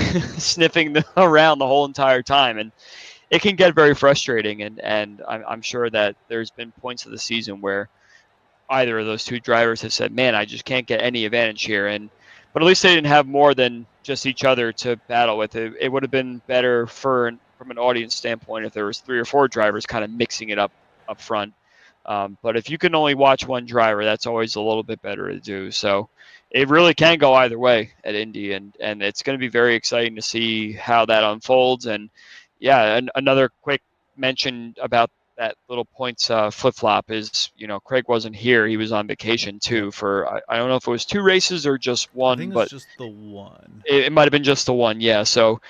around the whole entire time. And it can get very frustrating. And I'm sure that there's been points of the season where either of those 2 drivers have said, man, I just can't get any advantage here. But at least they didn't have more than just each other to battle with. It would have been better from an audience standpoint if there was 3 or 4 drivers kind of mixing it up front. But if you can only watch one driver, that's always a little bit better to do. So it really can go either way at Indy, and it's going to be very exciting to see how that unfolds. And yeah, another quick mention about that little points flip-flop is, you know, Craig wasn't here. He was on vacation too for, I don't know if it was 2 races or just one. I think but it's just the one. It might have been just the one, yeah. So,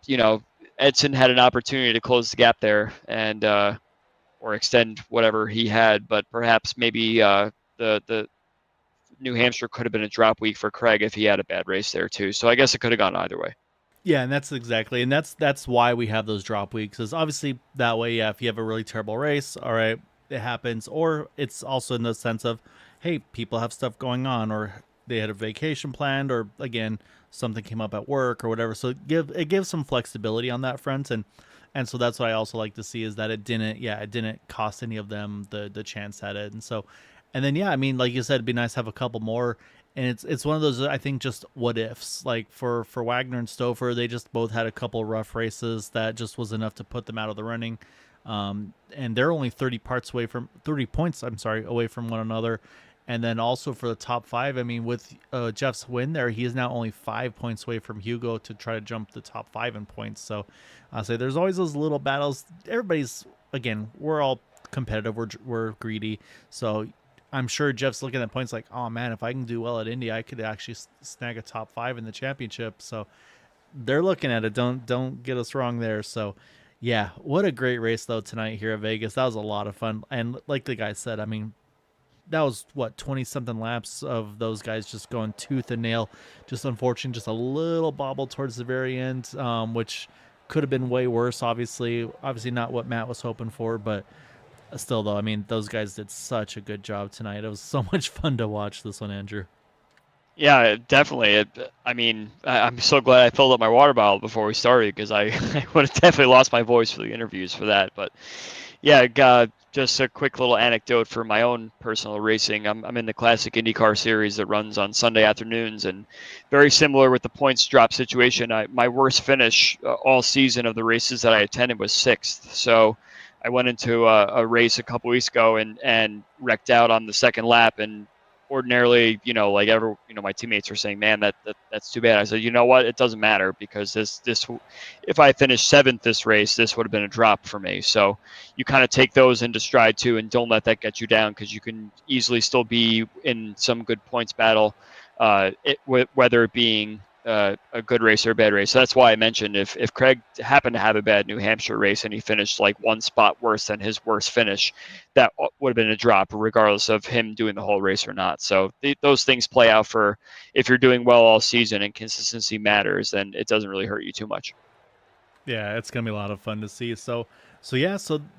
you know, Edson had an opportunity to close the gap there and or extend whatever he had, but perhaps maybe the New Hampshire could have been a drop week for Craig if he had a bad race there too. So I guess it could have gone either way. Yeah, and that's why we have those drop weeks. Is obviously that way. Yeah, if you have a really terrible race, all right, it happens. Or it's also in the sense of, hey, people have stuff going on, or they had a vacation planned, or again, something came up at work or whatever. So it gives some flexibility on that front, and so that's what I also like to see, is that it didn't cost any of them the chance at it. And so, and then yeah, I mean, like you said, it'd be nice to have a couple more. And it's one of those, I think, just what ifs. Like for Wagner and Stouffer, they just both had a couple rough races that just was enough to put them out of the running. And they're only 30 points away from one another. And then also for the top 5, I mean, with Jeff's win there, he is now only 5 points away from Hugo to try to jump the top 5 in points. So I'll say there's always those little battles. Everybody's, again, we're all competitive. We're greedy. So I'm sure Jeff's looking at points like, oh man, if I can do well at Indy, I could actually snag a top 5 in the championship. So they're looking at it. Don't get us wrong there. So yeah, what a great race though tonight here at Vegas. That was a lot of fun. And like the guy said, I mean, that was 20 something laps of those guys just going tooth and nail. Just unfortunate, just a little bobble towards the very end, which could have been way worse. Obviously not what Matt was hoping for, but still, though, I mean, those guys did such a good job tonight. It was so much fun to watch this one, Andrew. Yeah, definitely. I mean, I'm so glad I filled up my water bottle before we started because I, I would have definitely lost my voice for the interviews for that. But yeah, just a quick little anecdote for my own personal racing. I'm in the Classic IndyCar series that runs on Sunday afternoons, and very similar with the points drop situation. My worst finish all season of the races that I attended was sixth. So I went into a race a couple weeks ago and wrecked out on the second lap, and ordinarily, like my teammates were saying, man, that's too bad. I said, you know what? It doesn't matter because this, if I finished seventh this race, this would have been a drop for me. So you kind of take those into stride too, and don't let that get you down because you can easily still be in some good points battle, whether it being a good race or a bad race. So that's why I mentioned if Craig happened to have a bad New Hampshire race and he finished like one spot worse than his worst finish, that would have been a drop regardless of him doing the whole race or not. So those things play out for if you're doing well all season and consistency matters, then it doesn't really hurt you too much. Yeah, it's gonna be a lot of fun to see. So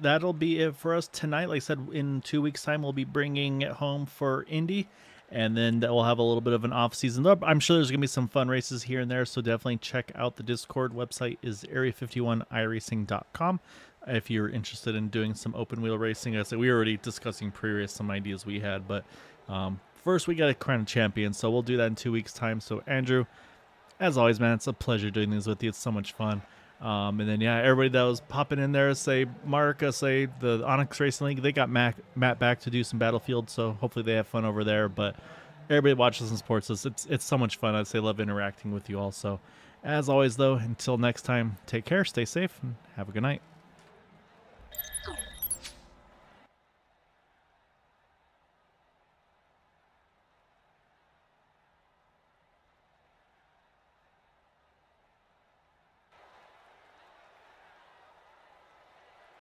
that'll be it for us tonight. Like I said, in 2 weeks' time, we'll be bringing it home for Indy, and then we'll have a little bit of an off season. I'm sure there's gonna be some fun races here and there. So definitely check out the Discord. Website is area51iracing.com if you're interested in doing some open wheel racing. I said we were already discussing pre-race some ideas we had, but first we got to crown a champion. So we'll do that in 2 weeks' time. So Andrew, as always, man, it's a pleasure doing these with you. It's so much fun. And then, yeah, everybody that was popping in there, say Mark, say the Onyx Racing League, they got Matt back to do some Battlefield, so hopefully they have fun over there. But everybody watches and supports us. It's so much fun. I'd say love interacting with you all. So, as always, though, until next time, take care, stay safe, and have a good night.